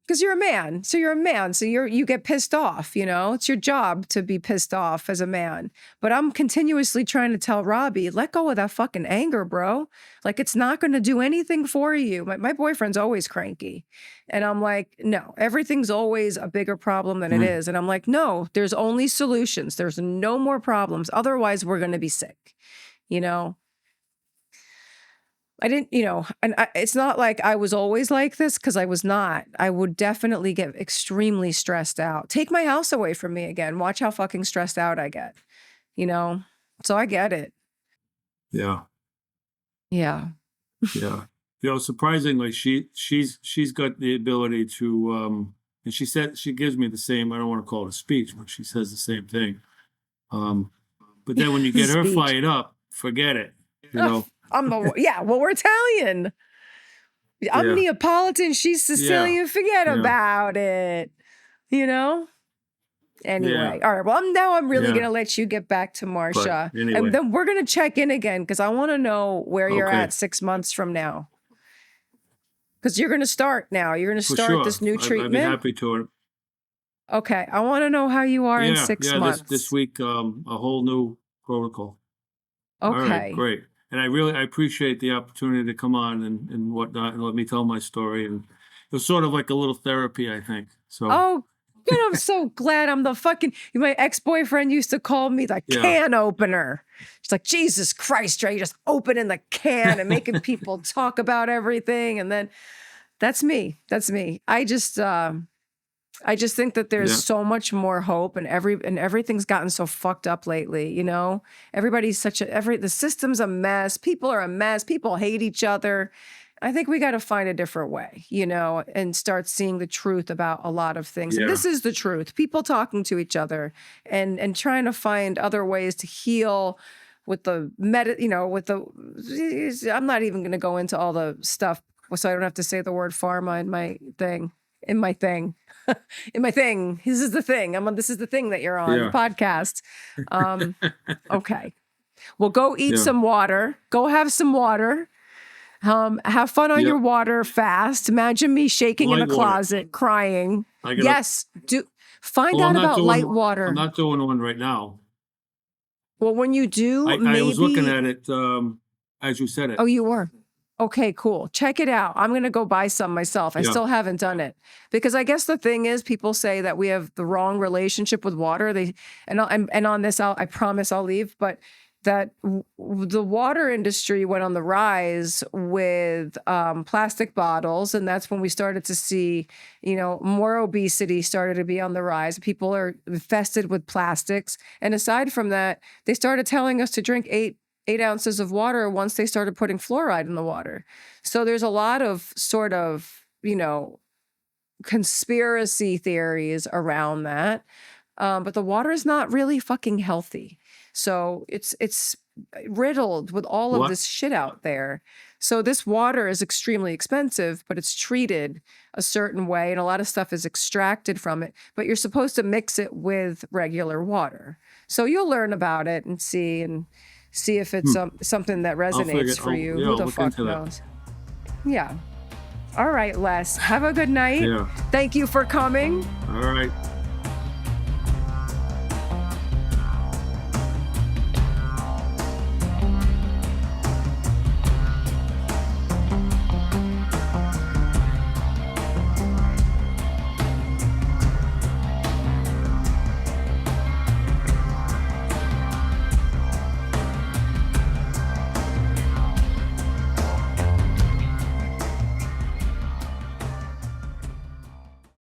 because you're a man. So you're a man. So you get pissed off, you know, it's your job to be pissed off as a man. But I'm continuously trying to tell Robbie, let go of that fucking anger, bro. Like, it's not going to do anything for you. My boyfriend's always cranky. And I'm like, no, everything's always a bigger problem than it is. And I'm like, no, there's only solutions. There's no more problems. Otherwise, we're going to be sick, you know? I didn't, you know, and it's not like I was always like this, because I was not. I would definitely get extremely stressed out. Take my house away from me again. Watch how fucking stressed out I get, you know? So I get it. Yeah. Yeah. Yeah. You know, surprisingly, she's got the ability to, and she said, she gives me the same, I don't want to call it a speech, but she says the same thing. But then when you get her fired up, forget it, you know? Well, we're Italian. I'm Neapolitan. She's Sicilian. Forget about it. You know? Anyway. All right. Well, I'm really going to let you get back to Marsha. Anyway. And then we're going to check in again, because I want to know where you're at 6 months from now. Because you're going to start now. You're going to start this new treatment. I'd be happy to. Okay. I want to know how you are in 6 months. This week, a whole new protocol. Okay. All right, great. And I appreciate the opportunity to come on and whatnot and let me tell my story. And it was sort of like a little therapy, I think. So. Oh, good. I'm so glad. I'm the fucking, my ex-boyfriend used to call me the can opener. She's like, Jesus Christ, Drea, you're just opening the can and making people talk about everything. And then that's me. That's me. I just think that there's so much more hope, and everything's gotten so fucked up lately, you know? Everybody's the system's a mess. People are a mess. People hate each other. I think we got to find a different way, you know, and start seeing the truth about a lot of things. And this is the truth. People talking to each other and trying to find other ways to heal with the I'm not even going to go into all the stuff so I don't have to say the word pharma in my thing. In my thing. This is the thing. This is the thing that you're on, the podcast. Okay. Well, go eat some water. Go have some water. Have fun on your water fast. Imagine me shaking in a closet, crying. Find out about light water. I'm not doing one right now. Well, when you do, I was looking at it as you said it. Oh, you were? Okay, cool. Check it out. I'm going to go buy some myself. I still haven't done it, because I guess the thing is, people say that we have the wrong relationship with water. And on this, I promise I'll leave, but that the water industry went on the rise with plastic bottles. And that's when we started to see, you know, more obesity started to be on the rise. People are infested with plastics. And aside from that, they started telling us to drink 8 ounces of water once they started putting fluoride in the water. So there's a lot of sort of, you know, conspiracy theories around that. But the water is not really fucking healthy. So it's riddled with all of this shit out there. So this water is extremely expensive, but it's treated a certain way, and a lot of stuff is extracted from it. But you're supposed to mix it with regular water. So you'll learn about it and see if it's something that resonates for you. Who the fuck knows? Yeah. All right, Les. Have a good night. Yeah. Thank you for coming. All right.